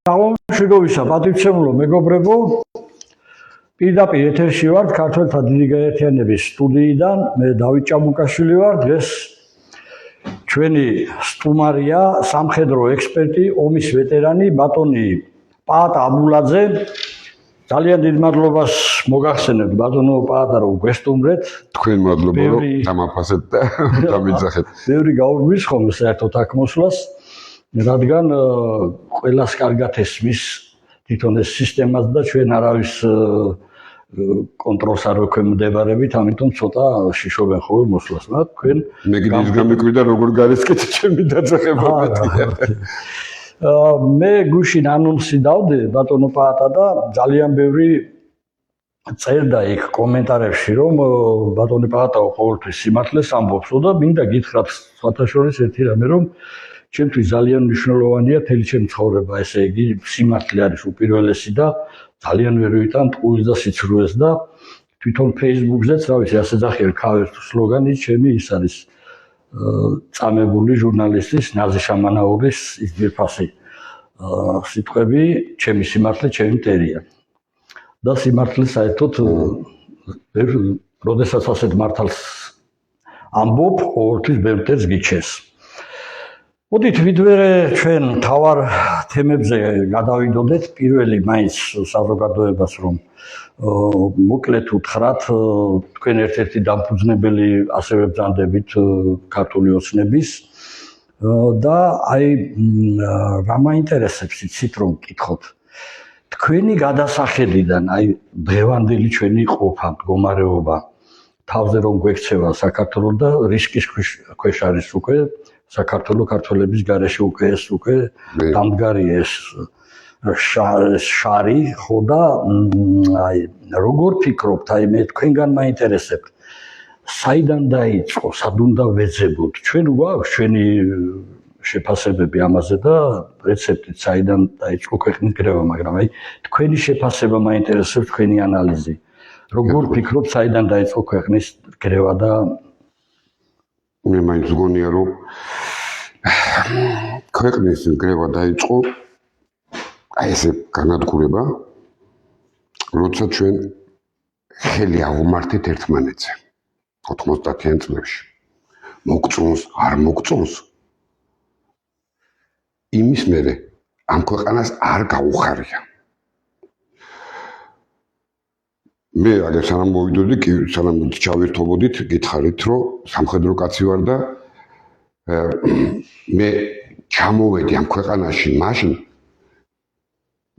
გამომშვიდობისა პატივცემულო მეგობრებო, პირდაპირ ეთერში ვართ ქართველთა დიდი გაერთიანების სტუდიიდან, მე დავით ჭაბუკაშვილი ვარ. დღეს ჩვენი სტუმარია სამხედრო ექსპერტი, ომის ვეტერანი ბატონი პაატა აბულაძე. ძალიან დიდ მადლობას მოგახსენებთ ბატონო პაატა, რომ გვესტუმრეთ. თქვენ მადლობა რომ დამაფასეთ და დამიძახეთ. ბევრი გაურბის ხოლმე საერთოდ აქ მოსვლას, რადგან ყველას კარგად ესმის თვითონ ეს სისტემაც და ჩვენ არავის კონტროლს არ ვექვემდებარებით, ამიტომ ცოტა შიშობენ ხოლმე მოსვლას. თქვენ მე კიდევ გამიკვირდა როგორ გარესკეთ ჩემი დაძახება. მე გუშინ ანონსი დავდე ბატონო პაატა და ძალიან ბევრი წერდა იქ კომენტარებში, რომ ბატონი პაატა ყოველთვის სიმართლეს ამბობსო და მინდა გითხრათ სხვათაშორის ერთი რამე, რომ ჩემთვის ძალიან მნიშვნელოვანია თელი ჩემი ცხოვრება, ესე იგი სიმართლე არის უპირველესი და ძალიან ვერ ვიტან ტყუილს და სიცრუეს და თვითონ Facebook-ზეც, რა ვიცი, ასე ძახიან ქავერ სლოგანი ჩემი ის არის წამებული ჟურნალისტის ნაზი შამანაურის ის ძირფასი სიტყვები, ჩემი სიმართლე, ჩემი მტერია. და სიმართლე საერთოდ როდესაც ასეთ მართალს ამბობ, ყოველთვის ბევრ მტერს გიჩენს. მოდით ვიდვერე ჩვენ თავარ თემებზე გადავიდოდეთ. პირველი მაინც საზოგადოებას რომ მოკლედ უთხრათ, თქვენ ერთ-ერთი დამფუძნებელი ასევე ბრძანდებით ქართული ოცნების და აი რა მაინტერესებს იცით რომ გკითხოთ. თქვენი გადასახედიდან აი დღევანდელი ჩვენი ყოფა, მდგომარეობა თავზე რომ გვექცევა საქართველოს და რისკის ქვეშ არის უკვე საქართველოს ქართველების გარეშე უკვე დამდგარი ეს შარი, ხო და აი როგორ ფიქრობთ, აი მე თქვენგან მაინტერესებთ, საიდან დაიწყო, სად უნდა ვეძებოთ? ჩვენ გვაქვს ჩვენი შეფასებები ამაზე და რეცეპტი საიდან დაიწყო ქვეყნის გრევა, მაგრამ აი თქვენი შეფასება მაინტერესებს, თქვენი ანალიზი. როგორ ფიქრობთ, საიდან დაიწყო ქვეყნის გრევა და მე მაინც გონია რომ ქვეყნის გრევა დაიწყო აი ესე განადგურება, როცა ჩვენ ხელი ავუმართეთ ერთმანეთზე 90-იან წლებში. მოგწონს, არ მოგწონს, იმის მერე ამ ქვეყანას არ გაუხარია. მე აგერ სანამ მოვიდოდი, სანამ ჩავერთობოდით, გითხარით, რომ სამხედრო კაცი ვარ და მე ჩამოვედი ამ ქვეყანაში მაშინ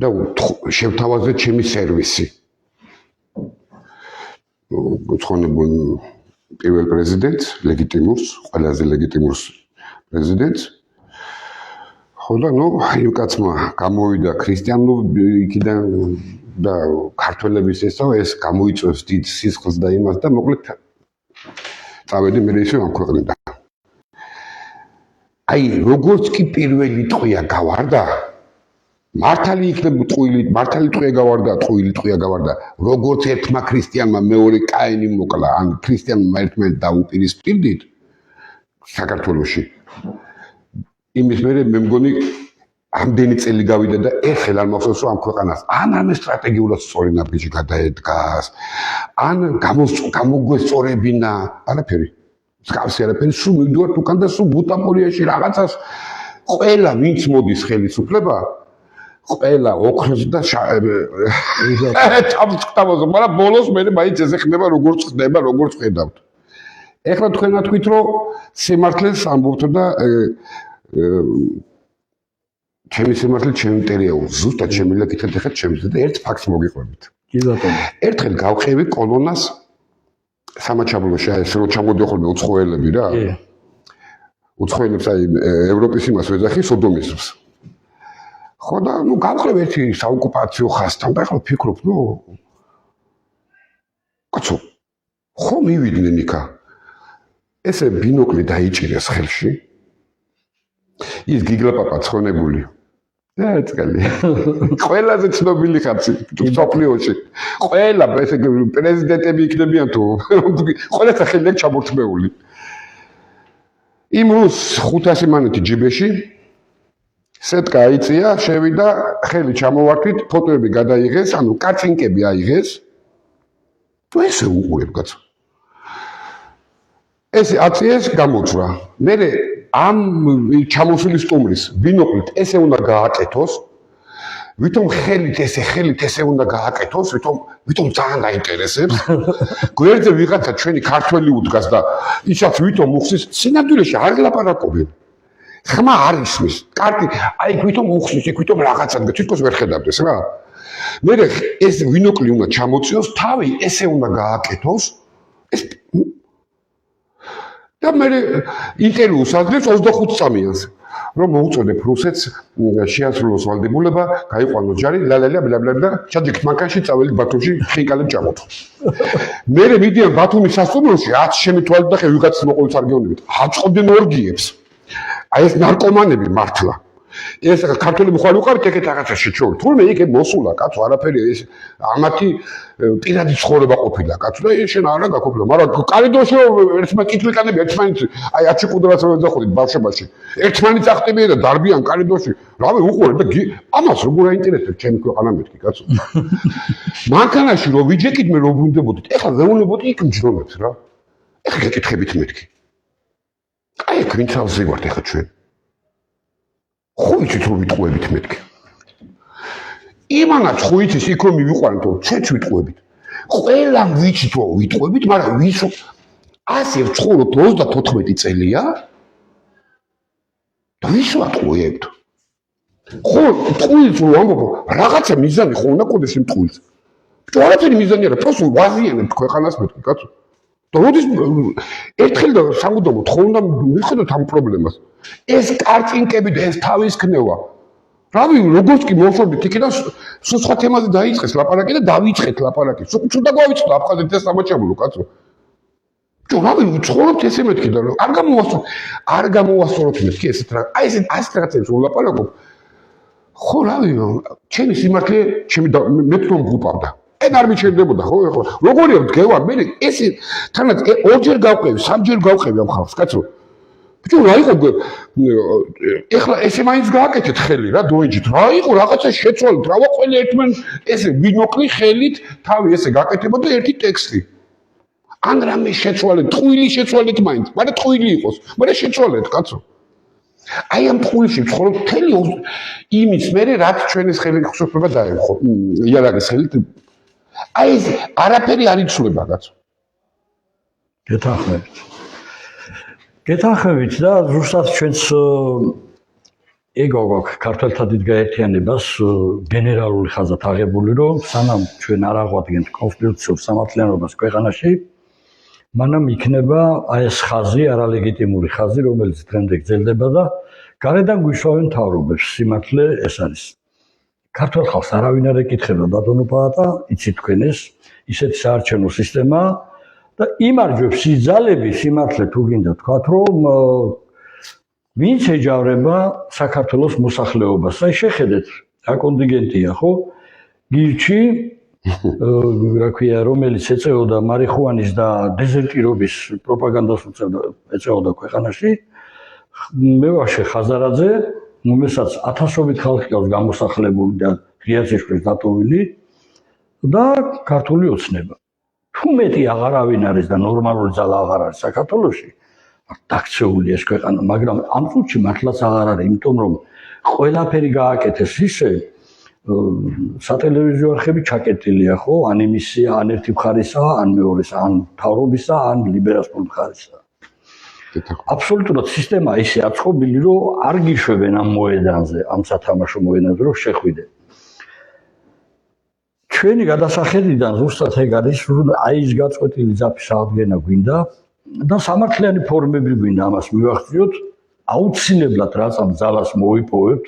და შევთავაზე ჩემი სერვისი. მოცხონებულ პირველ პრეზიდენტს, ლეგიტიმურს, ყველაზე ლეგიტიმურს პრეზიდენტს. ხო და ნუ იმ კაცმა გამოვიდა ქრისტიანული იქიდან და ქართველების ეს გამოიწვევს დიდ სისხლს და იმას და მოკლედ წავედი მე ისე ამ ქვეყნიდან. აი როგორც კი პირველი ტყვია გავარდა, მართალი იქნება ტყვია გავარდა, ტყვია გავარდა, როგორც ერთმა ქრისტიანმა მეორე კაინი მოკლა, ან ქრისტიანმა ერთმანეთს დაუპირისპირდით საქართველოში. იმის მერე მე მგონი ამდენი წელი გავიდა და ეხლა არ მახსოვს რომ ამ ქვეყანას ან ამ სტრატეგიულად სწორი ნაბიჯი გადაედგას, ან გამოგვესწორებინა, არაფერი. მსგავსი არაფერი, სულ მივდივართ უკან და სულ ბუტაპორიაში რაღაცას ყველა ვინც მოდის ხელისუფლება, ყველა ოქროს და თავწყდავაზე, მაგრამ ბოლოს მე მაინც ესე ხდება როგორც ხდება, როგორც ხედავთ. ეხლა თქვენ ათქვით რომ სიმართლეს ამბობთ და ჩემი სიმართლე ჩემი მტერია, ზუსტად შემიძლია გითხრათ ეხლა ჩემზე და ერთ ფაქტს მოგიყვებით. კი ბატონო. ერთხელ გავხევი კოლონას სამაჩაბლოში, აი ეს რო ჩამოდიო ხოლმე უცხოელები რა. კი. უცხოელებს აი ევროპის იმას ვეძახი სოდომიზმს. ხო და ნუ გავხევ ერთი საოკუპაციო ხასთან და ახლა ფიქრობ, ნუ კაცო, ხო მივიდნენ იქა. ესე ბინოკლი დაიჭირეს ხელში. ის გიგლაპაპა ცხონებული. ეცკალი. ყველაზე ცნობილი ხაცი სოფლიოში. ყველა ესე პრეზიდენტები იქნებიან თუ ყველა სახელი ჩამორთმეული. იმ რუს 500 მანეთი ჯიბეში სეტკა აიწია, შევიდა, ხელი ჩამოვართვით, ფოტოები გადაიღეს, ანუ კარწინკები აიღეს. თუ ესე უყურებ კაცო. ეს აწიეს გამოწვა. მე ამ ჩამოსული სტუმრის ბინოკლით ესე უნდა გააკეთოს, ვითომ ხელით ესე უნდა გააკეთოს, ვითომ ძალიან დაინტერესებს. გვერდზე ვიღაცა ჩვენი ქართველი უდგას და ისაც ვითომ უხსის, სინამდვილეში არ ლაპარაკობენ. ხმა არ ისმის. კარტი, აი ვითომ უხსის, ვითომ რაღაცა და თვითონ ვერ ხედავდეს რა. მე ეს ბინოკლი უნდა ჩამოწიოს, თავი ესე უნდა გააკეთოს. ეს და მე ინტერვიუს აძლევს 25 წამიანს. რომ მოუწოდებ რუსეთს შეასრულოს ვალდებულება, გაიყვანოს ჯარი, და ჩაჯიქთ მანქანაში წავალთ ბათუმში ხინკალებს ჩამოთო. მე მიდიან ბათუმის სასტუმროში 10 შემი თვალით და ხე ვიღაცის მოყოლის არ გეუბნებით. აწყობდნენ ორგიებს. აი ეს ნარკომანები მართლა. ეს ქართული მხარი უყარით ეგეთ რაღაცა შეჩოვლ. თურმე იქ მოსულა კაცო, არაფერი ეს ამათი პირადი ცხოვრება ყოფილა კაცო და შენ არა გაკოფილა, მაგრამ კორიდორში ერთმანეთს კითილკანები ერთმანეთს აი აჩი ყუდრას ვეძახოდით ბავშვობაში. ერთმანეთს ახტებიან და დარბიან კორიდორში. რავი უყურებ და ამას როგორ აინტერესებს ჩემი ქვეყანა მეთქი კაცო. მანქანაში რომ ვიჯეკით მე რომ ბრუნდებოდით, ეხლა ვეუბნებოდი იქ მჯდომებს რა. ეხლა გეკითხებით მეთქი. აი აქ ვინც ავზევართ ეხლა ჩვენ. ხო იცით რომ ვიტყუებით მეთქი. იმანაც ხო იცის იქ რომ მივიყვანეთ რომ ჩვენც ვიტყუებით. ყველა ვიცით რომ ვიტყუებით, მაგრამ ვის ასე ვცხოვრობთ 34 წელია? და ვის ვატყუებთ? ხო ტყუილს რომ ამბობ, რაღაცა მიზანი ხო უნდა ყოდეს იმ ტყუილს. თუ არაფერი მიზანი არა, просто ვაზიანებთ ქვეყანას მეთქი კაცო. და როდის ერთხელ და სამუდამოდ ხო უნდა მიხედოთ ამ პრობლემას. ეს კარწინკები და ეს თავის ქნევა. რავი, როგორც კი მოვშორდით იქიდან სულ სხვა თემაზე დაიწყეს ლაპარაკი და დავიწყეთ ლაპარაკი. სულ და გავიწყდა აფხაზეთ ეს სამაჩაბლო კაცო. თუ რავი, ცხოვრობთ ესე მეთქი და არ გამოვასწოროთ მეთქი ესეთ რა. აი ესეთ რაღაცებს ვლაპარაკობ. ხო რავი, ჩემი სიმართლე, მე თვითონ მღუპავდა. ენ არ მიჩერდებოდა ხო ეხლა როგორია დგევა მე ეს თანაც ორჯერ გავყევი სამჯერ გავყევი ამ ხალხს კაცო ბიჭო რა იყო ეხლა ესე მაინც გააკეთეთ ხელი რა დოეჯით რა იყო რაღაცა შეცვალეთ რა ვაყოლე ერთმან ესე ბინოკლი ხელით თავი ესე გაკეთებოდა ერთი ტექსტი ან რამე შეცვალეთ ტყუილი შეცვალეთ მაინც მაგრამ ტყუილი იყოს მაგრამ შეცვალეთ კაცო აი ამ ტყუილში ცხოვრობ მთელი იმის მე რაც ჩვენის ხელი ხსოვება დაემხო იარაღის ხელით აი ეს არაფერი არ იცვლება კაცო. გეთანხმებით და ზუსტად ჩვენს ეგო გვაქვს ქართველთა დიდ გაერთიანებას გენერალური ხაზად აღებული რომ სანამ ჩვენ არ აღვადგენთ კონსტიტუციურ სამართლიანობას ქვეყანაში მანამ იქნება აი ეს ხაზი არალეგიტიმური ხაზი რომელიც დღემდე გრძელდება და გარედან გვიშოვენ მთავრობებს სიმართლე ეს არის ქართულ ხალხს არავინ არ ეკითხება ბატონო პაატა, იცით თქვენ ეს ისეთი საარჩევნო სისტემა და იმარჯვებს ის ძალები სიმართლე თუ გინდა თქვათ რომ ვინც ეჯავრება საქართველოს მოსახლეობას. აი შეხედეთ რა კონტინგენტია ხო? გირჩი რა ქვია რომელიც ეწეოდა მარიხუანის და დეზერტირობის პროპაგანდას ეწეოდა ქვეყანაში მე ვაშე ხაზარაძე რომელსაც ათასობით ხალხი ყავს გამოსახლებული და ღიაცეშვის დატოვილი და ქართული ოცნება. თუ მეტი აღარავინ არის და ნორმალური ძალა აღარ არის საქართველოში, დაქცეული ეს ქვეყანა, მაგრამ ამ წუთში მართლაც აღარ არის, იმიტომ რომ ყველაფერი გააკეთეს ისე სატელევიზიო არხები ჩაკეტილია, ხო? ან იმისია, ან ერთი მხარისაა, ან მეორისა, ან მთავრობისა, ან ლიბერალურ მხარისა. აბსოლუტურად სისტემა ისე აწყობილი რომ არ გიშვებენ ამ მოედანზე ამ სათამაშო მოედანზე რომ შეხვიდეთ ჩვენი გადასახედიდან ზუსტად ეგ არის რომ აი ეს გაწყვეტილი ძაფის აღდგენა გვინდა და სამართლიანი ფორმები გვინდა ამას მივახციოთ აუცილებლად რაღაც ძალას მოიპოვებთ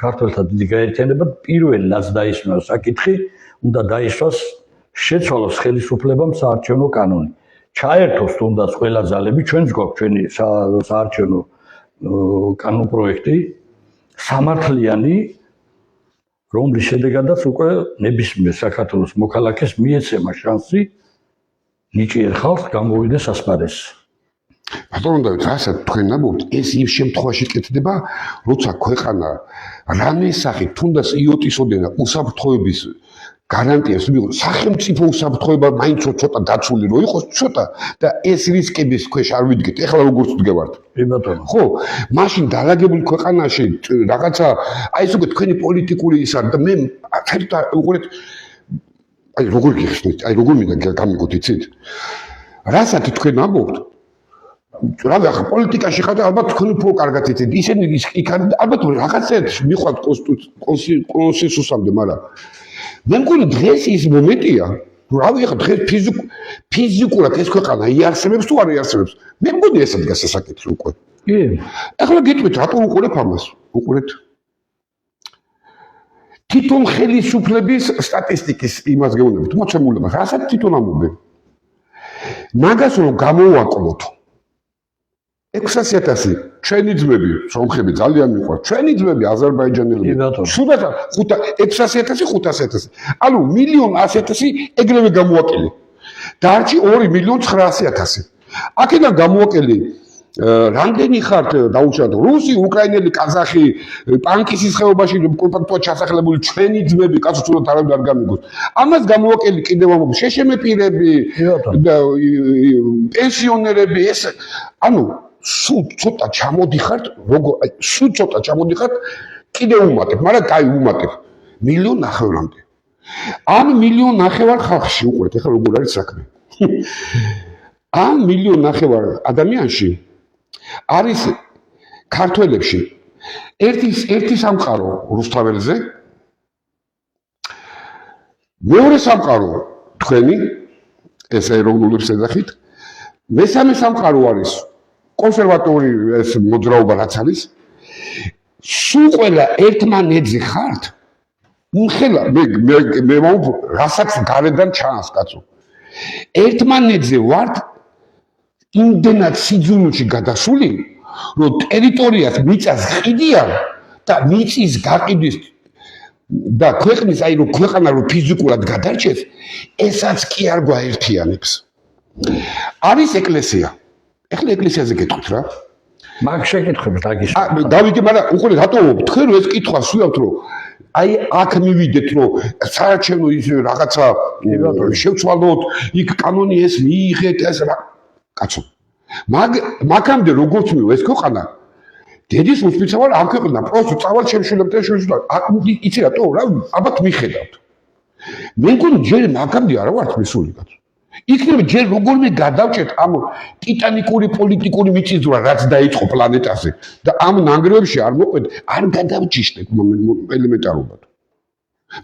ქართველთა დიდი გაერთიანება პირველი რაც დაისვას საკითხი უნდა დაისვას შეცვალოს ხელისუფლებამ საარჩევნო კანონი ჩაერთოს თუნდაც ყველა ძალები ჩვენს გვაქვს ჩვენი საარჩევნო კანონპროექტი სამართლიანი რომლის შედეგადაც უკვე ნებისმიერ საქართველოს მოქალაქეს მიეცემა შანსი ნიჭიერ ხალხს გამოვიდეს ასპარეზზე. ბატონო დავით, რასაც თქვენ ნაბობთ, ეს იმ შემთხვევაში კეთდება, როცა ქვეყანა რამე სახით თუნდაც იოტის ოდენა უსაფრთხოების გარანტიას მიიღო, სახელმწიფო უსაფრთხოება მაინც ცოტა დაცული რო იყოს, ცოტა და ეს რისკების ქვეშ არ ვიდგეთ. ეხლა როგორც ვდგევართ. ბატონო. ხო, მაშინ დალაგებულ ქვეყანაში რაღაცა აი ეს უკვე თქვენი პოლიტიკური ის არის და მე საერთოდ უყურეთ აი როგორ გიხსნით, აი როგორ მინდა გამიგოთ იცით? რასაც თქვენ ამბობთ რავი ახლა პოლიტიკაში ხარ და ალბათ თქვენ უფრო კარგად იცით. ისინი იქ არის ალბათ რაღაცებს მიხვდათ კონსენსუსამდე, მაგრამ მე მგონი დღეს ის მომენტია, რავი ახლა დღეს ფიზიკურად ეს ქვეყანა იარსებებს თუ არ იარსებებს. მე მგონი ეს ადგას სასაკითხი უკვე. კი. ახლა გეტყვით რატო უყურებ ამას? უყურეთ. თვითონ ხელისუფლების სტატისტიკის იმას გეუბნებით, მოცემულობას, რასაც თვითონ ამბობენ. მაგას რომ გამოვაკლოთ 600,000 ჩვენი ძმები, სომხები ძალიან მიყვართ. ჩვენი ძმები აზერბაიჯანელები. სულაც 600,000, 500,000. ანუ 1,100,000 ეგრევე გამოვაკელე. დარჩი 2,900,000. აქედან გამოვაკელე რამდენი ხართ დაუშვათ რუსი, უკრაინელი, ყაზახი, პანკისის ხეობაში კონტაქტად ჩასახლებული ჩვენი ძმები, კაცო თუნდაც არავინ არ გამიგოს. ამას გამოვაკელი კიდევ ამ შეშემეპირები და პენსიონერები ეს ანუ სულ ცოტა ჩამოდიხართ, როგორ აი სულ ცოტა ჩამოდიხართ, კიდევ უმატებ, მაგრამ კაი უმატებ 1,900,000-მდე. ამ 1,900,000 ხალხში უყურეთ, ეხლა როგორ არის საქმე. ამ 1,900,000 ადამიანში არის ქართველებში ერთი სამყარო რუსთაველზე, მეორე სამყარო თქვენი ეს ეროვნულებს ეძახით, მესამე სამყარო არის კონსერვატორი ეს მოძრაობა რაც არის, სულ ყველა ერთმანეთზე ხართ, უხელა მე რასაც გარედან ჩანს კაცო. ერთმანეთზე ვართ იმდენად სიძულვილში გადასული, რომ ტერიტორიას მიწას ყიდიან და მიწის გაყიდვის და ქვეყნის აი რომ ქვეყანა რომ ფიზიკურად გადარჩეს, ესაც კი არ გვაერთიანებს. არის ეკლესია. ეხლა ეკლესიაზე გეტყვით რა. მაგ შეკითხებს დაგისვა. დავიგე, მაგრამ უყურე რატო თქვენ რო ეს კითხვა სვიავთ რომ აი აქ მივიდეთ რომ საარჩევნო ის რაღაცა შევცვალოთ, იქ კანონი ეს მიიღეთ ეს რა კაცო. მაგამდე როგორც მივა ეს ქვეყანა დედის უსპიცავარ ამ ქვეყნა პროსტო წავალ შემშულებთან შეშულა. იცი რატო რა ალბათ მიხედავთ. მე მგონი ჯერ მაგამდე არა ვართ მისული კაცო. იქნებ ჯერ როგორმე გადავჭეთ ამ ტიტანიკური პოლიტიკური მიწისძვრა რაც დაიწყო პლანეტაზე და ამ ნანგრევებში არ მოყვეთ, არ გადავჭიშდეთ ელემენტარულად.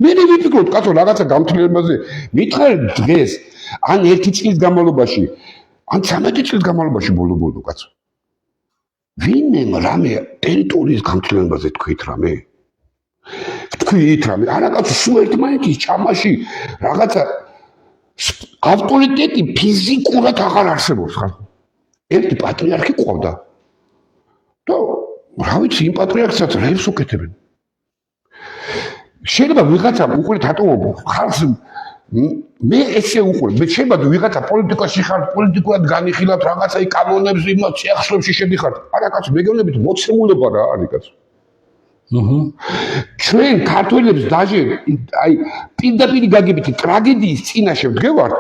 მე ვიფიქრობ კაცო რაღაცა გამთლილებაზე მითხარ დღეს ან 1 წლის განმავლობაში ან 13 წლის განმავლობაში ბოლო კაცო. ვინმე რამე ტერიტორიის გამთლილებაზე თქვით რამე? თქვით რამე? არა კაცო, სულ ერთმანეთის ჭამაში რაღაცა ავტორიტეტი ფიზიკურად აღარ არსებობს ხარ. ერთი პატრიარქი ყავდა. და რა ვიცი, იმ პატრიარქსაც რებს უკეთებენ. შეიძლება ვიღაცა უყურეთ რატო ხალხს მე ესე უყურებ, მე შეიძლება ვიღაცა პოლიტიკაში ხარ, პოლიტიკურად განიხილავთ რაღაცა კანონებს, იმათ შეახსლებში შედიხართ. არა კაცო, მეგონებით მოცემულობა რა არის კაცო. ჩვენ ქართველებს დაჟე აი პირდაპირ გაგებითი ტრაგედიის წინაშე ვდგევართ.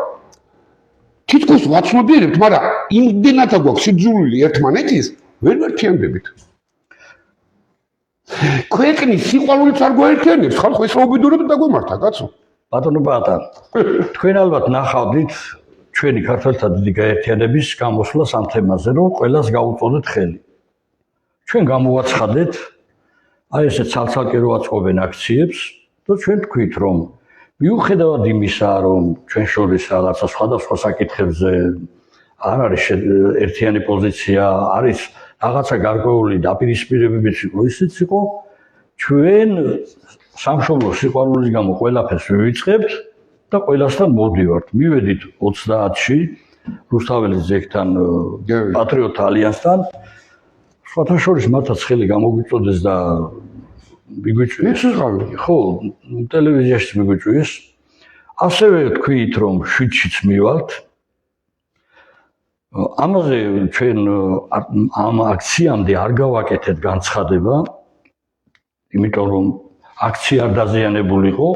თითქოს ვაცნობიერებთ, მაგრამ იმდენად აგვაქვს სიძულვილი ერთმანეთის, ვერ ვერთიანდებით. ქვეყნის სიყვარულიც არ გვაერთიანებს, ხალხო ეს რაუბედურებით დაგვემართა, კაცო. ბატონო ბატონ, თქვენ ალბათ ნახავდით ჩვენი ქართველთა დიდი გაერთიანების გამოსვლას ამ თემაზე, რომ ყველას გაუწოდეთ ხელი. ჩვენ გამოვაცხადეთ აი ესე ცალ-ცალკე რო აწყობენ აქციებს და ჩვენ თქვით რომ მიუხედავად იმისა რომ ჩვენ შორის რაღაცა სხვადასხვა საკითხებზე არ არის ერთიანი პოზიცია, არის რაღაცა გარკვეული დაპირისპირებებიც იყო, ისიც იყო ჩვენ სამშობლო სიყვარულის გამო ყველაფერს ვივიწყებთ და ყველასთან მოვდივართ. მივედით 30-ში რუსთაველის ძეგლთან პატრიოტთა ალიანსთან. სხვათა შორის მათაც ხელი გამოგვიწოდეს და მიგვიწვიეს. ხო, ტელევიზიაში მიგვიწვიეს. ასევე თქვით რომ 7-შიც მივალთ. ამაზე ჩვენ ამ აქციამდე არ გავაკეთეთ განცხადება, იმიტომ რომ აქცია არ დაზიანებულიყო,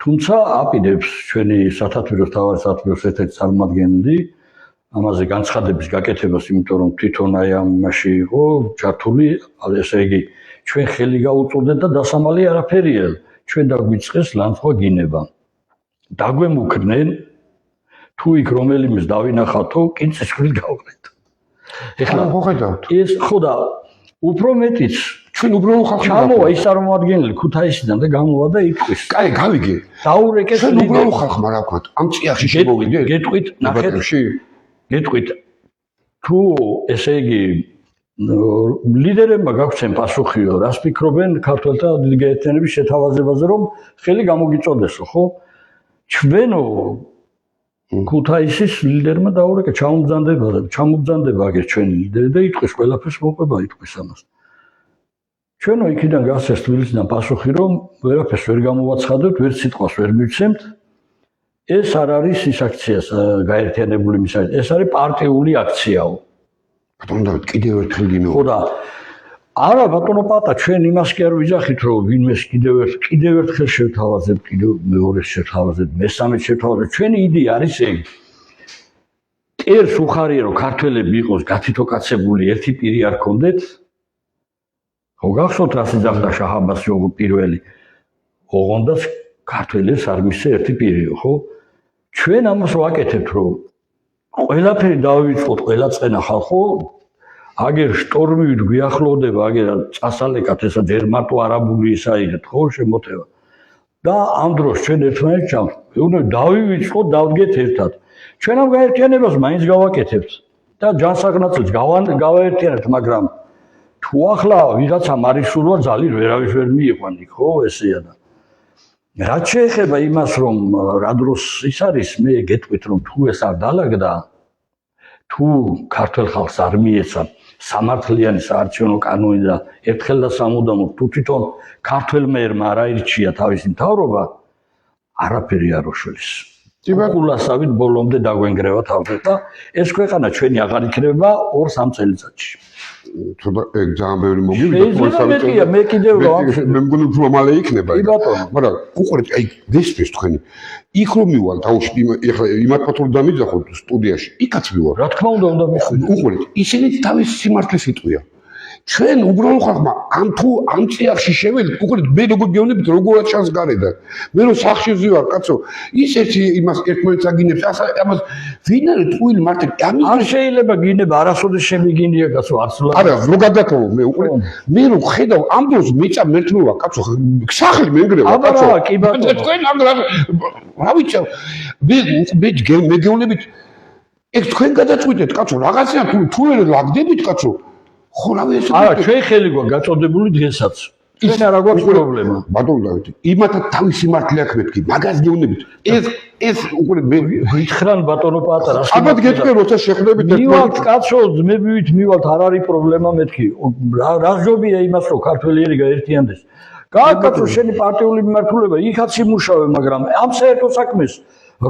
თუმცა აპირებს ჩვენი სათათბიროს თავარი სათათბიროს ერთ-ერთი წარმომადგენელი ამაზე განცხადების გაკეთებას, იმიტომ რომ თვითონ აი ამაში იყო ჩართული, ესე იგი ჩვენ ხელი გაუწოდეთ და დასამალი არაფერია, ჩვენ დაგვიწყეს ლანძღვა გინება. დაგვემუქრნენ თუ იქ რომელიმეს დავინახავთო, კინწისხლით გავყრეთ. ეხლა მოხედავთ. ეს ხო და უფრო მეტიც ჩვენ უბრალოდ ხალხი ჩამოვა ის წარმომადგენელი ქუთაისიდან და გამოვა და იტყვის. კაი, გავიგე. დაურეკეს ჩვენ უბრალოდ ხალხმა რა ვქოთ, ამ წიაღში შემოვიდეთ. გეტყვით, ნახეთ. გეტყვით, თუ ესე იგი ლიდერებმა გაგვცენ პასუხიო, რას ფიქრობენ ქართველთა დიდი გაერთიანების შეთავაზებაზე, რომ ხელი გამოგიწოდესო, ხო? ჩვენო ქუთაისის ლიდერმა დაურეკა, ჩამობძანდება აგერ ჩვენი ლიდერი და იტყვის ყველაფერს მოყვება იტყვის ამას. ჩვენო იქიდან გასცეს თბილისიდან პასუხი, რომ ვერაფერს ვერ გამოვაცხადებთ, ვერც სიტყვას ვერ მივცემთ. ეს არ არის ის აქცია გაერთიანებული მისაღები, ეს არის პარტიული აქციაო. ბატონო დავით, კიდევ ერთხელ გინო. ხო და არა ბატონო პატა, ჩვენ იმას კი არ ვიძახით, რომ ვინმეს კიდევ ერთხელ შევთავაზებთ, კიდევ მეორეს შევთავაზებთ, მესამეც შევთავაზებთ. ჩვენი იდეა არის ეგ. ტერს უხარია, რომ ქართველები იყოს გათითოკაცებული, ერთი პირი არ ქონდეთ. ხო გახსოვთ რა სიძახდა შაჰ-აბასი პირველი. ოღონდაც ქართველებს არ მისცე ერთი პირიო, ხო? ჩვენ ამას ვაკეთებთ, რომ ყველაფერი დავივიწყოთ, ყველა წენა ხალხო, აგერ შტორმივით გვიახლოვდება, აგერ წასალეკათ ესა ჯერ მარტო არაბული ისაიდეთ, ხო, შემოთევა. და ამ დროს ჩვენ ერთმანეთს ჩავთ. უნდა დავივიწყოთ, დავდგეთ ერთად. ჩვენ ამ გაერთიანებას მაინც გავაკეთებთ და ჯანსაღნაცელს გავაერთიანებთ, მაგრამ თუ ახლა ვიღაცა მარისურვა ძალით ვერავის ვერ მიიყვანი, ხო, ესეა და რაც შეეხება იმას, რომ რა დროს ის არის, მე გეტყვით, რომ თუ ეს არ დაალაგდა, თუ ქართულ ხალხს არ მიეცა სამართლიანი საარჩევნო კანონი და ერთხელ და სამუდამოდ თუ თვითონ ქართველმა ერმა არ აირჩია თავისი მთავრობა, არაფერი არ უშველის. უხულასავით ბოლომდე დაგვენგრევა თავზე და ეს ქვეყანა ჩვენი აღარ იქნება 2-3 წელიწადში. ცოტა ეგ ძალიან ბევრი მოგივიდა შეიძლება მე კიდევ მე მგონი უფრო მალე იქნება მაგრამ უყურეთ აი დესპეს თქვენი იქ რომ მივალ თავში ეხლა იმათმა თუ დამიძახოთ სტუდიაში იქაც მივალ რა თქმა უნდა მიხვიდე უყურეთ ისინი თავის სიმართლეს იტყვია ჩვენ უბრალოდ ხალხმა ამ წიაღში შევედით უყურეთ მე როგორ გეუბნებით როგორად ჩანს გარედან მე რომ სახში ვზივარ კაცო ის ერთი იმას ერთმანეთს აგინებს ამას ვინ არის ტყუილი მარტო არ შეიძლება გინება არასოდეს შემიგინია კაცო არც არა რო გადაკეთო მე უყურე მე რო ხედავ ამ დროს მეწა მერტმევა კაცო სახლი მენგრევა კაცო აბა კი ბატონო თქვენ ამ რა ვიცი მე გეუბნებით ეგ თქვენ გადაწყვიტეთ კაცო რაღაცა თუ ვერ ლაგდებით კაცო ხო რა ვიცი არა ჩვენ ხელი გვაქვს გაწოდებული დღესაც ჩვენ არა გვაქვს პრობლემა ბატონო დავით იმათა თავისი მართლი აქვს მეთქი მაგას გეუბნებით ეს უყურე მე გითხრან ბატონო პატარა ალბათ გეტყვი როცა შეხვდებით მივალთ კაცო ძმებივით მივალთ არ არის პრობლემა მეთქი რა ჯობია იმას რომ ქართველიერი გაერთიანდეს გააკეთო შენი პარტიული მიმართულება იქაც იმუშავე მაგრამ ამ საერთო საქმეს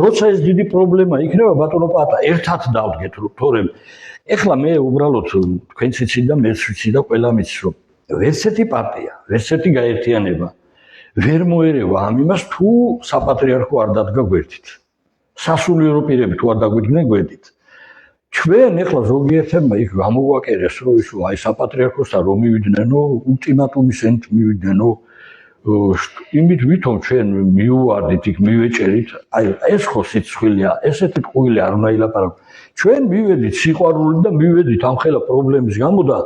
როცა ეს დიდი პრობლემა იქნება ბატონო პატა ერთად დავდგეთ თორემ ეხლა მე უბრალოდ თქვენც იცით და მეც ვიცი და ყველა მიცის რომ ვერც ერთი პარტია, ვერც ერთი გაერთიანება ვერ მოერევა ამ იმას თუ საპატრიარქო არ დადგა გვერდით. სასულიერო პირები თუ არ დაგვიდგნენ გვერდით. ჩვენ ეხლა ზოგიერთებმა იქ გამოგვაკერეს რომ ისო აი საპატრიარქოსთან რომ მივიდნენ, ულტიმატუმის ент მივიდნენ, იმით ვითომ ჩვენ მივუვარდით იქ მივეჭერით, აი ეს ხო სიცხვილეა, ესეთი ტყუილი არ უნდა ილაპარაკო. ჩვენ მივედით სიყვარული და მივედით ამ ხელა პრობლემის გამო და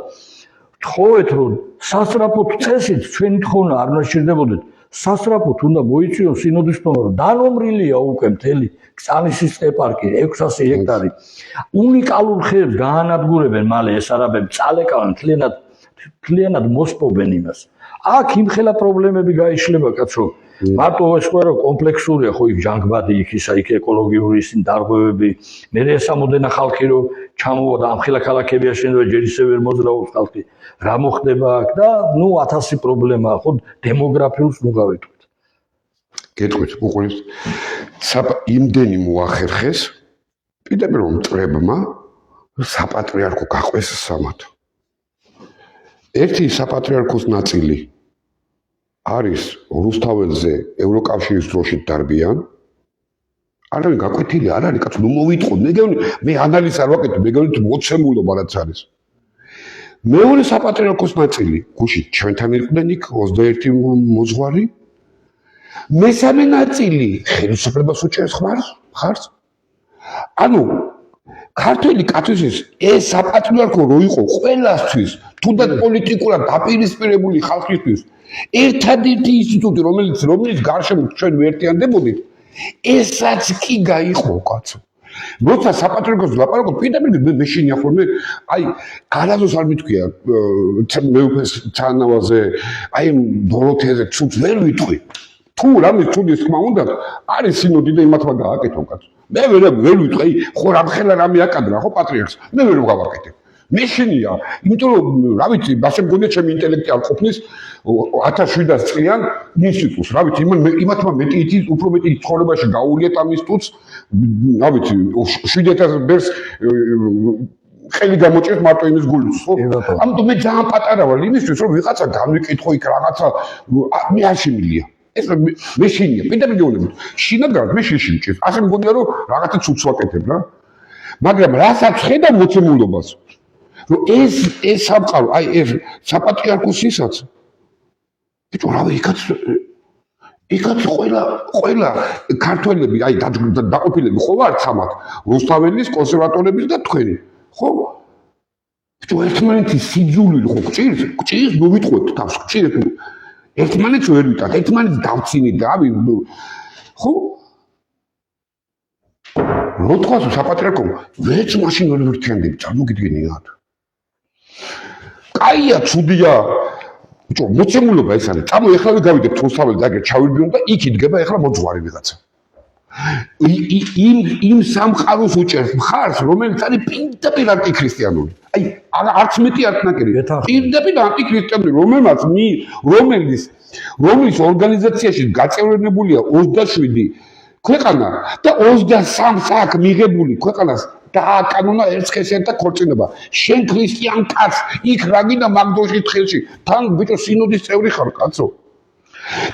თხოვეთ რომ სასწრაფოდ წესით ჩვენი თხოვნა არ უნდა სჭირდებოდეთ სასწრაფოდ უნდა მოიწვიონ სინოდის თქმა რომ დანომრილია უკვე მთელი კწალისის ეპარქი 600 ჰექტარი უნიკალურ ხერს გაანადგურებენ მალე ეს არაბები წალეკავენ მთლიანად მოსპობენ იმას აქ იმხელა პრობლემები გაიშლება კაცო მარტო ეს ყველა კომპლექსურია ხო იქ ჯანგბადი იქ ისა იქ ეკოლოგიური ისინი დარღვევები მე ეს ამოდენა ხალხი რომ ჩამოვა და ამხელა ქალაქები აშენდება ჯერ ისე ვერ მოძრაობს ხალხი რა მოხდება აქ და ნუ 1000 პრობლემაა ხო დემოგრაფიულს ნუ გავეტყვით გეტყვით უყურეთ იმდენი მოახერხეს პირდაპირ რომ მტრებმა საპატრიარქო გაყვეს სამად. ერთი საპატრიარქოს ნაწილი არის რუსთაველზე ევროკავშირის დროში დარბიან. არავინ გაკვეთილი არ არის, კაცო, ნუ მოვიტყოდ. მე ანალიზს არ ვაკეთებ, მე გეუბნით მოცემულობა რაც არის. მეორე საპატრიარქოს ნაწილი, გუშინ ჩვენთან იყვნენ იქ 21 მოძღვარი. მესამე ნაწილი ხელისუფლებას უჭერს მხარს. ანუ ქართველი კაცისთვის ეს საპატრიარქო რო იყო ყველასთვის, თუნდაც პოლიტიკურად დაპირისპირებული ხალხისთვის, ერთადერთი ინსტიტუტი, რომელიც გარშემო ჩვენ ვერთიანდებოდით, ესაც კი გაიყო, კაცო. როცა საპატრიარქოს ვლაპარაკობ, პირდაპირ მე შინახულმე, აი, არასდროს არ მithქვია მეუფეს თანავაზე, აი, დოროთეზე ცუც ვერ ვიტყვი. თუ რამე ცუდის თქმა უნდა, არის სინოდი და იმათმა გააკეთო, კაცო. მე ვერ ვიტყვი, ხო რამხელა რამე აკადრა, ხო პატრიარქს. მე ვერ გავაკეთებ. მე შინია, იმიტომ რომ რა ვიცი, ასე მგონია ჩემი ინტელექტი არ ყოფნის 1700 წლიან ინსტიტუტს, რა ვიცი, იმათმა მეტი იცის, უფრო მეტი ცხოვრებაში გაუვლიეთ ამ ინსტიტუტს, რა ვიცი, 7000 ბერს ხელი გამოჭერს მარტო იმის გულს, ხო? ამიტომ მე ძალიან პატარა ვარ იმისთვის, რომ ვიღაცა განვიკითხო იქ რაღაცა, მე არ შემილია. ეს მე შინია, პირდაპირ გეუბნებით, შინაგრად მე შეშიმჭირს. ასე მგონია რომ რაღაცა ცუც ვაკეთებ რა. მაგრამ რასაც ხედავ მოცემულობას, რომ ეს სამყარო, აი ეს საპატრიარქოსისაც ბიჭო, რავი, იქაც ყველა ქართველები, აი დაყოფილები ხო ვართ სამად, რუსთაველის, კონსერვატორების და თქვენი, ხო? ბიჭო, ერთმანეთის სიძულვილი ხო გჭირს, ნუ ვიტყვეთ თავს, გჭირს. ერთმანეთს ვერ ვიტან, ერთმანეთს დავცინით და ავი, ხო? რო თქვას საპატრიარქომ, ვერც მაშინ ვერ ვერთიანდები, წარმოგიდგენიათ. კაია, ცუდია. ბიჭო, მოცემულობა ეს არის. წამო ეხლა გავიდეთ რუსთაველს და აგერ ჩავირბიონ და იქ იდგება ეხლა მოძღვარი ვიღაცა. იმ სამყაროს უჭერს მხარს, რომელიც არის პირდაპირ ანტიქრისტიანული. აი, არც მეტი არც ნაკერი. პირდაპირ ანტიქრისტიანული, რომლის ორგანიზაციაში გაწევრებულია 27 ქვეყანა და 23 აქ მიღებული ქვეყანას დააკანონა ერთსქესიანთა ქორწინება. შენ ქრისტიან კაცს იქ რაგინა მაგდოში თხელში, თან ბიჭო სინოდის წევრი ხარ, კაცო.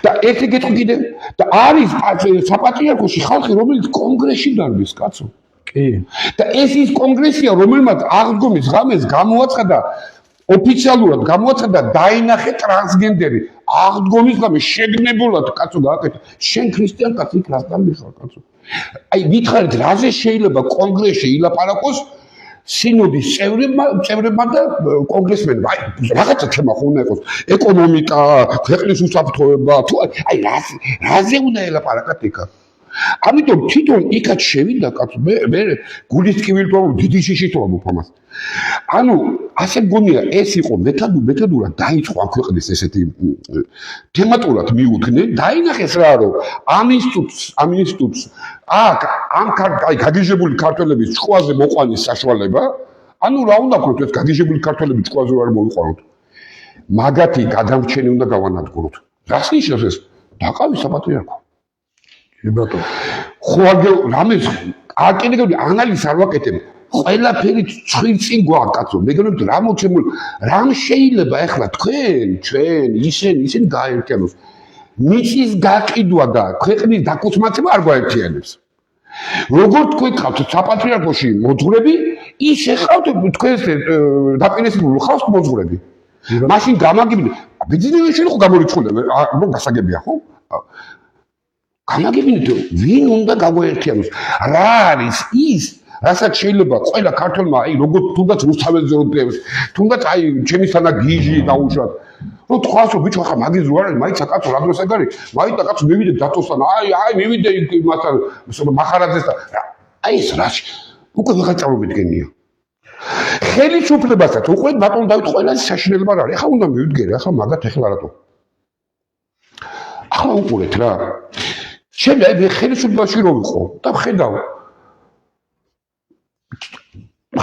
და ერთი გეტყვი კიდე და არის საპატრიარქოში ხალხი, რომელიც კონგრესში დარბის, კაცო. კი. და ეს ის კონგრესია, რომელმაც აღდგომის ღამეს გამოაცხადა ოფიციალურად გამოაცხადა დაინახე ტრანსგენდერი. აღდგომის ღამეს შეგნებულად, კაცო, გააკეთა. შენ ქრისტიან კაცს იქ რასთან მიხარ, კაცო. აი, მითხარით, რაზე შეიძლება კონგრესში ilaparaყოს სინოდის წევრებმა და კონგრესმენებმა. აი, რაღაცა თემა ხო უნდა იყოს. ეკონომიკა, ქვეყნის უსაფრთხოება, თუ აი რაზე უნდა ელაპარაკოთ იქ. ამიტომ თვითონ იქაც შევიდა კაცო, მე გულის ტკივილთვა დიდი შიშითვა მოფამას. ანუ ასე მგონია ეს იყო მეთოდურად დაიწყო ამ ქვეყნის ესეთი თემატურად მიუდგნენ, დაინახეს რა რომ ამ ინსტიტუტს აქ აი გაგიჟებული ქართველების ჭკუაზე მოყვანის საშუალება, ანუ რა უნდა ვქოთ ეს გაგიჟებული ქართველები ჭკუაზე არ მოვიყვანოთ. მაგათი გადამრჩენი უნდა გავანადგუროთ. რას ნიშნავს ეს? დაყავი საპატრიარქო. ბატონო. ხო რამეს აკეთებ ანალიზს არ ვაკეთებ. ყველაფერი წინ გვაქვს კაცო. მე გეუბნებით რა მოცემულ რამ შეიძლება ახლა ჩვენ ისინი გაერთიანოს. მიწის გაყიდვა და ქვეყნის დაქუცმაცება არ გაერთიანებს. როგორ თქვენ ხავთ საპატრიარქოში მოძღვრები, ისე ხავთ თქვენ დაპირისპირებულ ხალხს მოძღვრები. მაშინ გამაგიბნე. ბიზნესში ხო გამორიცხული, რომ გასაგებია ხო? გამაგებინეთ ვინ უნდა გაგვაერთიანოს. რა არის ის, რასაც შეიძლება ყველა ქართველმა, აი როგორ თუნდაც რუსთაველზე როდებს, თუნდაც აი ჩემისთანა გიჟი დაუშვათ. რომ თქვას რომ ბიჭო ახლა მაგის რო არის, მაიცა კაცო რა დროს ეგ არის? მაიცა კაცო მივიდე დათოსთან, აი მივიდე იმასთან მახარაძესთან. აი ეს რაში? უკვე ვიღაც წარმოგიდგენია. ხელისუფლებასაც უკვე ბატონ დავით ყველას საშინელება არ არის. ახლა უნდა მივიდგე, ახლა მაგათ ახლა რატო? ახლა უყურეთ რა. შემე ხელისუფლებაში რო ვიყო და ვხედავ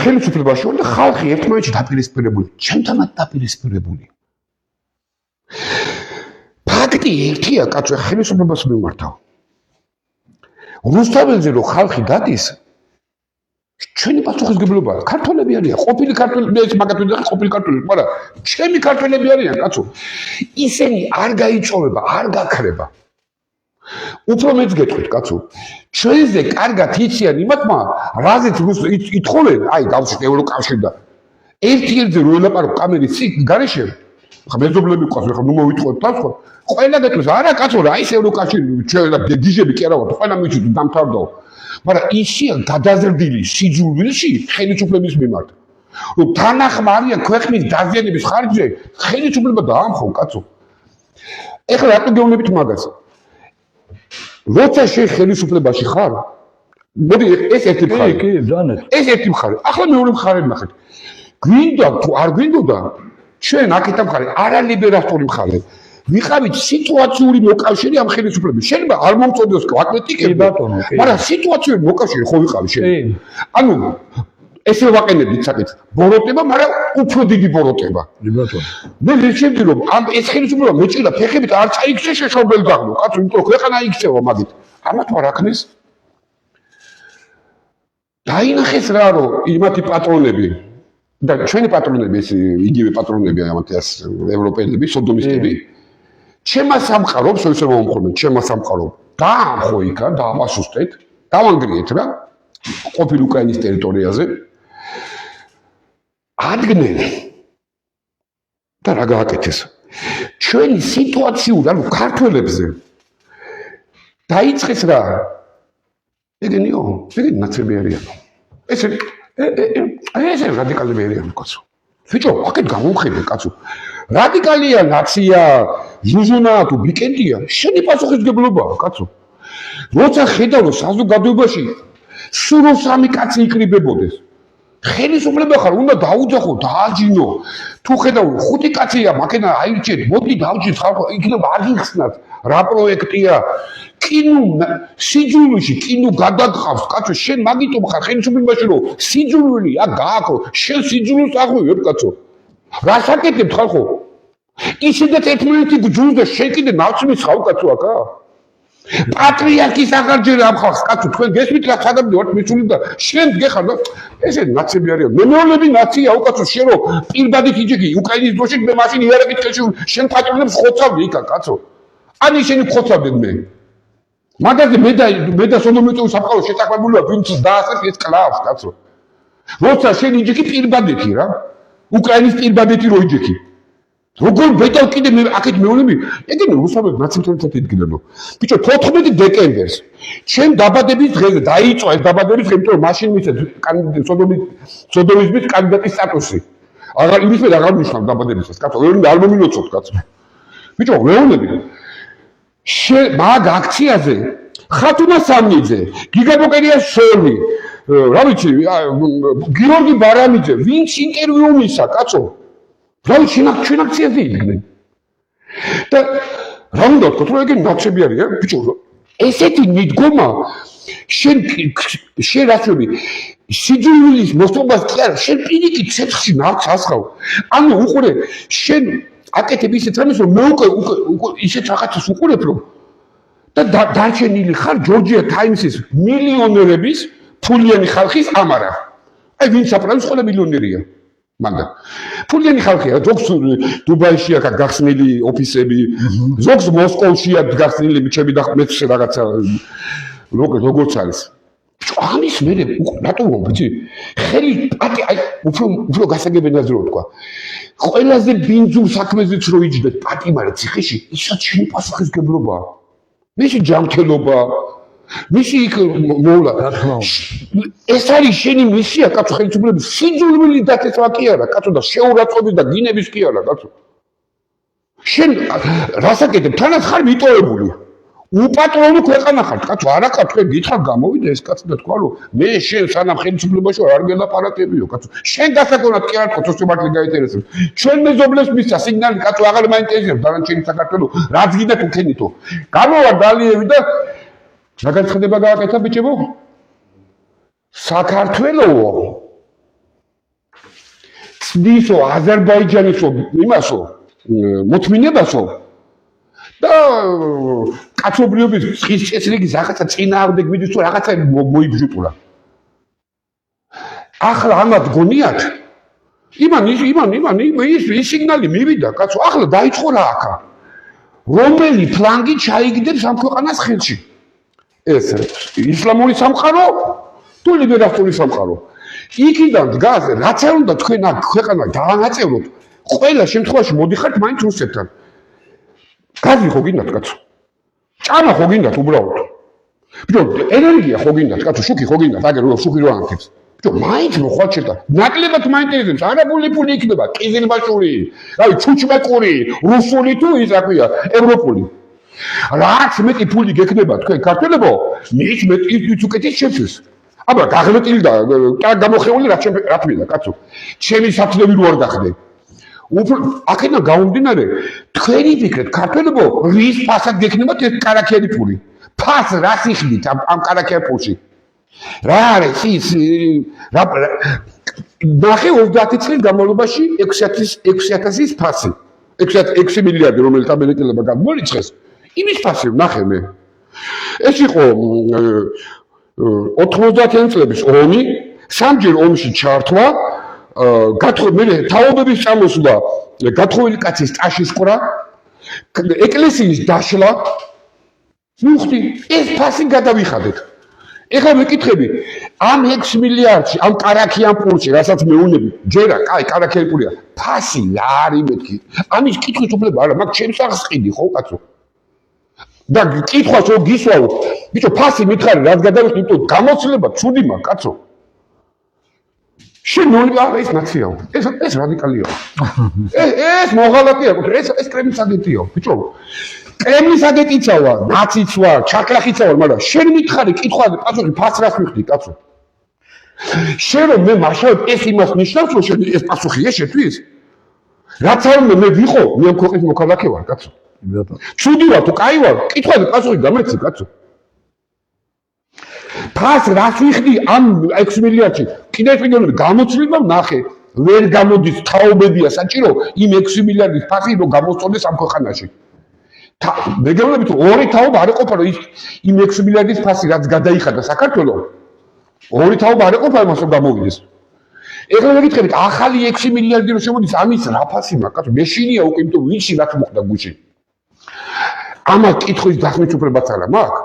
ხელისუფლებაში ვარ და ხალხი ერთმანეთში დაპირისპირებული, ჩემთანაც დაპირისპირებული. ფაქტი ერთია, კაცო, ხელისუფლებას მიმართავ. რუსთაველზე რო ხალხი გადის, ჩვენი პასუხისმგებლობაა. ქართველები არიან, ყოფილი ქართველები, ეს მაგათვე და ყოფილი ქართველები, მაგრამ ჩემი ქართველები არიან, კაცო. ისინი არ გაიწოვება, არ გაქრება. უფრო მეც გეტყვით, კაცო. ჩვენზე კარგად იციან იმათმა, რაზეც ითხოვენ, აი, გავშით ევროკავშირი და ერთ-ერთზე რო ელაპარაკო კამერის გარეშე, ხა მეზობლები ყავს, ხა ნუ მოვიტყვეთ თავს, ყველა გეტყვის, არა კაცო, რა ის ევროკავშირი, ჩვენ გიჟები კი არა ვართ, ყველა მიცით დამთავრდაო. მაგრამ ისია გადაზრდილი სიძულვილში ხელისუფლების მიმართ. რომ თანახმა არიან ქვეყნის დაზიანების ხარჯზე, ხელისუფლება დაამხო, კაცო. ეხლა რატო გეუბნებით მაგას? როცა შენ ხელისუფლებაში ხარ, მოდი ეს ერთი მხარე. კი, ძანეთ. ეს ერთი მხარე. ახლა მეორე მხარე ნახეთ. გვინდა თუ არ გვინდოდა, ჩვენ აქეთა მხარე, არალიბერალური მხარე. ვიყავით სიტუაციური მოკავშირე ამ ხელისუფლების. შეიძლება არ მომწოდოს კვაკეტიკები, მაგრამ სიტუაციური მოკავშირე ხო ვიყავი შენ. ანუ ესე ვაყენებთ საკითხს. ბოროტება, მაგრამ უფრო დიდი ბოროტება. მე ვეცედი რომ ამ ეს ხელისუფლება მეჭირა ფეხებით არ წაიქცე შეშობელ დაღლო. კაცო, იმიტომ რომ ქვეყანა იქცევა მაგით. ამათ ვარ აქნეს. დაინახეს რა რომ იმათი პატრონები და ჩვენი პატრონები ეს იგივე პატრონები ამათი ევროპელები, სოდომისტები. ჩემმა სამყარობს, ისე მომხმობ, ჩემმა სამყარობს. დაამხო იქა, დაამასუსტეთ, დავანგრიეთ რა. ყოფილი უკრაინის ტერიტორიაზე. ადგნენ და რა გააკეთეს? ჩვენი სიტუაციურ, ანუ ქართველებზე დაიწყეს რა? ეგენიო, ეგენი ნაცები არიან. ეს რადიკალები არიან, კაცო. ბიჭო, აქეთ გამომხედე, კაცო. რადიკალია, ნაცია, ჟუჟუნა თუ ბიკენტია, შენი პასუხისმგებლობაა, კაცო. როცა ხედავ რომ საზოგადოებაში სულ სამი კაცი იკრიბებოდეს. ხელისუფლება ხარ, უნდა დაუძახო, დააჯინო. თუ ხედავ რომ ხუთი კაცია, მაქენა აირჩიეთ, მოდი დავჭირთ ხალხო, იქნება არ გიხსნათ. რა პროექტია? კინო სიძულვილში კინო გადაგყავს, კაცო, შენ მაგიტომ ხარ ხელისუფლებაში რომ სიძულვილი აქ გააკრო, შენ სიძულვილს აღვივებ, კაცო. რა საკეთებთ ხალხო? ისედაც ერთმანეთი გძულდა, შენ კიდე ნაცმის ხავ, კაცო, აქა? პატრიარქის აღარჯერა ამ ხალხს, კაცო, თქვენ გესმით რა საგაბდი ვართ მიცული და შენ გეხარ და ესე ნაცები არიან. მემეოლები ნაცია, უკაცო, შენ რო პირბადით იჯექი უკრაინის დროში მე მაშინ იარაღით ხელში შენ პატრონებს ხოცავდი იქა, კაცო. ან ისინი ხოცავდნენ მე. მაგაზე მე და სოდომიტოვის სამყარო შეთანხმებულია, ვინც დაასწრებს ეს კლავს, კაცო. როცა შენ იჯექი პირბადეთი რა. უკრაინის პირბადეთი რო იჯექი. როგორ ბედავ კიდე მე აქეთ მეუბნები, ეგენი რუსთავები ნაციმთან იდგინებო. ბიჭო 14 დეკემბერს ჩემ დაბადების დღეზე დაიწყო ეს დაბადების დღე, იმიტომ რომ მაშინ მისცეს სოდომიზმის კანდიდატის სტატუსი. აღარ იმის მე აღარ ნიშნავ დაბადებისას, კაცო, ვერ მომილოცოთ, კაცო. ბიჭო, მეუბნები მაგ აქციაზე ხათუნა სამნიძე, გიგაბოკერია შოლი, რა ვიცი, გიორგი ბარამიძე, ვინც ინტერვიუ მისცა, კაცო. რა ჩვენ აქციაზე იდგნენ. და რა უნდა ვთქვა, რომ ეგენი ნაცები არიან, ბიჭო, ესეთი მიდგომა შენ რაცები სიძულვილის მოსწობას კი არა, შენ პირიქით ცეცხლში ნარჩ ასხავ. ანუ უყურე, შენ აკეთებ ისეთ რამეს, რომ მე უკვე ისეთ რაღაცას უყურებ, რომ და დარჩენილი ხარ ჯორჯია ტაიმსის მილიონერების ფულიანი ხალხის ამარა. აი ვინც აპრავის ყველა მილიონერია. მაგრამ ფულიანი ხალხია, ზოგს დუბაიში აქვს გახსნილი ოფისები, ზოგს მოსკოვში აქვს გახსნილი მიჩები და მეც რაღაცა როგორც არის. ამის მე რატო ვიცი? ხელი პატი აი უფრო გასაგებია რო თქვა. ყველაზე ბინძურ საქმეზეც რო იჯდეთ პატიმარე ციხეში, ისაც შენი პასუხისმგებლობაა. მისი ჯანმრთელობა, მისი იქ მოვლა. ეს არის შენი მისია, კაცო, ხელისუფლების სიძულვილი დაწესვა კი არა, კაცო, და შეურაცხყოფის და გინების კი არა, კაცო. შენ რასაკეთებ, თანაც ხარ მიტოვებული. უპატრონო ქვეყანა ხარ, კაცო, არა ხარ, თქვენ გითხრა გამოვიდა ეს კაცი და თქვა, რომ მე შენ სანამ ხელისუფლებაში არ გელაპარაკებიო, კაცო. შენ გასაკონად კი არ ხო თოსემართლი გაინტერესებს. ჩვენ მეზობლებს მისცა სიგნალი, კაცო, აღარ მაინტერესებს დანარჩენი საქართველო, რაც გინდათ უქენითო. გამოვარ დალიევი და რა განცხადება გააკეთა ბიჭებო? საქართველო ცდისო აზერბაიჯანისო იმასო მოთმინებასო და კაცობრიობის ხის წესრიგის რაღაცა წინააღმდეგ მიდის თუ რაღაცა მოიბჟუტურა. ახლა ამათ გონიათ ის სიგნალი მივიდა კაცო ახლა დაიწყო რა აქა რომელი ფლანგი ჩაიგდებს ამ ქვეყანას ხელში ეს ისლამური სამყარო თუ ლიბერალური სამყარო იქიდან დგას რაც არ უნდა თქვენ აქ ქვეყანა დაანაწევროთ ყველა შემთხვევაში მოდიხართ მაინც რუსეთთან გაზი ხო გინდათ კაცო ჭამა ხო გინდათ უბრალოდ ბიჭო ენერგია ხო გინდათ კაცო შუქი ხო გინდათ აგერ რო შუქი რო ანთებს ბიჭო მაინც მოხვაჩერდა ნაკლებად მაინტერესებს არაბული ფული იქნება ყიზილბაშური რავი ჩუჩმეკური რუსული თუ ის რა ქვია ევროპული რაც მეტი ფული გექნება თქვენ ქართველებო მის მეტი ის უკეთეს შეცეს აბა გაღლეტილი და გამოხეული რა თქმა კაცო ჩემი საფლები რო არ გახდე აქედან გამომდინარე თქვენი ფიქრეთ ქართველებო რის ფასად გექნებათ ეს კარაქერი ფული ფას რას იხდით ამ კარაქერ ფულში რა არის ის ნახე 30 წლის განმავლობაში 6000-ის ფასი 6 მილიარდი რომელიც ამერიკელებმა გამორიცხეს იმის ფასი ნახე მე ეს იყო 90-იან წლების ომი სამჯერ ომში ჩართვა მე თაობების წამოსვლა გათხოვილი კაცის ტაშის ყრა ეკლესიის დაშლა მუხტი ეს ფასი გადავიხადეთ ეხლა მეკითხები ამ 6 მილიარდში ამ კარაქიან პულში რასაც მეუნები ჯერა კაი კარაქიანი პულია ფასი რა არის მეთქი ამის კითხვის უფლება არა მაგ ჩემს აღს ყიდი ხო კაცო და კითხვას რო გისვავთ ბიჭო ფასი მითხარი რაც გადავიხდი იმიტომ გამოცდილება ცუდი მაგ კაცო შენ ეს ნაციაო ეს რადიკალია ეს მოღალატეა ეს კრემლის აგენტია ბიჭო კრემლის აგენტიცა ვარ ნაციც ვარ ჩაკრახიცა ვარ მაგრამ შენ მითხარი კითხვაზე პასუხი ფას რას მიხდი კაცო შენ რომ მე მაშავებ ეს იმას ნიშნავს რომ შენ ეს პასუხია შეთვის რაც არ უნდა მე ვიყო მე ამ ქვეყნის მოქალაქე ვარ კაცო ცუდი ვარ თუ კაი ვარ კითხვაზე პასუხი გამეცი კაცო ფას რას ვიხდი ამ 6 მილიარდში კიდევ კიდევ გამოცდილება ნახე ვერ გამოდის თაობებია საჭირო იმ 6 მილიარდის ფასი რომ გამოსწონდეს ამ ქვეყანაში მეგებრობით ორი თაობა არ ეყოფა რომ იმ 6 მილიარდის ფასი რაც გადაიხადა საქართველოს ორი თაობა არ ეყოფა იმას რომ გამოვიდეს ეხლა მეკითხებით ახალი 6 მილიარდი რომ შემოდის ამის რა ფასი მაქვს კაცო მეშინია უკვე იმიტომ ვიცი რაც მოხდა გუშინ ამას კითხვის დახმის უფლებაც არა მაქვს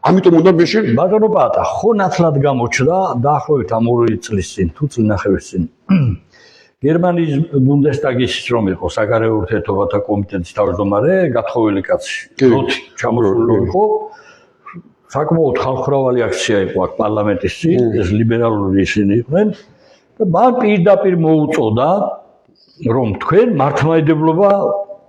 ამიტომ უნდა მეშინ ბატონო პატა ხო ნათლად გამოჩნდა დაახლოებით ამ 2 წლის წინ თუ წინახევრის წინ გერმანიის ბუნდესტაგის რომ იყო საგარეო ურთიერთობათა კომიტეტის თავმჯდომარე გათხოვილი კაცი როთი ჩამოსული იყო საკმაოდ ხალხმრავალი აქცია იყო აქ პარლამენტის წინ ეს ლიბერალური ისინი იყვნენ და მან პირდაპირ მოუწოდა რომ თქვენ მართლმადიდებლობა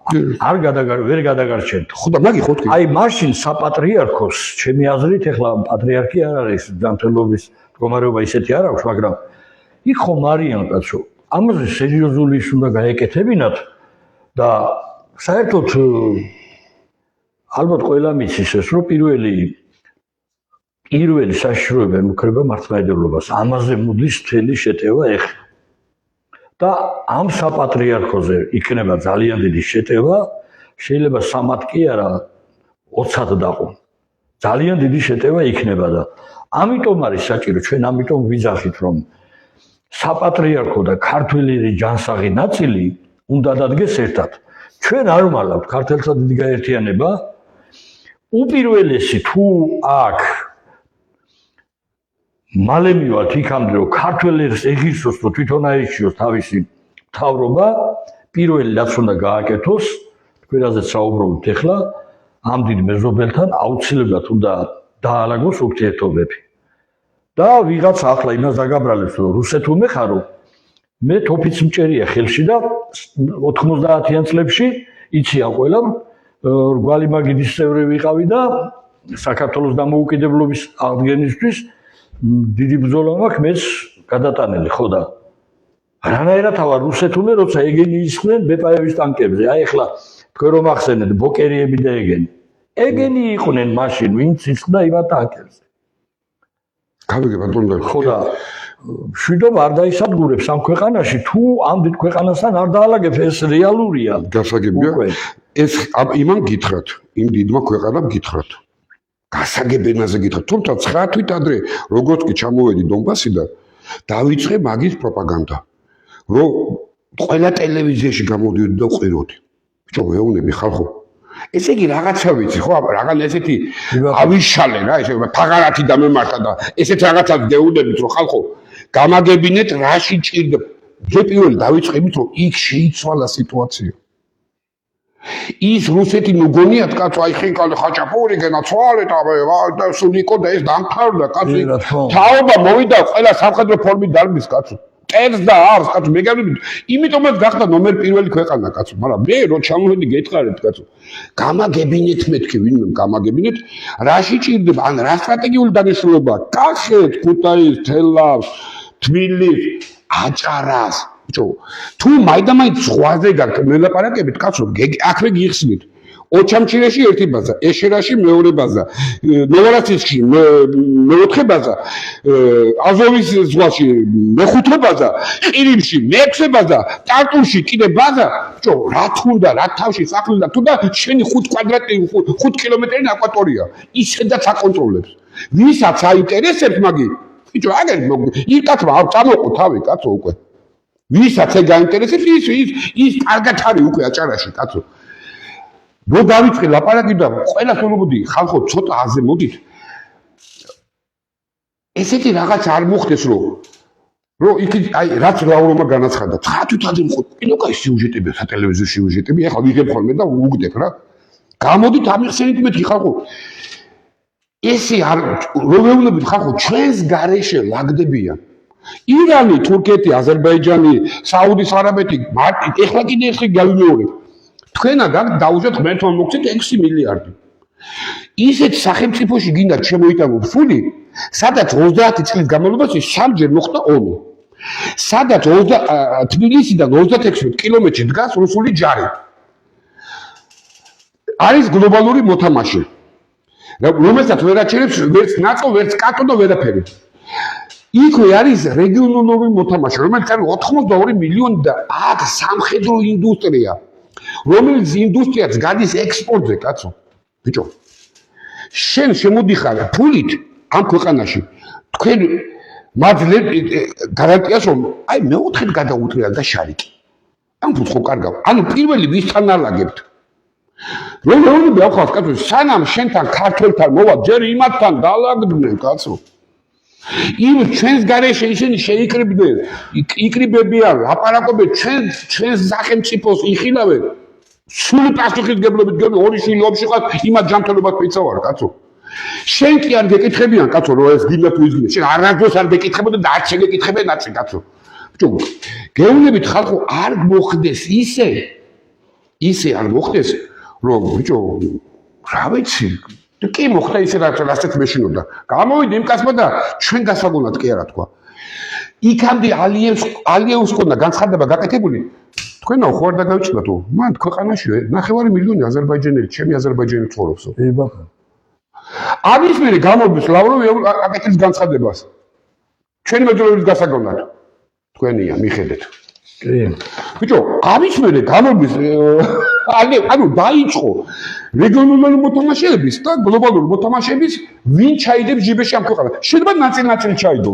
ვერ გადაგარჩენთ ხო და მაგი ხო თქვი აი მაშინ საპატრიარქოს ჩემი აზრით ეხლა პატრიარქი არ არის ჯანმრთელობის მდგომარეობა ისეთი არ აქვს მაგრამ იქ ხომ არიან კაცო ამაზე სერიოზული ის უნდა გაეკეთებინათ და საერთოდ ალბათ ყველა მიცის ეს რომ პირველი საშიშროება ემუქრება მართლმადიდებლობას ამაზე მოდის მთელი შეტევა ეხლა და ამ საპატრიარქოზე იქნება ძალიან დიდი შეტევა შეიძლება 3-ად კი არა 20-ად დაყო ძალიან დიდი შეტევა იქნება და ამიტომ არის საჭირო ჩვენ ამიტომ ვიძახით რომ საპატრიარქო და ქართველი ჯანსაღი ნაწილი უნდა დადგეს ერთად ჩვენ არ ვმალავთ ქართველთა დიდი გაერთიანება უპირველესი თუ აქ მალე მივალთ იქამდე რომ ქართველებს ეგისოს რომ თვითონ აირჩიოს თავისი მთავრობა პირველი რაც უნდა გააკეთოს თქვენაზეც საუბრობთ ეხლა ამ დიდ მეზობელთან აუცილებლად უნდა დაალაგოს ურთიერთობები და ვიღაც ახლა იმას დაგაბრალებს რომ რუსეთო მეხარო მე თოფიც მჭერია ხელში და 90-იან წლებში იციან ყველა რგვალი მაგიდის წევრი ვიყავი და საქართველოს დამოუკიდებლობის აღდგენისთვის დიდი ბრძოლა მაქვს მეც გადატანილი ხო და რანაირად ავარ რუსეთულე როცა ეგენი ისხდნენ ბეპაევის ტანკებზე აი ახლა თქვენ რომ ახსენეთ ბოკერიები და ეგენი იყვნენ მაშინ ვინც ისხდა იმ ტანკებზე გავიგე ბატონო ხო და მშვიდობა არ დაისადგურებს ამ ქვეყანაში თუ ამ დიდ ქვეყანასთან არ დაალაგებს ეს რეალურია გასაგებია ეს იმან გითხრათ იმ დიდმა ქვეყანამ გითხრათ გასაგებენაზე გითხრათ თუმცა 9 თვით ადრე როგორც კი ჩამოვედი დონბასიდან დავიწყე მაგის პროპაგანდა. რომ ყველა ტელევიზიაში გამოდიოდი და ყვიროდი. ბიჭო, მეუბნები ხალხო. ესე იგი რაღაცა ვიცი, ხო, რაღაც ესეთი ავიშალე რა, ესე ფაღარათი დამემართა და ესეთ რაღაცას გეუბნებით, რომ ხალხო, გამაგებინეთ რაში ჭირდება. ჯერ პირველი დავიწყე იმით, რომ იქ შეიცვალა სიტუაცია. ის რუსეთი ნუგონიათ კაცო, აი ხინკალე ხაჭაპური გენაცვალე და სულიკო და ეს დამთავრდა კაცო. თაობა მოვიდა ყველა სამხედრო ფორმით დარბის კაცო. წერს და არს კაცო, მე გავიგე, იმიტომაც გახდა ნომერ პირველი ქვეყანა კაცო, მაგრამ მე რო ჩამოვედი გეთხარით კაცო. გამაგებინეთ მეთქი ვინმე გამაგებინეთ, რაში ჭირდება, ან რა სტრატეგიული დანიშნულებაა? კახეთ, ქუთაისს, თელავს, თბილისს, აჭარას. ბიჭო, თუ მაინდამაინც ზღვაზე გაქვთ მელაპარაკებით, კაცო, აქვე გიხსნით. ოჩამჩირეში ერთი ბაზა, ეშერაში მეორე ბაზა, ნოვოროსიისკში მეოთხე ბაზა, აზოვის ზღვაში მეხუთე ბაზა, ყირიმში მეექვსე ბაზა, ტარტუში კიდე ბაზა. ბიჭო, რა თუნდა, რა თავში სახლი და თუნდა შენი 5 კილომეტრი აკვატორია. ისედაც აკონტროლებს. ვისაც აინტერესებს მაგი, ბიჭო, აგერ ის კაცმა არ წამოყო თავი, კაცო უკვე. ვისაც ეგ გაინტერესებს, ის კარგად არის უკვე აჭარაში, კაცო. რო დავიწყე ლაპარაკი და ყველა თორმოდი ხალხო ცოტა აზე მოდით. ესეთი რაღაც არ მოხდეს რომ იქ აი რაც ლავრომა განაცხადა. თვითონაც მიყო, კაი სიუჟეტები, სატელევიზიო სიუჟეტები, ახლა ვიღებ ხოლმე და უგდებ რა. გამოდით ამიხსენით მეთქი ხალხო. ესე არ რო ვეუბნებით ხალხო, ჩვენს გარეშე ლაგდებიან. ირანი, თურქეთი, აზერბაიჯანი, საუდის არაბეთი, ეხლა კიდე ეს გავიმეორებ. თქვენაგან დაუშვათ ღმერთმა მოგცეთ 6 მილიარდი. ისეთ სახელმწიფოში გინდა შემოიტანოთ ფული, სადაც 30 წლის განმავლობაში სამჯერ მოხდა ომი. სადაც თბილისიდან 36 კილომეტრში დგას რუსული ჯარი. არის გლობალური მოთამაშე. რომელსაც ვერ აჩერებს ვერც ნატო, ვერც კატო და ვერაფერი. იქვე არის რეგიონალური მოთამაშე, რომელიც არის 82 მილიონი და აქ სამხედრო ინდუსტრია. რომელიც ინდუსტრიაც გადის ექსპორტზე, კაცო. ბიჭო. შენ შემოდიხარ ფულით ამ ქვეყანაში. თქვენ მაძლევ გარანტიას რომ აი მეოთხედ გადაუტრიალ და შარიკი. ამ ფულს ხო კარგავ. ანუ პირველი ვისთან ალაგებთ. რომ მეუბნები ახალს კაცო, სანამ შენთან ქართველთან მოვა, ჯერ იმათთან დაალაგდნენ, კაცო. იმ ჩვენს გარეშე ისინი შეიკრიბდნენ, იკრიბებიან, ლაპარაკობენ ჩვენს სახელმწიფოს იხილავენ. სული პასუხისგებლობით გები ორი შვილი ომში ყავს, იმათ ჯანმრთელობას ვიცავარ, კაცო. შენ კი არ გეკითხებიან, კაცო, რომ ეს გინდა თუ ის გინდა. შენ არასდროს არ გეკითხებოდი და არ შეგეკითხებიან ნაცი, კაცო. ბიჭო, გეუბნებით ხალხო, არ მოხდეს ისე არ მოხდეს, რომ ბიჭო, რა ვიცი, კი მოხდა ისე რასაც მეშინობდა. გამოვიდა იმ კაცმა და ჩვენ გასაგონად კი არა თქვა. იქამდე ალიევს ქონდა განცხადება გაკეთებული. თქვენაო ხო არ დაგავიწყდა თუ? მან ქვეყანაში 9 მილიონი აზერბაიჯანელი, ჩემი აზერბაიჯანი ცხოვრობსო. ებახა. ამის მერე გამოვიდეს ლავროვი აკეთებს განცხადებას. ჩვენი მეძღვრების გასაგონად. თქვენია, მიხედეთ. კი. ბიჭო, ამის მერე გამოვიდეს ანუ დაიწყო რეგიონალური მოთამაშეების და გლობალური მოთამაშეების ვინ ჩაიდებს ჯიბეში ამ ქვეყანას. შეიძლება ნაწილ-ნაწილ ჩაიდო.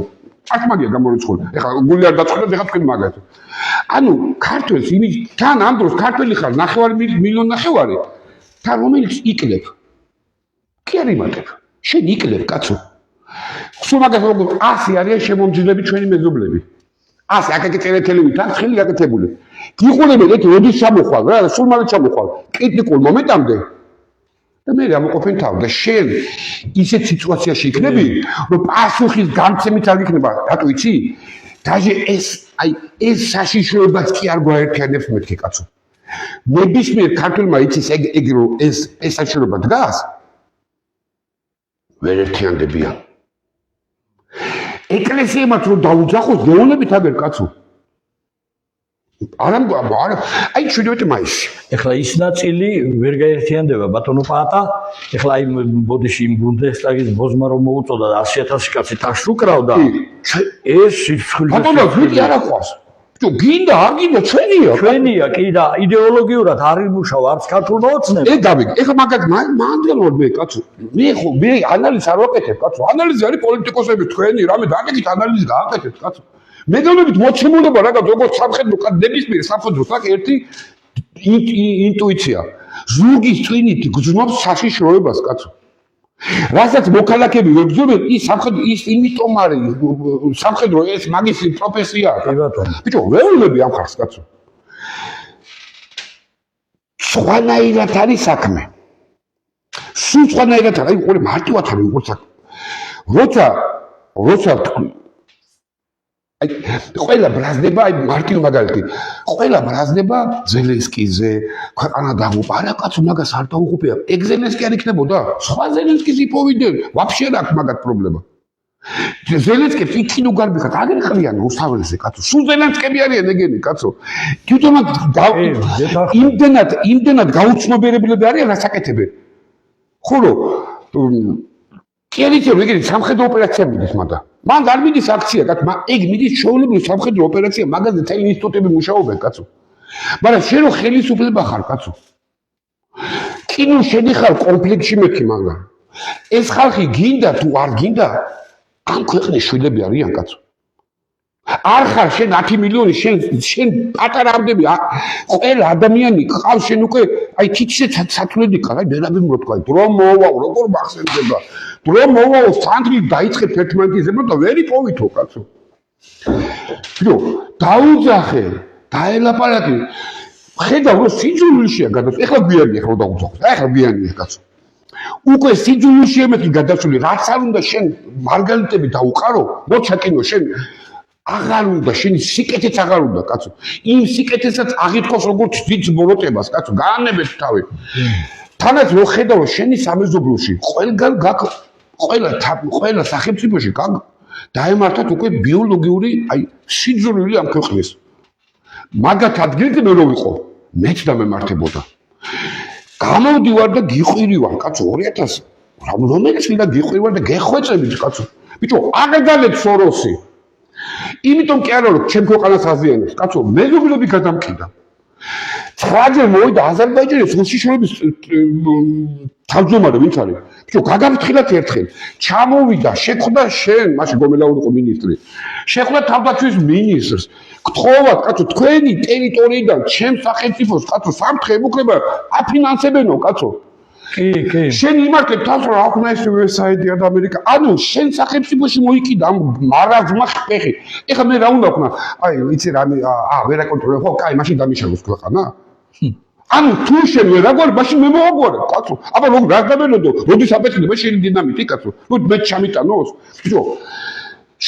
აკმაგია გამორიცხული. ეხლა გული არ დაწყდა, ეხლა თქვენ მაგათ. ანუ ქართველს იმის თან ამ დროს ქართველი ხარ 9 მილიონი ნახევარი. და რომელიც იკლებ. კი არ იმატებ. შენ იკლებ, კაცო. სულ მაგას როგორ 100 არიან შემომძილები ჩვენი მეზობლები. 100 აკაკი წერეთელები თან ხელი გაკეთებული. გიყურებენ ეს როდის ჩამოხვალ რა, სულ მალე ჩამოხვალ. კრიტიკულ მომენტამდე და მე ამოყოფენ თავ და შენ ისეთ სიტუაციაში იქნები, რომ პასუხის გამცემით არ იქნება, რატო იცი? დაჟე ეს საშიშროებაც კი არ გვაერთიანებს მეთქი კაცო. ნებისმიერ ქართველმა იცის ეგ რომ ეს საშიშროება დგას, ვერ ერთიანდებიან. ეკლესიებმაც რომ დაუძახოს, გეუბნებით აგერ კაცო. არა, აი 17 მაისში. ეხლა ის ნაწილი ვერ გაერთიანდება ბატონო პაატა. ეხლა აი ბოდიში იმ ბუნდესტაგის ბოზმა რომ მოუწოდა 100,000 კაცი თაშს უკრავდა. ეს სიცხვილე. ბატონო, ვიტი არ აყვავს. ბიჭო, გინდა, არ გინდა, ჩვენია კი და იდეოლოგიურად არ იმუშავ არც ქართულმა ოცნება. ეხლა მაგათ მანდელოდ მე კაცო, მე ანალიზს არ ვაკეთებ კაცო. ანალიზი არის პოლიტიკოსები თქვენი, რამე დაგეკით ანალიზი გააკეთეთ კაცო. მე გონებით მოცემულობა რაღაც როგორც სამხედრო ნებისმიერ სამხედროს აქვს ერთი ინტუიცია. ზურგის წვინით გრძნობს საშიშროებას კაცო. რასაც მოქალაქეები ვერ გძნობენ, ის იმიტომ არის სამხედრო ეს მაგისტრის პროფესიაა. კი ბატონო. ბიჭო, ვეულები ამ ხარს კაცო. სხვანაირად არის საქმე. სულ სხვანაირად არის, უყურე მარტივად არის უყურე საქმე. როცა ყველა ბრაზდება, მარტივ მაგალითი, ყველა ბრაზდება ზელენსკიზე, ქვეყანა დაღუპა, არა კაცო, მაგას არ დაუღუპია. ეგ ზელენსკი არ იქნებოდა, სხვა ზელენსკის იპოვიდნენ, ვაფშე რა აქვს მაგათ პრობლემა. ზელენსკის იქინო გარბიხათ, აგერ ხლიან რუსთაველზე კაცო, სულ ზელენსკები არიან ეგენი კაცო. თვითონაც იმდენად გაუცნობიერებლები არიან, რაც აკეთებენ. ხოლო კი არის ეგრე სამხედრო ოპერაციები მიდის მაგრამ. მან არ მიდის აქცია, კაცო, ეგ მიდის ჩვეულებრივი სამხედრო ოპერაცია, მაგაზე თელი ინსტიტუტები მუშაობენ, კაცო. მაგრამ შენ რო ხელისუფლება ხარ, კაცო. კინო შედიხარ კონფლიქტში მეთქი, მაგრამ ეს ხალხი გინდა თუ არ გინდა, ამ ქვეყნის შვილები არიან, კაცო. არ ხარ შენ 10 მილიონი, შენ პატარა ამდები, ყველა ადამიანი ყავს შენ უკვე, აი თითქოსე სათვლედი ყავს, აი მერაბი მოტყვა, დრო მოვაო, როგორ მახსენდება. დრო მოვაო, სანდრი დაიწყე ფერტმენტიზება და ვერ იპოვითო, კაცო. ბიჭო, დაუძახე, დაელაპარაკე. ხედავ რომ სიძულვილშია გადასული, ეხლა გვიანია ხო დაუძახე, ეხლა გვიანია, კაცო. უკვე სიძულვილშია მეთქი გადასული, რაც არ უნდა შენ მარგალიტები დაუყარო, მოჩა კინო შენ აღარ უნდა, შენი სიკეთეც აღარ უნდა, კაცო. იმ სიკეთესაც აღითხოვს როგორც დიდ ბოროტებას, კაცო, გაანებეთ თავი. თანაც რო ხედავ რომ შენი სამეზობლოში ყველა სახელმწიფოში დაემართათ უკვე ბიოლოგიური, აი, სიძულვილი ამ ქვეყნის. მაგათ ადგილზე მე რო ვიყო, მეც დამემართებოდა. გამოვდივარ და გიყვირივარ, კაცო, 2000 რომელიც ვიდა გიყვირივარ და გეხვეწებით, კაცო. ბიჭო, აღედალეთ სოროსი. იმიტომ კი არა რომ ჩემ ქვეყანას აზიანებს, კაცო, მეზობლები გადამკიდა. 9-ჯერ მოვიდა აზერბაიჯანის უსიშროების თავმჯდომარე ვინც არის. ბიჭო, გაგაფრთხილათ ერთხელ. ჩამოვიდა, შეხვდა შენ, მაშინ გომელაური იყო მინისტრი. შეხვდა თავდაცვის მინისტრს. გთხოვათ, კაცო, თქვენი ტერიტორიიდან ჩემ სახელმწიფოს, კაცო, სამთხე ემუქრება, აფინანსებენო, კაცო. კი. შენ იმართებ თავს რომ აქვნა ეს USAID და ამერიკა. ანუ შენ სახელმწიფოში მოიკიდა ამ მარაზმა ხეხი. ეხლა მე რა უნდა ვქნა? აი, იცი რა, ვერ აკონტროლებ ხო? კაი, მაშინ დამიშალოს ქვეყანა. ანუ თუ შენ ვერ აგვარ, მაშინ მე მოვაგვარე, კაცო. აბა როგორ რა გამენოდო? როდის აპეტრდება შენი დინამიტი, კაცო? ნუ მე ჩამიტანოს. ბიჭო,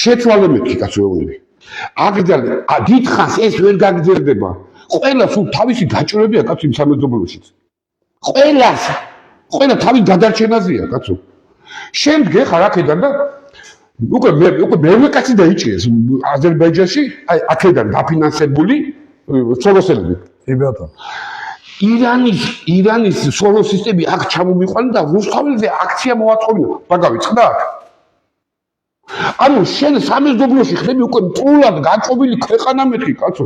შეცვალე მეთქი, კაცო, ეუბნები. აგრძელე, დიდხანს ეს ვერ გაგრძელდება. ყველა სულ თავისი გაჭრებია, კაცო, იმ სამეზობლოშიც. ყველა თავის გადარჩენაზეა, კაცო. შენ გეხარ აქედან და უკვე მერვე კაცი დაიჭირეს აზერბაიჯანში, აი აქედან დაფინანსებული სოროსელები. კი ბატონო. ირანის სოროსისტები აქ ჩამომიყვანენ და რუსთაველზე აქცია მოაწყობინა. მაგავიწყდათ? ანუ შენ სამეზობლოში ხდები უკვე მტრულად გაწყობილი ქვეყანა მეთქი, კაცო.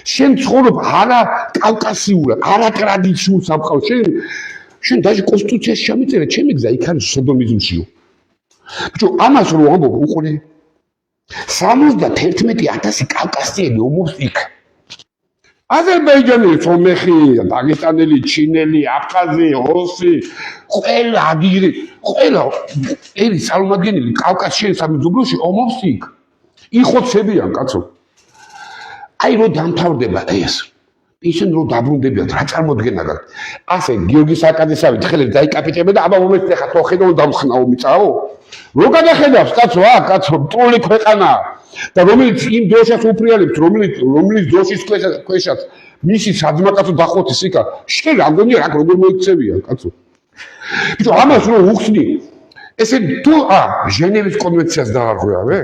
შენ ცხოვრობ არა კავკასიურად, არა ტრადიციულ სამყაროში. შენ დაჟე კონსტიტუციაში ჩამიწერე, ჩემი გზა იქ არის სოდომიზმშიო. ბიჭო, ამას რო ამბობ, უყურე. 71,000 კავკასიელი ომობს იქ. აზერბაიჯანი, სომეხი, დაგესტანელი, ჩინელი, აფხაზი, რუსი, ყველა აგირი, ყველა ერი წარმომადგენელი კავკასიის სამეზობლოში ომობს იქ. იხოცებიან, კაცო. აი რო დამთავრდება ეს. ისინი რო დაბრუნდებიან, რა წარმოდგენა გაქვს? ასე გიორგი საკადესავით ხელით დაიკაპიტებდა და აბა მომეც ხა თო ხედავ დამხნაო მიწაო. რო გადახედავს, კაცო, კაცო, მტრული ქვეყანაა. და რომელიც იმ დროშას უფრიალებს, რომელიც დროშის ქვეშაც მისი საძმაკაცო დახოთის იქა, შენ რა გონია რა როგორ მოიქცევია, კაცო. ბიჭო, ამას რო უხსნი, ესე თუ ჟენევის კონვენციას დაარღვევავე?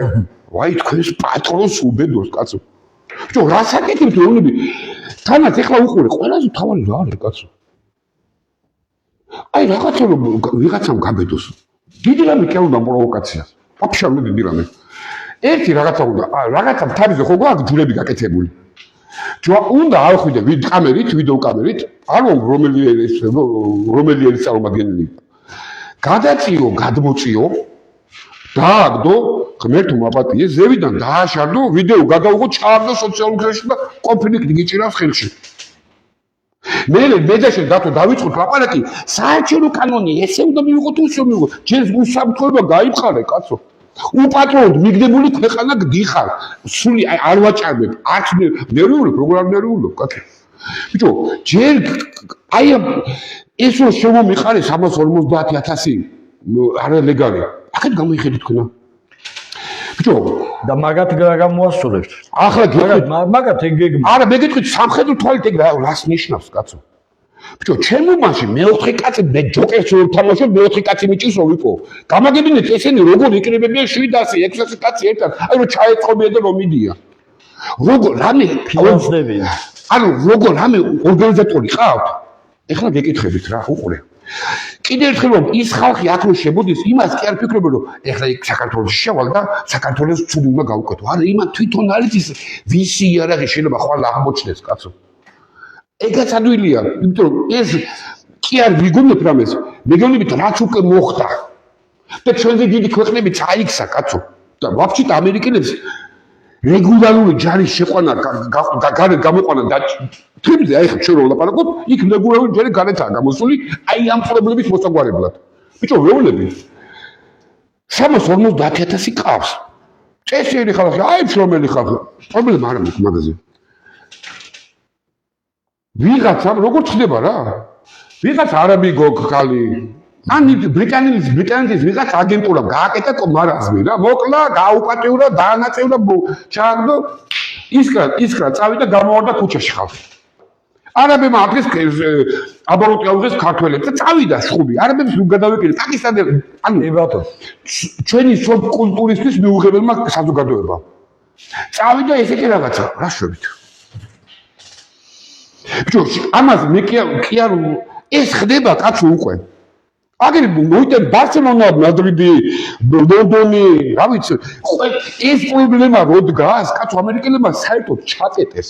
ვაი, თქვენს პატრონს უბედოს, კაცო. ბიჭო, რა საკეთებთ რომლები? თანაც ეხლა უყურე, ყველაზე თავარი რა არის, კაცო? აი, რაღაცა რომ ვიღაცამ გაბედოს. დიდი რამე კი არ უნდა პროვოკაციას. ვაფშე არ უნდა დიდი რამე. ერთი რაღაცა უნდა, რაღაცა თავზე ხო გვაქვს ჯულები გაკეთებული. უნდა არხვიდე ვიდეო კამერით, არ ვომ რომელი არის წარმომადგენელი. გადაწიო, გადმოწიო, დააგდო, ღმერთო მაპატიე, ზევიდან დააშარდო, ვიდეო გადაუღო, ჩააგდო სოციალურ ქსელში და კონფლიქტი გიჭირავს ხელში. მე და შენ დათო დავიწყოთ ლაპარაკი, საარჩევნო კანონი ესე უნდა მივიღოთ თუ ისე მივიღოთ. ჯერ უსაფრთხოება გაიფხარე, კაცო. უპატრონოდ მიგდებული ქვეყანა გდიხარ. სული არ ვაჭარბებ, არც ნერვიულობ, როგორ არ ნერვიულობ, კაცო. ბიჭო, ჯერ აი ეს რომ შემომიყარეს 150,000 არალეგალი. აქეთ გამოიხედეთ თქვენა. ბიჭო, და მაგათ გამოასწორებთ. ახლა გეტყვით, მაგათ ეგ არა, მე გეტყვით სამხედრო თვალით ეგ რას ნიშნავს, კაცო? ბიჭო, ჩემ უმაში მეოთხე კაცი მე ჯოკერს რომ თამაშობ, მეოთხე კაცი მიჭირს რომ ვიპოვო. გამაგებინეთ ესენი როგორ იკრიბებიან 700-600 კაცი ერთად, აი რომ ჩაეწყობია და რომ მიდიან. როგორ რამე ფინანსდებიან. ანუ როგორ რამე ორგანიზატორი ყავთ? ეხლა გეკითხებით რა, უყურე. კიდევ ერთხელ რომ ის ხალხი აქ რომ შემოდის, იმას კი არ ფიქრობენ რომ ეხლა იქ საქართველოს შევალ და საქართველოს ცუდი უნდა გავუკეთო. არა, იმან თვითონ არის ის ვისი იარაღი შეიძლება ხვალ აღმოჩნდეს, კაცო. ეგაც ადვილია, იმიტომ რომ ეს კი არ ვიგონებ რამეს, მეგონებით რაც უკვე მოხდა. და ჩვენზე დიდი ქვეყნები წაიქცა, კაცო. და ვაფშე ამერიკელებს რეგულარული ჯარის შეყვანა გამოყვანა და თემზე აი ხა ჩვენ რომ ვლაპარაკობ, იქ რეგულარული ჯარი გარეთაა გამოსული, აი ამ პრობლემის მოსაგვარებლად. ბიჭო, ვეუბნები 350,000 ყავს. წესიერი ხალხი, აი შრომელი ხალხი. პრობლემა არ აქვს მაგაზე. ვიღაცამ როგორ ხდება რა? ვიღაც არაბი გოგხალი ან ბრიტანეთის ვიღაც აგენტურამ გააკეთა მარაზმი რა, მოკლა, გააუპატიურა, დაანაწევრა, ჩააგდო, ისკრა წავიდა გამოვარდა ქუჩაში ხალხი. არაბებმა აქეს აბოროტი აუღეს ქართველებს და წავიდა შხუბი. არაბებს გადავეკიდე პაკისტანელი, ანუ ჩვენი სოფ კულტურისთვის მიუღებელმა საზოგადოება. წავიდა ესეთი რაღაცა, რა შვებით. ბიჭო, ამას მე კი არ ეს ხდება კაცო უკვე. აგერ მოიტან ბარსელონა, მადრიდი, ლონდონი, რა ვიცი, ეს პრობლემა როდ გას, კაცო ამერიკელებმა საერთოდ ჩაკეტეს.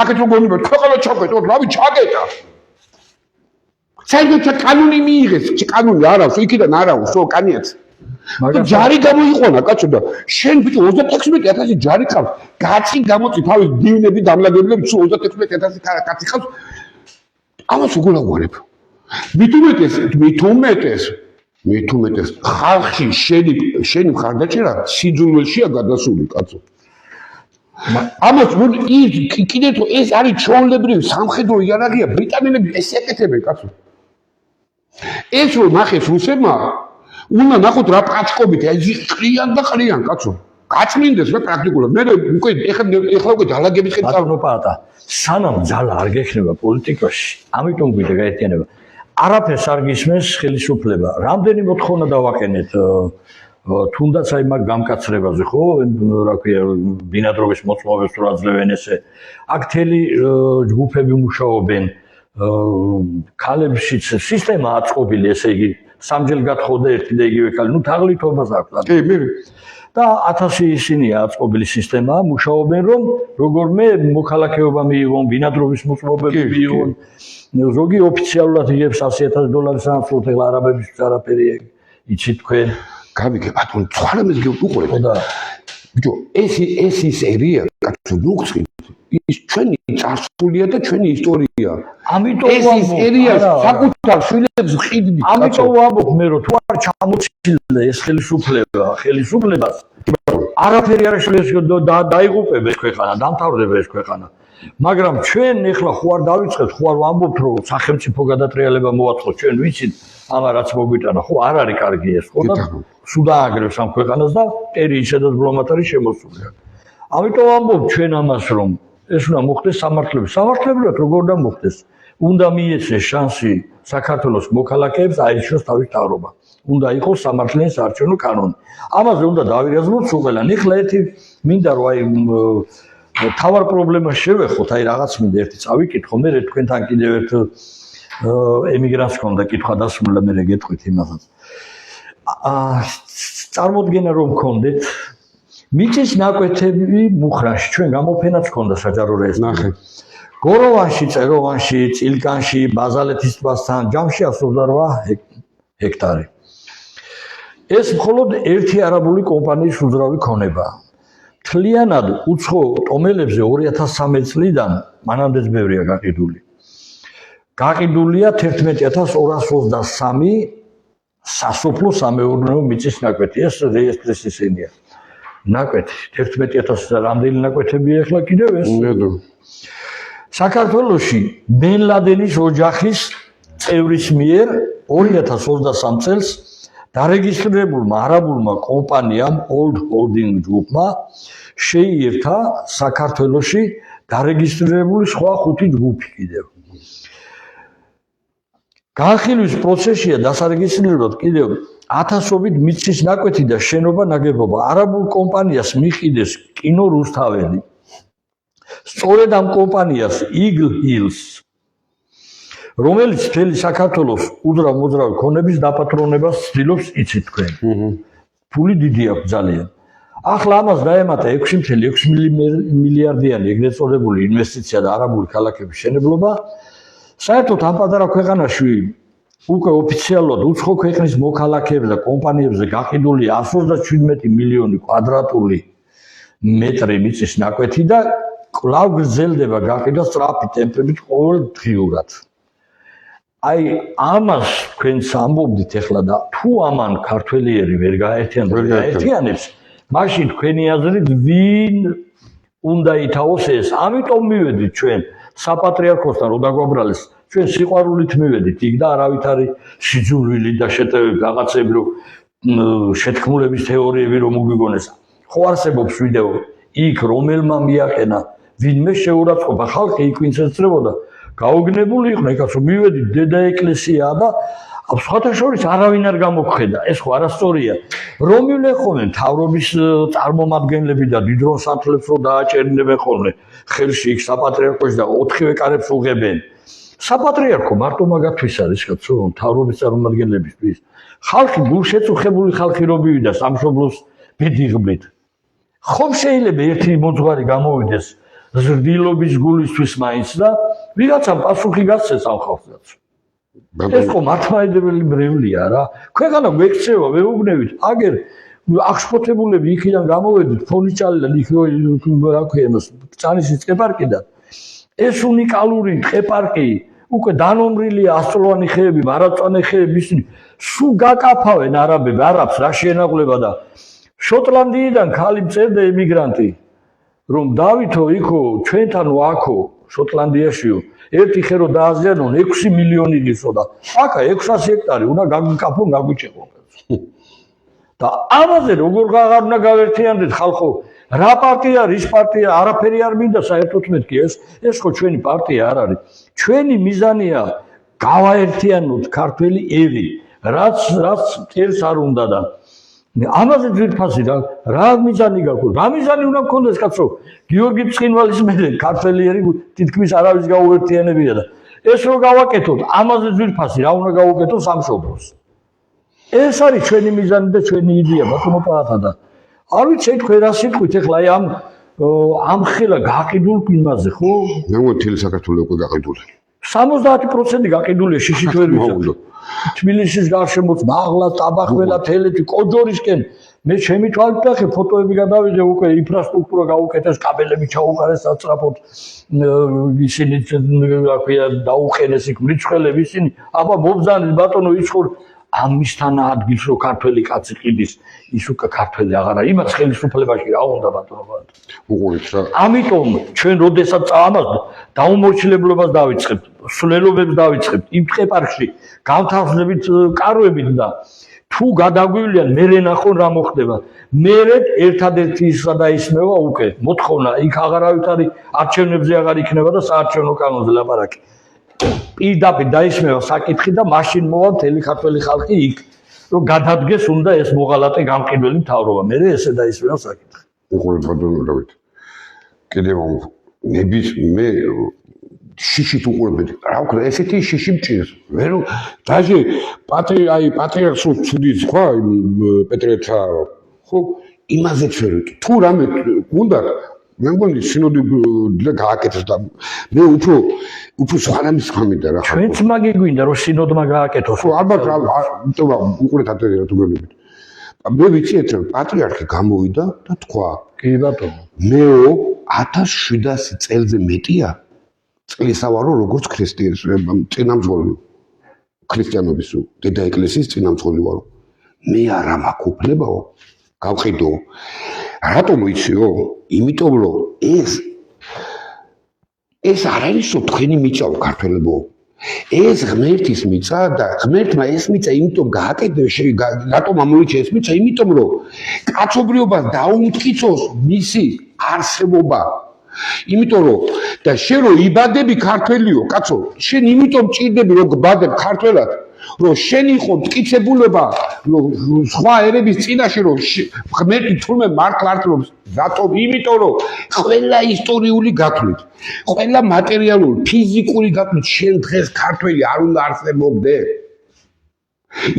აქეთ როგორ ნება, ქვეყანა ჩაკეტო, რავი ჩაკეტა. საერთოდ კანონი მიიღეს, კანონი არ აქვს, იქიდან არ აქვს, ხო, კანიაც. მაგრამ ჯარი გამოიყვანა, კაცო და შენ ბიჭო 36,000 ჯარი ყავს, გაცი გამოწი თავის დივნები დამლაგებლები, თუ 36,000 კაცი ყავს. ამას როგორ აღვარებ? მით უმეტეს ხალხი შენი მხარდაჭერა სიძულველშია გადასული, კაცო. ამას კიდევ თუ ეს არის ჩვეულებრივი სამხედრო იარაღია, ბრიტანელები ეს ეკეთებენ, კაცო. ეს რომ ნახეს რუსებმა, უნდა ნახოთ რა პაჭკობით, აი ყრიან და ყრიან, კაცო. გაწმინდეს რა პრაქტიკულად. მე უკვე ეხლა უკვე დალაგების ხელი წავნოპატა. სანამ ძალა არ გექნება პოლიტიკაში, ამიტომ გვიდა გაერთიანება. არაფერს არ გისმენს ხელისუფლება. რამდენი მოთხოვნა დავაკენეთ თუნდაც აი მაგ გამკაცრებაზე, ხო? რა ქვია, ბინადრობის მოწმობებს რო აძლევენ ესე. აქ თელი ჯგუფები მუშაობენ. ქალებშიც სისტემა აწყობილი, ესე იგი, სამჯერ გათხოვდა ერთი და იგივე ქალი. ნუ თაღლითობას აქვს. კი, მე და 1000 ისინია აწყობილი სისტემა, მუშაობენ რომ როგორმე მოქალაქეობა მიიღონ, ბინადრობის მოწმობები მიიღონ. ზოგი ოფიციალურად იღებს $100,000 სამწუხაროდ, ეხლა არაბებისთვის არაფერი იცით თქვენ. გამიგე ბატონო, ცხრამეს გეუყურებ. და ბიჭო, ეს ის ერია, კაცო, ნუხსი. ის ჩვენი წარსულია და ჩვენი ისტორია. ამიტომ ეს ერია საკუთარ შვილებს ხიდნით. ამიტომ ვამბობ მე რომ თუ არ ჩამოცილა ეს ხელისუფლებას არაფერი არ შეიძლება დაიღუპება ეს ქვეყანა, დამთავრდება ეს ქვეყანა. მაგრამ ჩვენ ეხლა ხო არ დავიწყებთ, ხო არ ვამბობთ რომ სახელმწიფო გადატრიალება მოაწყოთ, ჩვენ ვიცით ამა რაც მოგვიტანა, ხო არ არის კარგი ეს, ხო და სულ დააგრევს ამ ქვეყანას და ტერი ისედაც ბლომად არის შემოსული. ამიტომ ვამბობ ჩვენ ამას რომ ეს უნდა მოხდეს სამართლებრივად როგორ უნდა მოხდეს. უნდა მიეცეს შანსი საქართველოს მოქალაქეებს აირჩიოს თავის მთავრობა. უნდა იყოს სამართლიანი საარჩევნო კანონი. ამაზე უნდა დავირაზმოთ სულელან. ეხლა ერთი მინდა რომ აი თავარ პრობლემას შევეხოთ, აი რაღაც მინდა ერთი წავიკითხო, მე თქვენთან კიდევ ერთ ემიგრანტს ქონდა კითხვა დასმულა, მე გეტყვით იმასაც. წარმოდგენა რომ გქონდეთ მიწის ნაკვეთები მუხრანში ჩვენ გამოფენაც ჰქონდა საჯარო რეესტრში. გოროვანში, წეროვანში, წილკანში, ბაზალეთის ტბასთან ჯამში 128 ჰექტარი. ეს მხოლოდ ერთი არაბული კომპანიის უძრავი ქონებაა. მთლიანად უცხო ტომელებზე 2013 წლიდან მანამდეც ბევრია გაყიდული. გაყიდულია 11223 სასოფლო სამეურნეო მიწის ნაკვეთი. ეს რეესტრის ისინია. ნაკვეთი 11000 რამდენი ნაკვეთებია ახლა კიდევ ეს? საქართველოში ბენ ლადენის ოჯახის წევრის მიერ 2023 წელს დარეგისტრირებულმა არაბულმა კომპანიამ Old Holding Group-მა შეიერთა საქართველოში დარეგისტრირებული სხვა 5 ჯგუფი კიდევ. განხილვის პროცესია დასარეგისტრირებად კიდევ 1000-ობით მიწის ნაკვეთი და შენობა ნაგებობა. არაბულ კომპანიას მიყიდეს კინო რუსთაველი. სწორედ ამ კომპანიას Eagle Hills, რომელიც მთელი საქართველოს უძრავ-მოძრავი ქონების დაპატრონებას ცდილობს, იცით თქვენ. ფული დიდი აქვს ძალიან. ახლა ამას დაემატა 6.6 მილიარდიანი ეგრეთ წოდებული ინვესტიცია და არაბული ქალაქების შენებლობა. საერთოდ ამ პატარა ქვეყანაში უკვე ოფიციალურად უცხო ქვეყნის მოქალაქეებზე და კომპანიებზე გაყიდული 127 მილიონი კვადრატული მეტრი მიწის ნაკვეთი და კვლავ გრძელდება გაყიდვა სწრაფი ტემპებით ყოველდღიურად. აი ამას თქვენს ამბობდით ახლა და თუ ამან ქართველიერი ვერ გაერთიანებს, მაშინ თქვენი აზრით ვინ უნდა ითავოს ეს? ამიტომ მივედით ჩვენ საპატრიარქოსთან რო დაგვაბრალეს, ჩვენ სიყვარულით მივედით იქ და არავითარი სიძულვილი და შეტევები რაღაცები რო შეთქმულების თეორიები რომ მოგვიგონეს. ხო არსებობს ვიდეო იქ რომელმა მიაყენა ვინმე შეურაცხყოფა ხალხი იქ ვინც ეწრებოდა გაუგნებული იყვნენ კაცო მივედით დედა ეკლესიაა და სხვათა შორის არავინ არ გამოგხედა ეს ხო არასწორია რომ მივლებენ მთავრობის წარმომადგენლები და დიდრონ სათლებს რო დააჭერინებენ ხოლმე ხელში იქ საპატრიარქოში და 4-ვე კარებს უღებენ საპატრიარქო მარტო მაგათვის არის კაცო მთავრობის წარმომადგენლებისთვის ხალხი გულშეწუხებული ხალხი რო მივიდა სამშობლოს ბედიღმით ხომ შეიძლება ერთი მოძღვარი გამოვიდეს ზრდილობის გულისთვის მაინც და ვიღაცამ პასუხი გასცეს ამ ხალხსაც. ეს ხო მართლმადიდებელი ბრევლია რა. ქვეყანა გვექცევა, ვეუბნებით, აგერ აღშფოთებულები იქიდან გამოვედით, ფონიჭალიდან იქ რა ქვია იმას, წანისის ტყეპარკიდან. ეს უნიკალური ტყეპარკი უკვე დანომრილია ასწლოვანი ხეები, მარადმწვანე ხეები, ისინი სულ გაკაფავენ არაბები, არაბს რა შეენაღვლება და შოტლანდიიდან ხალი წერდა ემიგრანტი რომ დავითო იქო ჩვენთან ვაქო შოტლანდიაშიო ერთი ხე რო დააზიანონ 6 მილიონი გისო და აკა 600 ჰექტარი უნდა გაგკაფონ გაგვიჭებო და ამაზე როგორ აღარ უნდა გავერთიანდეთ ხალხო რა პარტია რის პარტია არაფერი არ მინდა საერთოდ მეთქი ეს ხო ჩვენი პარტია არ არის ჩვენი მიზანია გავაერთიანოთ ქართველი ერი რაც წელს არ უნდა და ამაზე ძირფასი რა მიზანი გაქვს? რა მიზანი უნდა გქონდეს კაცო? გიორგი ცხინვალის მერე ქართველიერი თითქმის არავის გაუერთიანებია და ეს რო გავაკეთოთ, ამაზე ძირფასი რა უნდა გავუკეთოს სამშობლოს? ეს არის ჩვენი მიზანი და ჩვენი იდეა, ბატონო პაატა და არ ვიცი თქვენ რა სიტყვით ახლა აი ამ ხელა გაყიდულ იმაზე, ხო? მე მთელი საქართველოს უკვე გაყიდული. 70% გაყიდულია შიშით ვერ ვიცით. თბილისის გარშემოც მაღლა, ტაბახველა, თელეთი, კოჯორისკენ მე ჩემი თვალით ნახე ფოტოები გადავიღე უკვე ინფრასტრუქტურა გაუკეთეს, კაბელები ჩაუყარეს საწრაფოდ ისინი რა ქვია დაუყენეს იქ მრიცხველები ისინი აბა მობრძანის ბატონო იცხოვ ამისთან ადგილს რო ქართველი კაცი ყიდის ის უკვე ქართველი აღარა იმას ხელისუფლებაში რა უნდა ბატონო უყურეთ რა ამიტომ ჩვენ როდესაც ამას დაუმორჩილებლობას დავიწყებთ სულელობებს დავიწყებთ იმ ტყეპარკში გავთავაზებით კარვებით და თუ გადაგვივლიან მერე ნახონ რა მოხდება მერე ერთადერთი ისა და ისმევა უკვე მოთხოვნა იქ აღარავითარი არჩევნებზე აღარ იქნება და საარჩევნო კანონზე ლაპარაკი პირდაპირ დაისმევა საკითხი და მაშინ მოვა მთელი ქართველი ხალხი იქ რომ გადადგეს უნდა ეს მოღალატე გამყიდველი მთავრობა მერე ესე დაისმევა საკითხი უყურეთ ბატონო დავით კიდევ ნების მე შიშით უყურებთ რა ვქნა ესეთი შიში მჭირს ვერ დაჟე პატრიარქს ცუდის ხო პეტრეცა ხო იმაზეც ვერ ვიტყვი. თუ რამე უნდა მე მგონი სინოდი გააკეთოს და მე უფრო სხვა რამის გქონდა რა ხარ. ჩვენც მაგი გვინდა რომ სინოდმა გააკეთოს. ხო ალბათ იმიტომ უყურეთ ატელევიზია თუ გეუბნებით. მე ვიციეთ რომ პატრიარქი გამოვიდა და თქვა კი ბატონო. მეო 1700 წელზე მეტია წლისავარო როგორც წინამძღოლი ქრისტიანობის დედა ეკლესიის წინამძღოლი ვარო. მე არა მაქვს უფლებაო გავყიდო. რატომ იციო? იმიტომ რომ ეს არ არისო თქვენი მიწაო ქართველებო. ეს ღმერთის მიწა და ღმერთმა ეს მიწა იმიტომ გააკეთე რატომ ამოიჩა ეს მიწა? იმიტომ რომ კაცობრიობას დაუმტკიცოს მისი არსებობა. იმიტომ რომ და შენ რო იბადები ქართველიო, კაცო, შენ იმიტომ ჭირდები რომ გბადებ ქართველად, რომ შენ იყო მტკიცებულება, რომ სხვა ერების წინაშე რომ ღმერთი თურმე მართლა არსებობს, რატომ? იმიტომ რომ ყველა ისტორიული გათვლით, ყველა მატერიალური, ფიზიკური გათვლით შენ დღეს ქართველი არ უნდა არსებობდე.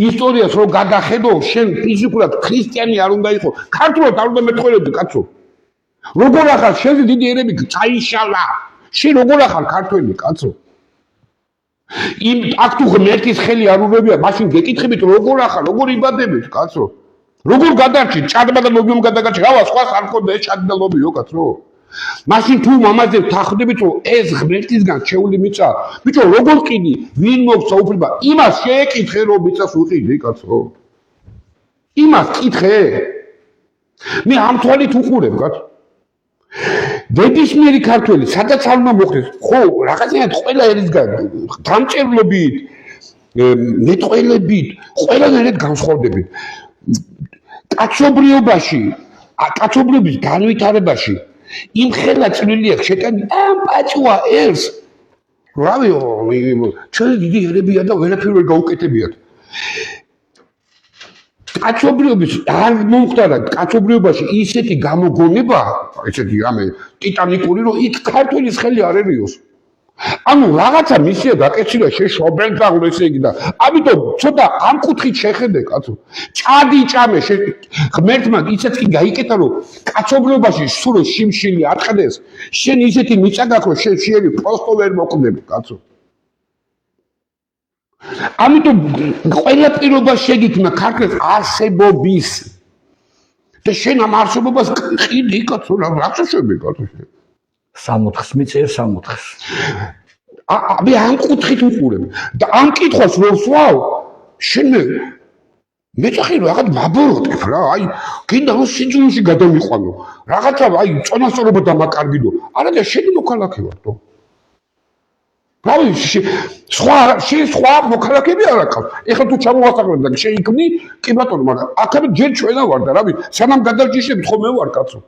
ისტორიას რო გადახედო, შენ ფიზიკურად ქრისტიანი არ უნდა იყო, ქართულად არ უნდა მეტყველებდი, კაცო. როგორ ახალ შენზე დიდი ერები წაიშალა. შენ როგორ ახალ ქართველი, კაცო? აქ თუ ღმერთის ხელი არ ურევია, მაშინ გეკითხებით როგორ ახალ, როგორ იბადებით, კაცო? როგორ გადარჩით? ჭადმა და ლობიომ გადაგარჩით. რავა სხვა არ მქონდა ეს ჭადი და ლობიო, კაცო? მაშინ თუ მამაზე ვთანხმდებით, რომ ეს ღმერთისგან შეეული მიწა, ბიჭო, როგორ ყიდი? ვინ მოგცა უფლება? იმას შეეკითხე, რომ მიწას უყიდი, კაცო? იმას კითხე. მე ამ თვალით უყურებ, კაცო. დედისმიერი ქართველი, სადაც არ უნდა მოხდეს, ხო, რაღაცნაირად ყველა ერისგან დამწერლობით, მეტყველებით, ყველანაირად განსხვავდებით. კაცობრიობაში, კაცობრიობის განვითარებაში იმ ხელა წვლილი აქვს შეტანი ამ პაჭვა ერს. რავიო, ჩვენი დიდი ერებია და ვერაფერ ვერ გაუკეთებიათ. კაცობრიობის არ მომხდარა კაცობრიობაში ისეთი გამოგონება, ესეთი რამე ტიტანიკური, რომ იქ ქართველის ხელი არ ერიოს. ანუ რაღაცა მისია გაკეთილია შეშობენ და ესე იგი და ამიტომ ცოტა ამ კუთხით შეხედე, კაცო. ჭადი ჭამე ღმერთმა ისეც კი გაიკეთა, რომ კაცობრიობაში სულ შიმშილი ატყდეს, შენ ისეთი მიწა გაქვს, რომ შენ შეერი პროსტო ვერ მოკვდები, კაცო. ამიტომ ყველა პირობა შეგიქმნა ქართლის არსებობის და შენ ამ არსებობას ყიდი, კაცო, რაღაცა შეები, კაცო. 60 მიწერ 60. მე ამ კუთხით უყურებ და ამ კითხვას რო ვსვავ, შენ მეწახი რაღაც მაბოროტებ რა, აი, გინდა რომ სიძულში გადამიყვანო, რაღაცა აი წონასწორობა დამაკარგიდო. არა და შენი მოქალაქე ვარ თო. რავი, შენ სხვა მოქალაქეები არ აქვს. ეხლა თუ ჩამოვასწავლებ და შეიქმნი, კი ბატონო, მაგრამ აქამდე ჯერ ჩვენა ვარ და რავი, სანამ გადავჯიშებით ხომ მე ვარ, კაცო.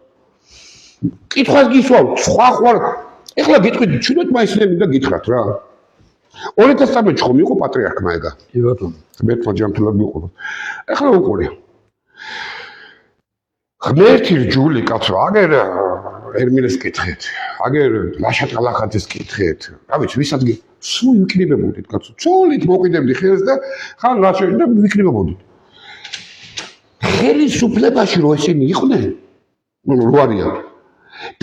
კითხვას გისვავ, სხვა ხوار. ეხლა გიტყვით, ჩვენეთ მაისლები და გითხრათ რა. 2013 ხომ იყო პატრიარქმა ეგა. კი ბატონო. ღმერთმა ჯანმრთელად მიყვება. ეხლა უყურე. ღმერთი რჯული, კაცო, აგერ ერმინეს კითხეთ, აგერ ლაშატალახაძეს კითხეთ. რა ვიცი, ვისაც სულ ვიკრიბებოდით, კაცო. ცოლით მოკიდებდი ხელს და ხან ლაშები და ვიკრიბებოდით. ხელისუფლებაში რო ესენი იყვნენ, რო არიან.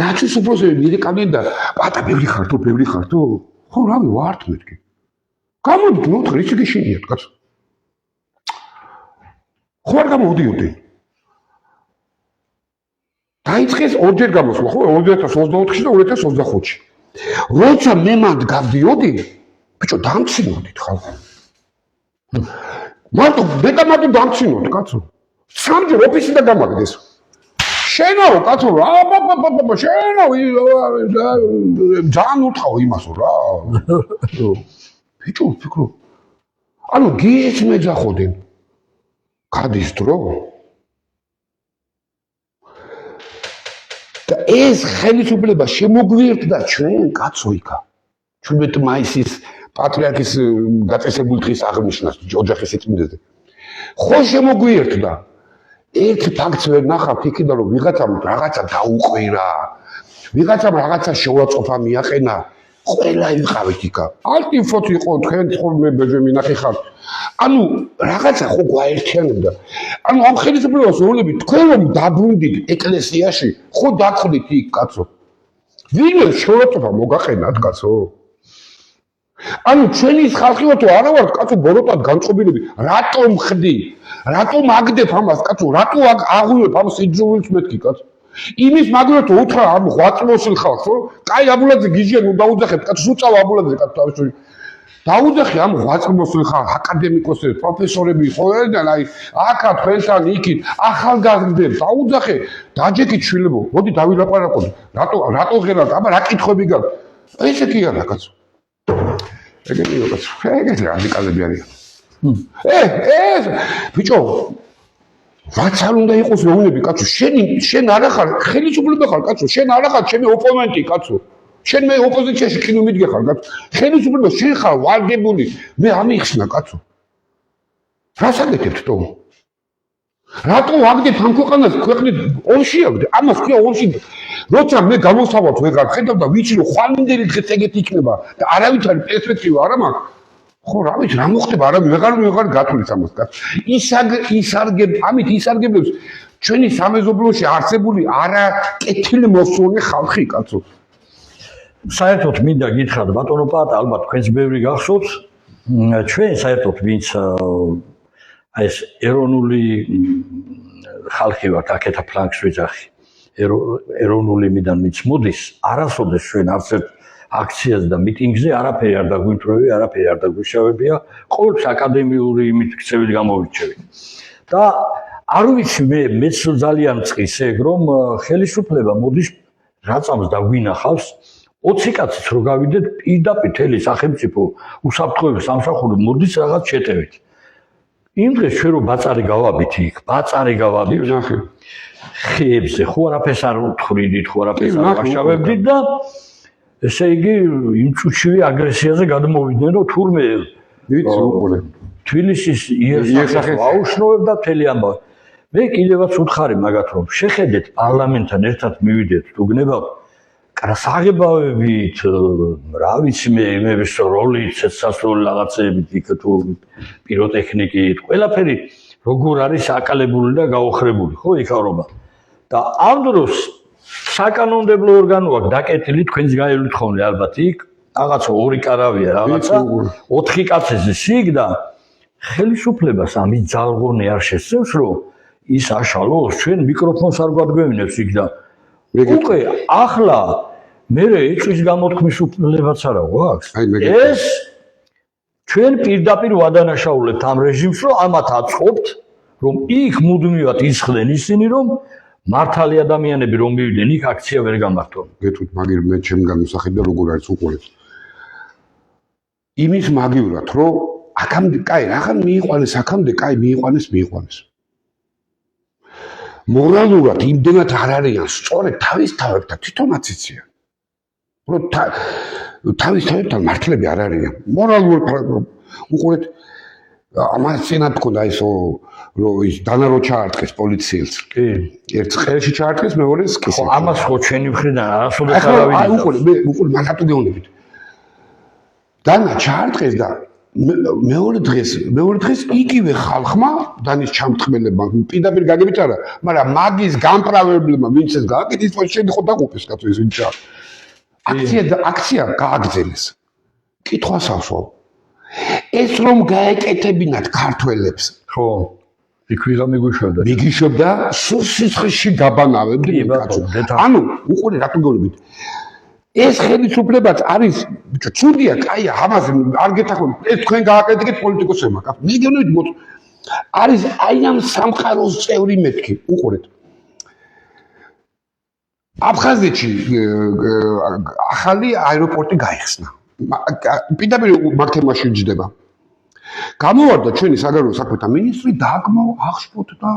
დაცვის უფროსები მირეკავდნენ და პატა ბევრი ხართო. ხო, რავი, ვართ მეთქი. გამოდით, მოთხარ, იცი გეშინიათ, კაცო. ხო არ გამოდიოდი. დაიწყეს ორჯერ გამოსვლა, ხო, 2024-ში და 2025-ში. როცა მე მანდ გავდიოდი, ბიჭო, დამცინოდით ხალხი. მარტო დამცინოთ, კაცო. სამჯერ ოფისიდან გამაგდეს. შენაო, კაცო, შენაო, ძალიან უთხოვ იმასო რა. ბიჭო, ფიქრო. ანუ გიეც მეძახოდნენ. გადის დრო. და ეს ხელისუფლება შემოგვიერთდა ჩვენ, კაცო, იქა. 17 მაისის პატრიარქის დაწესებულ დღის აღნიშვნას ოჯახის სიწმინდეზე. ხო შემოგვიერთდა. ერთ ფაქტს ვერ ნახავთ იქიდან, რომ ვიღაცამ რაღაცა დაუყვირა, ვიღაცამ რაღაცა შეუწყობა მიაყენა. ყველა ვიყავით იქა. ალტინფოთ იყო თქვენ ხოლმე მინახე ხარ. ანუ რაღაცა ხო გვაერთიანებდა. ანუ ამ ხელისუფლებას როლები თქვენ რომ დაბრუნდით ეკლესიაში, ხო დაგხვდით იქ კაცო. ვინმე შორატობა მოგაყენათ კაცო. ანუ ჩვენი ხალხი ვარ თუ არა ვარ კაცო ბოროტად განწყობილები, რატომ ხდი? რატომ აგდებ ამას კაცო? რატო აღუვებ ამ სიძულვილს მეთქი კაცო? იმის მაგალითად უთხრა ამ ღვაწლოსილ ხალხს, რომ კაი აბულაძე გიჟიან დაუძახეთ კაცო, სუწავ აბულაძე კაცო თავისუფლად. დაუძახე ამ ღვაწლოსილ ხალხს, აკადემიკოსებს, პროფესორები ყოველდღე აი აქა თქვენთან იქით ახალგაზრდებს დაუძახე, დაჯექით შვილებო, მოდი დავილაპარაკოთ. რატო ღერათ? აბა რა კითხვები გაქვს? ესე კი არა კაცო. ეგეთი კაცო, ეგეთი რადიკალები არიან. ეს ბიჭო რაც არ უნდა იყოს მეუნები კაცო, შენ არა ხარ ხელისუფლება ხარ კაცო, შენ არა ხარ ჩემი ოპონენტი კაცო. შენ მე ოპოზიციაში კიდევ მიდგეხარ კაცო. ხელისუფლება შენ ხარ ვარდებული, მე ამიხსნა კაცო. რას აკეთებთ თო? რატო აგდეთ ამ ქვეყანას, ქვეყნით ომში აგდე? ამას ქვია ომში. როცა მე გამოსავალთ ვეღარ ხედავ და ვიცი რომ ხვალინდელი დღეს ეგეთი იქნება და არავით არის პერსპექტივა არა მაქვს. ხო რა ვიცი რა მოხდება არა ვეღარ გათვლის ამას კაცო. ამით ისარგებლებს ჩვენი სამეზობლოში არსებული არაკეთილი მოსული ხალხი კაცო. საერთოდ მინდა გითხრათ ბატონო პაატა ალბათ თქვენს ბევრი გახსოვთ ჩვენ საერთოდ ვინც აი ეს ეროვნული ხალხი ვართ აქეთა ფლანგს ვიძახი ეროვნული მიდან ვინც მოდის არასოდეს ჩვენ არც ერთ აქციას და მიტინგზე არაფერი არ დაგვიმტრევი არაფერი არ დაგვიშავებია ყოველთვის აკადემიური იმით ქცევით გამოვირჩევით და არ ვიცი მეც ძალიან მწყის ეგ რომ ხელისუფლება მოდის რაწამს დაგვინახავს 20 კაციც რო გავიდეთ პირდაპირ თელი სახელმწიფო უსაფრთხოების სამსახური მოდის რაღაც შეტევით. იმ დღეს ჩვენ რო ბაწარი გავაბით იქ, ბაწარი გავაბით ნახე. ხეებზე ხო არაფერს არ უთხრიდით, ხო არაფერს არ ვაშავებდით და ესე იგი იმ წუთშივე აგრესიაზე გადმოვიდნენ რომ თურმე ვიცი უყურე. თბილისის იერსახეს აუშნოვებდა მთელი ამბავი. მე კიდევაც უთხარი მაგათ რომ შეხედეთ პარლამენტთან ერთად მივიდეთ თუ გნებავთ საღებავებით, რა ვიცი მე როლით, სასრული რაღაცებით, იქ თუ პიროტექნიკით, ყველაფერი როგორ არის აკალებული და გაოხრებული, ხო, იქავრობა. და ამ დროს საკანონმდებლო ორგანო აქვს დაკეტილი, თქვენს გაივლით ხოლმე ალბათ იქ, რაღაცა ორი კარავია, რაღაცა 4 კაცის იქ და ხელისუფლებას ამის ძალღონე არ შესწევს, რომ ის აშალოს, ჩვენ მიკროფონს არ გვადგევინებს იქ და უკვე ახლა მე ეწვის გამოთქმის უფლებაც არა გვაქვს. ეს ჩვენ პირდაპირ ვადანაშაულებთ ამ რეჟიმს, რომ ამათ აწყობთ, რომ იქ მუდმივად ისხდნენ ისინი, რომ მართალი ადამიანები რომ მივიდნენ, იქ აქცია ვერ გამართონ. გეტყვით მაგერ მე ჩემგან მოსახედა როგორ არის უყურეთ. იმის მაგივრად, რომ აქამდე, კაი, რახან მიიყვანეს აქამდე, კაი, მიიყვანეს. მორალურად იმდენად არ არიან სწორედ თავის თავებთან თვითონაც იციან. რომ თავის თავებთან მართლები არ არიან. მორალურ უყურეთ ამას წინათ თქონდა ისო რომ ის დანარო ჩაარტყეს პოლიციელს. კი. ერთ ხელში ჩაარტყეს, მეორეს კი. ხო, ამას ხო ჩვენი მხრიდან არასოდეს არ ავიდი. აი უყურე მაგათო გეუბნებით. დანა ჩაარტყეს და მეორე დღეს იგივე ხალხმა დანის ჩამწმელებმა პირდაპირ გაგებით არა, მაგრამ მაგის გამправებლებმა ვინც ეს გააკეთეს, შეიძლება ხო დაგუპეს კაცო ეს ვინც აქცია გააგრძელეს. კითხვას ავსვავ. ეს რომ გაეკეთებინათ ქართველებს, ხო, იქ ვიღა მიგვიშვებდა. მიგიშვებდა სულ სიცხეში გაბანავებდი კაცო. ანუ უყურე რატო გეუბნებით. ეს ხელისუფლებაც არის ცუდია, კაია, ამას არ გეთახმებით. ეს თქვენ გააკეთეთ პოლიტიკოსებმა, კაცო. მე გეუბნებით არის აი ამ სამყაროს წევრი მეთქი, უყურეთ. აფხაზეთში ახალი აეროპორტი გაიხსნა. პირდაპირ მაგ თემაში ვჯდება. გამოვარდა ჩვენი საგარეო საქმეთა მინისტრი დაგმო აღშფოთდა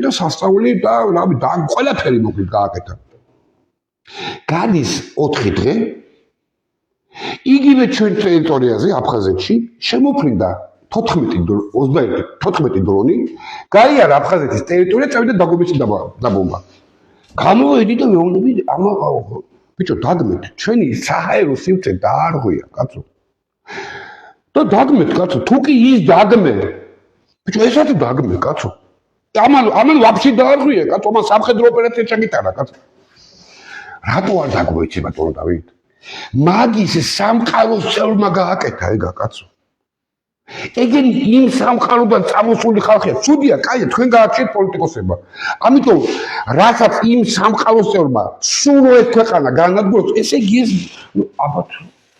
და სასწაული და რავი და ყველაფერი მოკლედ გააკეთა. გადის 4 დღე იგივე ჩვენ ტერიტორიაზე აფხაზეთში შემოფრინდა 14 დრონი გაიარა აფხაზეთის ტერიტორია წავიდა დაგუბეში დაბომბა. გამოვედი და მეუბნები ბიჭო დაგმეთ ჩვენი საჰაერო სივრცე დაარღვია კაცო და დაგმეთ კაცო თუ კი ის დაგმე ბიჭო ესაც დაგმე კაცო ამან ვაფშე დაარღვია კაცო მან სამხედრო ოპერაცია ჩაგიტანა კაცო რატო არ დაგვეცი ბატონო დავით მაგის სამყაროს წევრმა გააკეთა ეგა კაცო ეგენი იმ სამყაროდან წამოსული ხალხია ცუდია კაია თქვენ გაარჩიეთ პოლიტიკოსებმა ამიტომ რასაც იმ სამყაროს წევრმა სულ ეს ქვეყანა განადგუროს ესე იგი ეს აბათ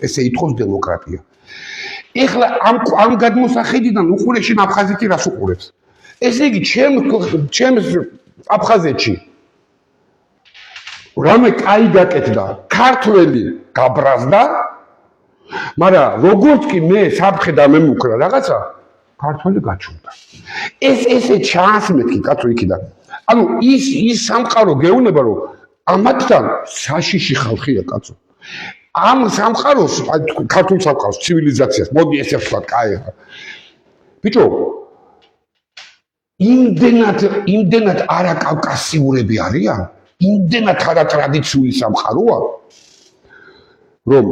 ესე ითხოვს დემოკრატია ეხლა ამ გადმოსახედიდან უყურეში აფხაზეთი რას უყურებს ესე იგი ჩემს აფხაზეთში რამე კაი გაკეთდა ქართველი გაბრაზდა მაგრამ როგორც კი მე საფრთხე დამემუქრა რაღაცა ქართველი გაჩუმდა ესე ჩანს მეთქი კაცო იქიდან ანუ ის სამყარო გეუბნება რომ ამათთან საშიში ხალხია კაცო ამ სამყაროს ქართულ სამყაროს ცივილიზაციას მოდი ესე ვთქვა კაი ბიჭო იმდენად არაკავკასიურები არიან იმდენად არატრადიციული სამყაროა რომ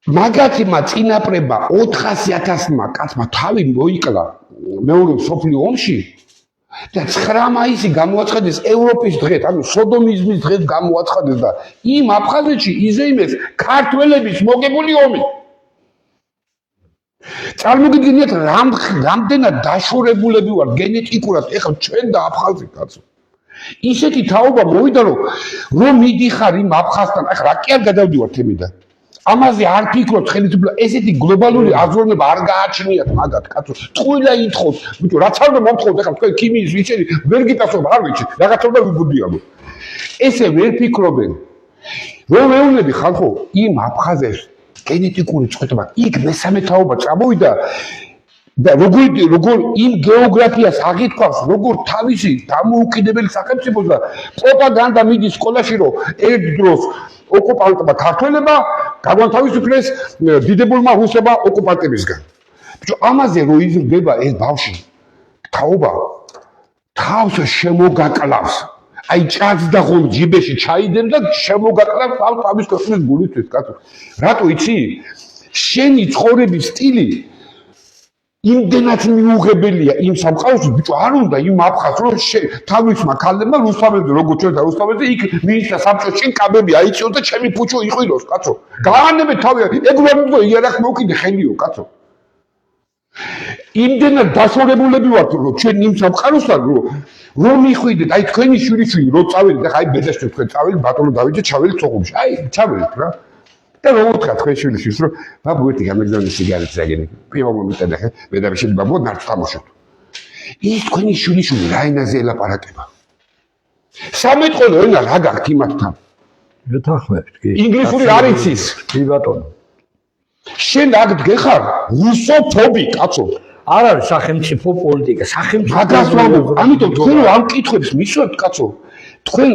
მაგათმა წინაპრებმა 400,000-მა კაცმა თავი მოიკლა მეორე მსოფლიო ომში და 9 მაისი გამოაცხადეს ევროპის დღეთ, ანუ სოდომიზმის დღეთ გამოაცხადეს და იმ აფხაზეთში იზეიმეს ქართველების მოგებული ომი. წარმოგიდგენიათ რამდენად დაშორებულები ვარ გენეტიკურად ეხლა ჩვენ და აფხაზი კაცო. ისეთი თაობა მოვიდა რომ მიდიხარ იმ აფხაზთან, ახლა რა კი არ გადავდივარ თემიდან. ამაზე არ ფიქრობთ ხელისუფლება ესეთი გლობალური აზროვნება არ გააჩნიათ მაგათ კაცო ტყუილა ითხოვთ ბიჭო რაც არ მომთხოვთ ახლა თქვენ ქიმიის ვიცი ვერ გიტასობ არ ვიცი რაღაცა უნდა ვიგუდიალო ესე ვერ ფიქრობენ რომ მეუბნები ხალხო იმ აფხაზებს გენეტიკური წვეთება იქ მესამე თაობა წამოვიდა და როგორ იმ გეოგრაფიას აღითქვას როგორ თავისი დამოუკიდებელი სახელმწიფოს და პროპაგანდა მიდის სკოლაში რომ ერთ დროს ოკუპანტმა ქართველებმა განთავისუფლეს დიდებულმა რუსებმა ოკუპანტებისგან. ბიჭო, ამაზე რო იზრდება ეს ბავშვი, თაობა თავს შემოგაკლავს. აი ჭადს და ხომ ჯიბეში ჩაიდებს და შემოგაკლავს თავის ქვეყნის გულისთვის, კაცო. რატო იცი? შენი ცხოვრების სტილი იმდენად მიუღებელია იმ სამყაროში, ბიჭო, არ უნდა იმ აფხაზს რომ თავისმა ქალებმა რუსთავებზე როგორ ჩვენ და რუსთავებზე იქ მიიშა საბჭოს წინ კაბები აიწიოს და ჩემი ფუჩო იყვილოს, კაცო. გაანებეთ თავი, ეგ ვერ მოგო იარაღ მოკიდე ხელიო, კაცო. იმდენად დაშორებულები ვართ რომ ჩვენ იმ სამყაროსთან რომ მიხვიდეთ, აი თქვენი შვილიშვილი რო წავედით, ახლა აი ბედაშვილ თქვენ წავედით ბატონო დავით და ჩავედით სოხუმში. აი ჩავედით რა. და რომ უთხრა თქვენ შვილიშვილს რომ ბაბუ ერთი გამეგზავნე სიგარეტს აგენი. პირველ მომენტად ახლა მე და შენ ბაბუ ნარჩ თამაშობ. ის თქვენი შვილიშვილი რა ენაზე ელაპარაკება? სამეთყოლო ენა რა გაქვთ იმათთან? მეთანხმებით კი. ინგლისური არ იცის? კი ბატონო. შენ აქ დგეხარ რუსოფობი კაცო. არ არის სახელმწიფო პოლიტიკა, სახელმწიფო. მაგას ვამბობ, ამიტომ თქვენ რომ ამ კითხვებს მისვებთ კაცო, თქვენ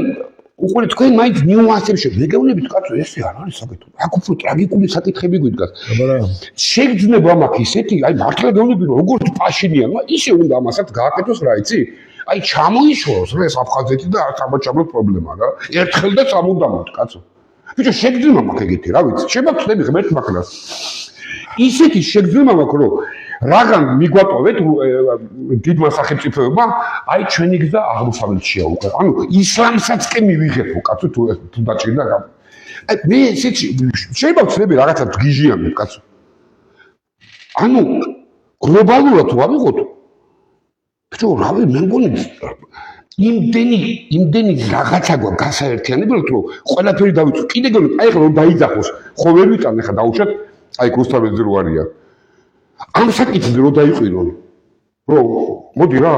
უყურე თქვენ მაინც ნიუანსებში მეგეუნებით კაცო ესე არ არის საკითხი. აქ უფრო ტრაგიკული საკითხები გვიდგას. შეგძნება მაქვს ისეთი, აი მართლა გეუბნები რომ როგორც პაშინიანმა, ისე უნდა ამასაც გააკეთოს რა იცი? აი ჩამოიშოროს რა ეს აფხაზეთი და სამაჩაბლო პრობლემა რა. ერთხელ და სამუდამოდ კაცო. ბიჭო შეგძნება მაქვს ეგეთი რა ვიცი? შემაგწდები ღმერთ მაქლას. ისეთი შეგძნება მაქვს რომ რაგან მიგვატოვეთ დიდმა სახელმწიფოებმა, აი ჩვენი გზა აღმოსავლეთშია უკვე. ანუ ისლამსაც კი მივიღებო, კაცო, თუ დაჭირდა რა. აი მე ესეთი შეიძლება ვცდები რაღაცა გიჟიანებ, კაცო. ანუ გლობალურად თუ ავიღოთ, ბიჭო, რავი, მე მგონი იმდენი რაღაცა გვაქვს გასაერთიანებლად, რომ ყველაფერი დავიწყო. კიდე გონი, აი ხა რომ დაიძახოს, ხო ვერ ვიტან ხა დაუშვათ, აი რუსთავებზე რო არიან. ამ საკითხზე რო დაიყვირონ რომ მოდი რა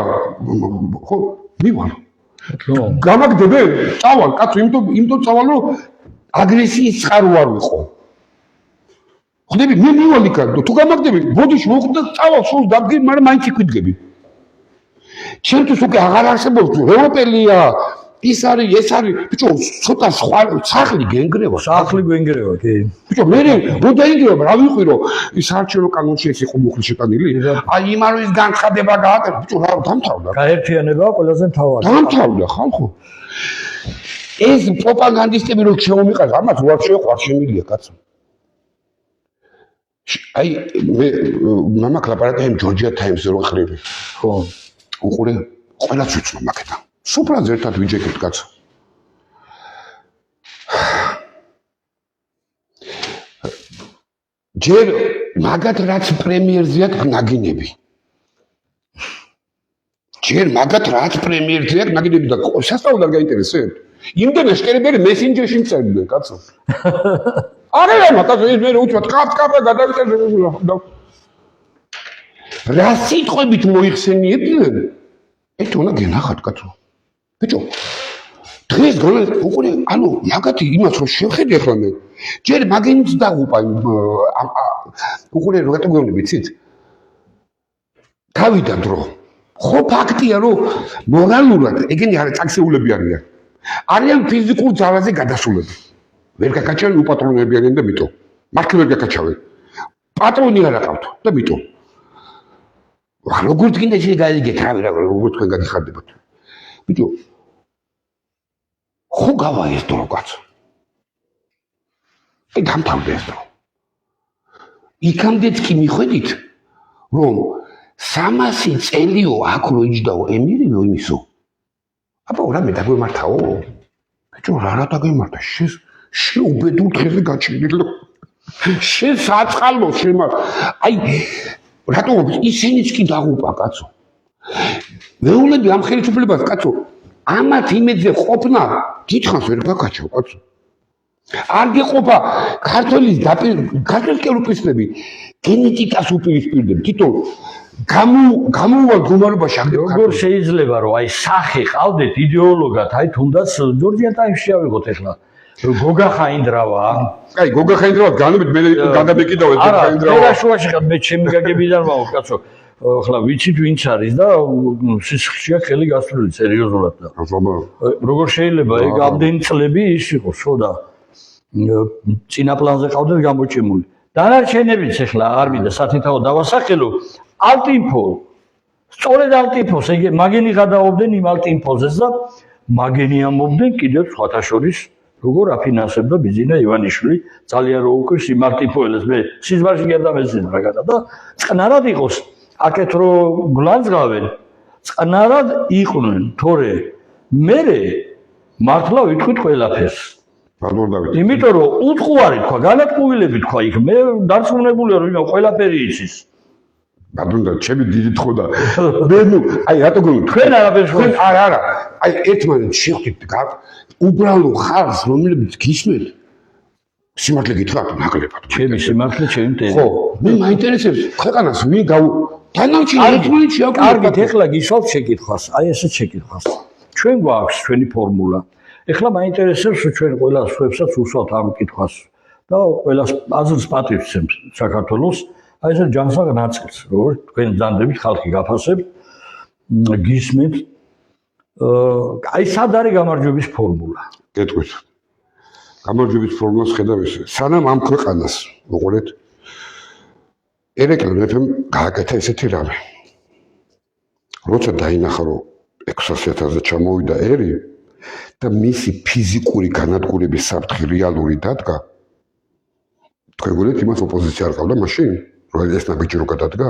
ხო მივარ გამაგდებენ წავალ კაცო იმიტომ წავალ რომ აგრესიის წყარო არ ვიყო ხდები მე მივალ იქ თუ გამაგდები ბოდიში მოხვდა წავალ სულ დაბგი მაგრამ მაინც იკვიდგები ჩემთვის უკვე აღარ არსებობს ევროპელია ის არის ეს არის ბიჭო ცოტა სხვა სახლი გენგრევა კი ბიჭო მე რო დაინგრევა რა ვიყვირო ის არჩევნო კანონში ეს იყო მუხლი შეტანილი აი იმარვის განცხადება გააკეთე ბიჭო რა დამთავრდა გაერთიანება ყველაზე მთავარი დამთავრდა ხალხო ეს პროპაგანდისტები რო შეომიყარს, ამას უარ შემილია კაცო. აი მე მამა კლაპარაკე ჯორჯია ტაიმსზე რო ხრივი. ხო. უყურე, ყველაც ვიცნობ მაგეთან. სუფრაზე ერთად ვიჯექებთ კაცო. ჯერ მაგათ რაც პრემიერზე აქვს ნაგინები. ჯერ მაგათ რაც პრემიერზე აქვს ნაგინები და სასწაულად არ გაინტერესებთ. იმდენად შეკერებერი მესენჯერში მწერდნენ კაცო. არა მაგათ ეს მე უცბად კაპა გადავიწერე. რა სიტყვებით მოიხსენიებდნენ? ეს უნდა გენახათ კაცო. ბიჭო დღეს გოლა უყურე ანუ მაგათი იმას რომ შევხედე ახლა მე ჯერ მაგენიც დაღუპა უყურე რა გეტყვი ვიცით თავიდან დრო ხო ფაქტია რომ მორალურად ეგენი არა წაქსეულები არიან ფიზიკურ ძალაზე გადასულები ვერ გაკაჩავენ უპატრონები არიან და მიტო მართლა ვერ გაკაჩავენ პატრონი არ აყავთ და მიტო როგორც გინდა შეგაიგეთ რავი როგორც თქვენ გაგიხარდებათ ბიჭო ხო გავა ეს დრო კაცო აი დამთავრდა ეს დრო იქამდეც კი მიხვედით რომ 300 წელიო აქ რო იჯდაო ემირიო იმისო აბა რა მე დაგვემართაო ბიჭო რა დაგემართა შეუბედურ დღეზე გაჩერდილო საწყალო შემა აი რატო ისინიც კი დაღუპა კაცო მეულები ამ ხელისუფლებას კაცო ამათ იმედზე ყოფნა დიდხანს ვერ გაკაჩავ კაცო არ გეყოფა ქართველის უპირისპირდები გენეტიკას უპირისპირდები თვითონ გამოუვალ გუმარობაში როგორ შეიძლება რომ აი სახე ყავდეთ იდეოლოგად აი თუნდაც ჯორჯია ტაიმსში ავიღოთ ახლა გოგა ხაინდრავა აი გოგა ხაინდრავა განობით მე გადაბეკიდავ ეს ხაინდრავა არა შუაში ხარ მე ჩემი გაგებიდან მაო კაცო ახლა ვიცით ვინც არის და სისხლშია ხელი გასული სერიოზულად და როგორ შეიძლება ეგ ამდენი წლები ის იყო ხო და წინა პლანზე ყავდეთ გამოჩემული დანარჩენებიც ახლა არ მინდა სათითაო დავასახელო ალტინფო სწორედ ალტინფოს ეგ მაგენი გადაობდნენ იმ ალტინფოზეს და მაგენი ამობდნენ კიდევ სხვათა შორის როგორ აფინანსებდა ბიძინა ივანიშვილი ძალიან რო უკვე სიმარტიფოელს მე სიზმარში გადამეცენ რაღაცა და წყნარად იყოს აქეთ რო გლანძღავენ წყნარად იყვნენ თორე მე მართლა ვიტყვით ყველაფერს იმიტომ რომ უტყუარი თქვა განადგურებები თქვა იქ მე დარწმუნებული ვარ რომ ყველაფერი იცის ბატონო ჩემი დიდი თქო და მე ნუ აი რატო გონი თქვენ არაფერს არა აი ერთმანეთს შევხვდით უბრალო ხალხს რომელიც გისმენთ სიმართლე გითხრათ ნაკლებად ჩემი სიმართლე ჩემი ტენი ხო მე მაინტერესებს ქვეყანას ვინ თანამშრომლი ერთმანეთს შეაკვირდით კარგით ეხლა გისვათ შეკითხვას აი ესეც შეკითხვას ჩვენ გვაქვს ჩვენი ფორმულა ეხლა მაინტერესებს რომ ჩვენ ყველა სხვებსაც უსვათ ამ კითხვას და ყველას აზრს პატივცემს საქართველოს აი ეს ჯანსაღ ნაწილს როგორ თქვენ ძანდებით ხალხი გაფასებთ გისმენთ აი სად არის გამარჯვების ფორმულა გეტყვით გამარჯვების ფორმულას ხედავ ესე სანამ ამ ქვეყანას მოყოლეთ ერეკლე მეფემ გააკეთა ესეთი რამე როცა დაინახა რომ 600,000-ზე ჩამოვიდა ერი და მისი ფიზიკური განადგურების საფრთხე რეალური დადგა თქვენ გულით იმას ოპოზიცია არ ყავდა მაშინ რომ ეს ნაბიჯი რო გადადგა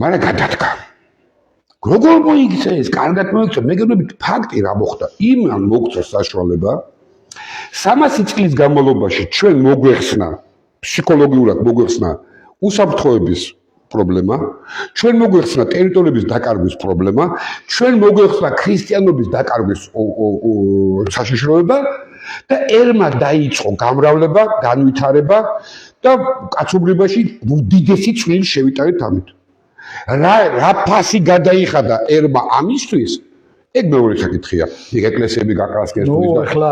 მაგრამ გადადგა როგორ მოიქცა ეს კარგად მოიქცა მე გეუბნებით ფაქტი რა მოხდა იმან მოგცა საშუალება 300 წლის განმავლობაში ჩვენ მოგვეხსნა ფსიქოლოგიურად მოგვეხსნა უსაფრთხოების პრობლემა ჩვენ მოგვეხსნა ტერიტორიების დაკარგვის პრობლემა ჩვენ მოგვეხსნა ქრისტიანობის დაკარგვის საშიშროება და ერმა დაიწყო გამრავლება განვითარება და კაცობრიობაში უდიდესი წვლილი შევიტანეთ ამით რა ფასი გადაიხადა ერმა ამისთვის ეგ მეორე საკითხია იქ ეკლესიები გაკრასკეს ნუ ახლა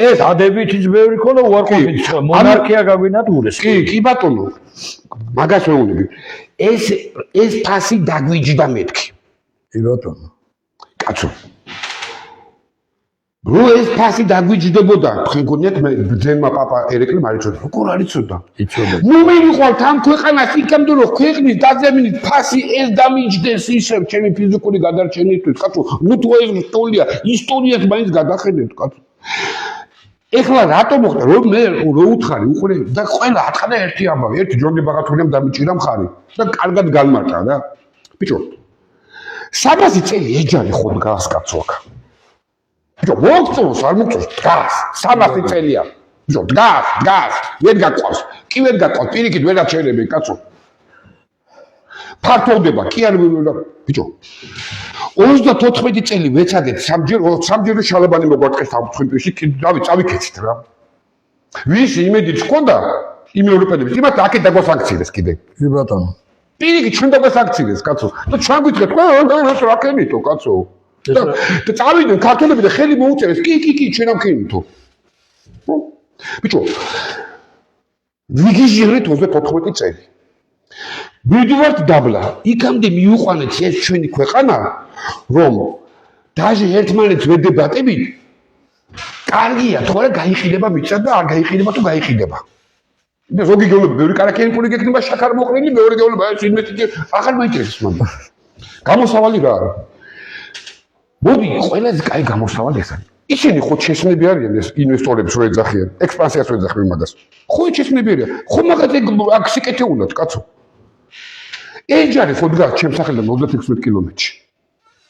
ეს დადებითიც ბევრი ქონა უარყოფით მონარქია გაგვინადგურეს კი ბატონო მაგას მეუბნები ეს ფასი დაგვიჯდა მეთქი კი ბატონო კაცო რო ეს ფასი დაგვიჯდებოდა, თქვენ გონიათ მე ძენმა პაპა ერეკლემ არ იცოდა. როგორ არ იცოდა? იცოდა. ნუ მე მიყვალთ ამ ქვეყანას იქამდე რომ ქვეყნის დაძებნით ფასი ეს დამიჯდეს ისევ ჩემი ფიზიკური გადარჩენისთვის, კაცო. ნუ თუ ეს სტოლია, ისტორიას მაინც გადახედეთ, კაცო. ეხლა რატო მოხდა? რომ მე რო უთხარი, უყურე და ყველა ატყდა ერთი ამბავი, ერთი ჯორჯი ბაგათურიამ დამიჭირა მხარი და კარგად განმარტა რა. ბიჭო, 300 წელი ეჯარი ხო დგას კაცო აქ. ბიჭო, მოგწონს, არ მოგწონს, დგას, 300 წელია. ბიჭო, დგას, ვერ გაყვავს. კი ვერ გაყვავს, პირიქით ვერ აჩერებენ, კაცო. ფართოვდება, კი არ ბიჭო. 34 წელი ვეცადეთ სამჯერ შალაბანი მოგვაწყეს ამ ხვიმპირში, წავიქეცით რა. ვისი იმედიც ჰქონდა იმ ევროპელებს, იმათ აქეთ დაგვასანქცირეს კიდე. კი ბატონო. პირიქით ჩვენ დაგვასანქცირეს, კაცო. და ჩვენ გვითხრეთ, რა რაკენითო, კაცო. და წავიდნენ ქართველები და ხელი მოუწერეს, კი, ჩვენ ამ ქენითო. ბიჭო, ვიგიჟირეთ 34 წელი. ვიდივართ დაბლა, იქამდე მიუყვანეთ ეს ჩვენი ქვეყანა, რომ დაჟე ერთმანეთს ვერ დებატებით, კარგია, თორე გაიხიდება მიწა და არ გაიხიდება თუ გაიხიდება. და ზოგი გეუბნება, ბევრი კარაქენიკური გექნება შაქარ მოყრილი, მეორე გეუბნება, ეს ინვესტიცია აღარ მაინტერესებს მან. გამოსავალი რა არის? მოდი, ყველაზე კაი გამოსავალი ეს არის. ისინი ხო ჩესნები არიან ეს ინვესტორებს რო ეძახიან, ექსპანსიას რო ეძახიან მაგას. ხო ჩესნები არიან. ხო მაგათ აქ სიკეთე უნდათ, კაცო. ეს ჯარი ხო დგას ჩემს სახელთან 36 კილომეტრში.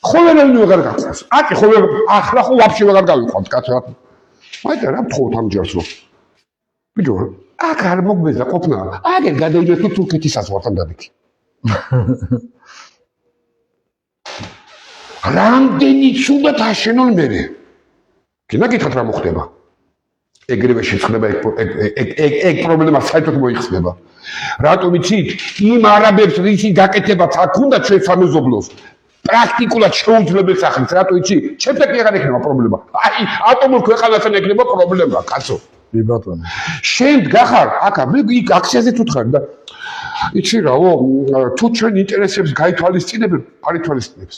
ხო ვერავინ ვეღარ გაყვავს. აკი ხო ახლა ხო ვაფშე ვეღარ გავიყვანთ კაცო. მაინც რა ვთხოვთ ამ ჯარს რომ. ბიჭო, აქ არ მოგბეზა ყოფნა. აგერ გადავიდეთ თუ თურქეთის საზღვართან დადიქი. რამდენი ცუდად აშენონ მერე. კინა გითხრათ რა მოხდება? ეგრევე შეცხდება ეგ პრობლემა საერთოდ მოიხსნება. რატომ იცით? იმ არაბებს რისი გაკეთებაც აქ უნდა ჩვენ სამეზობლოს. პრაქტიკულად შეუძლებელს ახლის, რატო იცი? ჩემთან კი აღარ ექნება პრობლემა. აი, ატომურ ქვეყანასთან ექნება პრობლემა, კაცო. კი ბატონო. შენ გახარ აქ იქ აქციაზეც უთხარ და იცი რაო, თუ ჩვენ ინტერესებს გაითვალისწინებენ, არ ითვალისწინებს.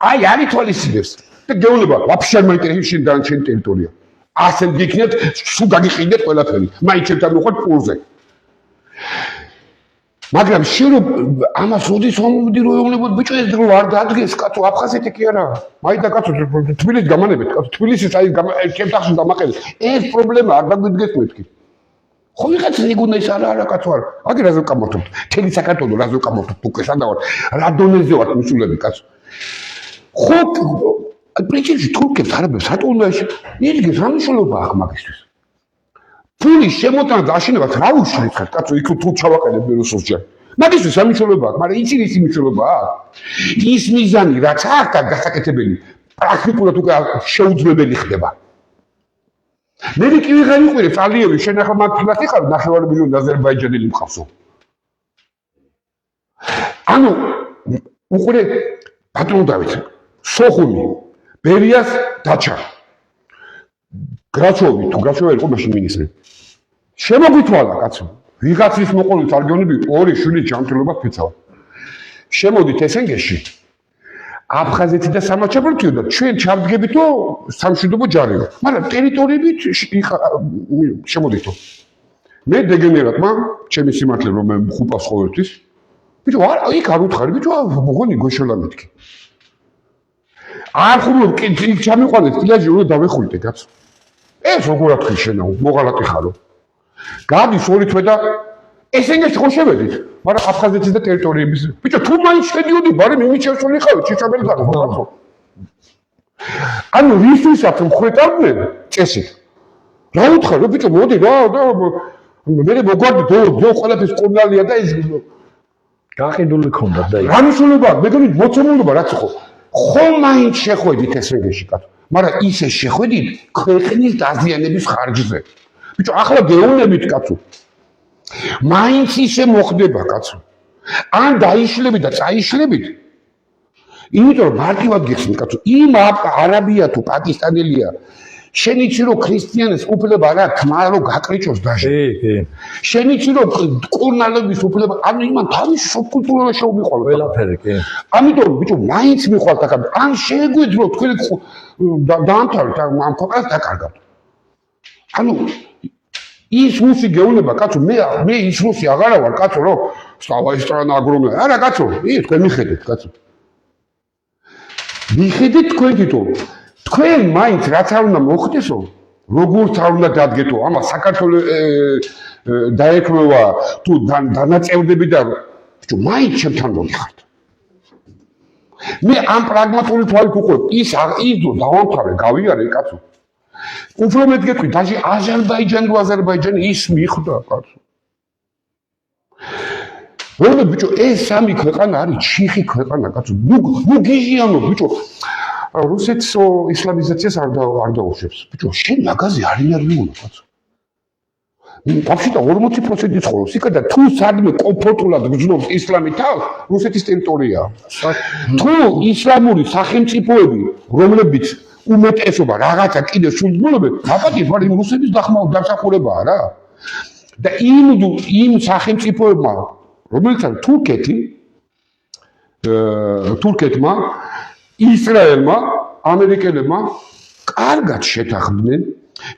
აი, არ ითვალისწინებს. და გეუბნება, ვაფშე არ მაინტერესებს შენ დანარჩენი ტერიტორია. ასე გიქნეთ, სულ გაგიყიდეთ ყველაფერი. მაინც ჩემთან მოყვეთ პულზე. მაგრამ შენ რომ ამას როდის მომდირო ეუბნებოდ ბიჭო ეს დრო არ დადგეს კაცო აფხაზეთი კი არა მაინდა კაცო თბილისს გამანებით კაცო თბილისის აი ჩემ ტახში დამაყენეთ ეს პრობლემა არ დაგვიდგეს მეთქი ხო ვიღაც ნიგუნა ის არა კაცო არა აგი რაზე ვკამორთობთ თელი საქართველო რაზე ვკამორთობთ უკვე სადავარ რა დონეზე ვარ მისულები კაცო ხო პრინციპში თურქებს არაბებს რატო უნდა იდგეს რა მნიშვნელობა აქვს მაგისთვის ფულის შემოტანა და აშენება რა უშლის ხარ კაცო იქ თუ ჩავაყენებ რუსოს ჯერ მაგისთვის რა მნიშვნელობა აქვს მაგრამ იცი ის მნიშვნელობა აქვს ის მიზანი რაც აქ გასაკეთებელი პრაქტიკულად უკვე შეუძლებელი ხდება მე კი ვიღარ იყვირებს ალიევი შენ ახლა მაგ ფლას იყავ ნახევარი მილიონი აზერბაიჯანელი მყავსო ანუ უყურე ბატონო დავით სოხუმი ბერიას დაჩა გრაჩოვი თუ გრაჩოვი იყო მაშინ მინისტრი შემოგვითვალა კაცო ვიღაცის მოყოლით არ გეუბნები ორი შვილი ჯანმრთელობა ფეცავა შემოდით ესენგეში აფხაზეთი და სამაჩაბურთიო და ჩვენ ჩავდგებითო სამშვიდობო ჯარიო მაგრამ ტერიტორიებით შემოდითო მე დეგენერატმა ჩემი სიმართლე რომ მე ხუპავს ყოველთვის ბიჭო იქ არ უთხარი ბიჭო მოგონი გოშელა მეთქი არ ხუმრობ კი ჩამიყვანეთ პლაჟი რომ დავეხულდე კაცო ეს როგორ ათქი შენა მოღალატი ხარო გადის ორი თვე და ესენგეში ხო შევედით მაგრამ აფხაზეთის და ტერიტორიების ბიჭო თუ მაინც შედიოდი ბარემ იმით შევსული ხავი ჩიჩაბელთან ხო ანუ რისთვისაც მხვეტავდნენ წესით რა უთხარ რომ ბიჭო მოდი რა და მე მოგვარდი დო ყველაფერს კურნალია და ეს გაყიდული ქონდა და რა მნიშვნელობა მეგონი მოცემულობა რაც ხო მაინც შეხვედით ესენგეში კაცო მაგრამ ისე შეხვედით ქვეყნის დაზიანების ხარჯზე ბიჭო ახლა გეუბნებით კაცო მაინც ისე მოხდება კაცო ან დაიშლებით და წაიშლებით იმიტომ რომ მარტივად გიხსნით კაცო იმ არაბია თუ პაკისტანელია შენ იცი რომ ქრისტიანებს უფლება არ აქვს თმა რომ გაკრიჭოს დაჟე. კი. შენ იცი რომ კურნალების უფლება ანუ იმან თავისი სუბკულტურა შეუმიყოლა. ყველაფერი კი. ამიტომ ბიჭო მაინც მიხვალთ აქ ან შეგვიძლია თქვენ დაამთავრეთ ამ ქვეყანას დაკარგავთ. ანუ ის რუსი გეუბნება კაცო მე ის რუსი აღარა ვარ კაცო რომ სლავაი სტრანა აგრომე არა კაცო თქვენ მიხედეთ კაცო მიხედეთ თქვენ თვითონ თქვენ მაინც რაც არ უნდა მოხდესო როგორც არ უნდა დადგეთო ამას საქართველოს დაექმევა თუ დანაწევრდები და ბიჭო მაინც ჩემთან მოგიხართ მე ამ პრაგმატული თვალით უყურებ ის დავამთავრე გავიარე კაცო უფრო მეტ გეტყვი დაჟე აზერბაიჯანი ის მიხვდა კაცო რომ ბიჭო ეს სამი ქვეყანა არის ჩიხი ქვეყანა კაცო ნუ გიჟიანო ბიჭო რუსეთს ისლამიზაციას არ დაუშვებს ბიჭო შენ მაგაზე არ ინერვიულა კაცო вообще-то 40% ცხოვრობს იქ და თუ სადმე კომფორტულად გძნობს ისლამი თავს რუსეთის ტერიტორია თუ ისლამური სახელმწიფოები რომლებიც უმეტესობა რაღაცა კიდე სულგმულობენ აპატიეთ ვარ იმ რუსეთის დამსახურებაა რა და იმ სახელმწიფოებმა რომელიც არის თურქეთმა ისრაელმა ამერიკელებმა კარგად შეთანხმდნენ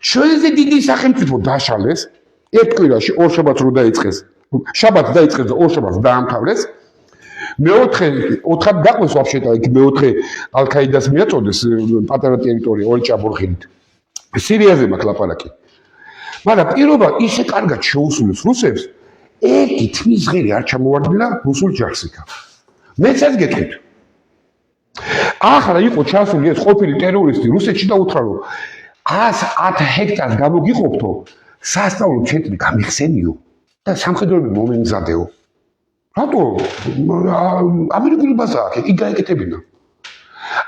ჩვენზე დიდი სახელმწიფო დაშალეს ერთ კვირაში ორ შაბათს რო დაიწყეს შაბათს დაიწყეს და ორ შაბათს დაამთავრეს მეოთხე ოთხად გაყვეს ვაფშეტა იქ მეოთხე ალ-ქაიდას მიაწოდეს პატარა ტერიტორია ორი ჭაბურღილით სირიაზე მაქვს ლაპარაკი მაგრამ პირობა ისე კარგად შეუსრულებს რუსებს ერთი თმის ღირი არ ჩამოვარდნა რუსულ ჯარს იქა მეც ეს გეტყვით ახლა იყო ჩასული ეს ყოფილი ტერორისტი რუსეთში და უთხრა რომ 110 ჰექტარს გამოგიყოფთო სასწავლო ცენტრი გამიხსენიო და სამხედროები მომემზადეო რატო ამერიკული ბაზა აქვს იქ გაეკეთებინა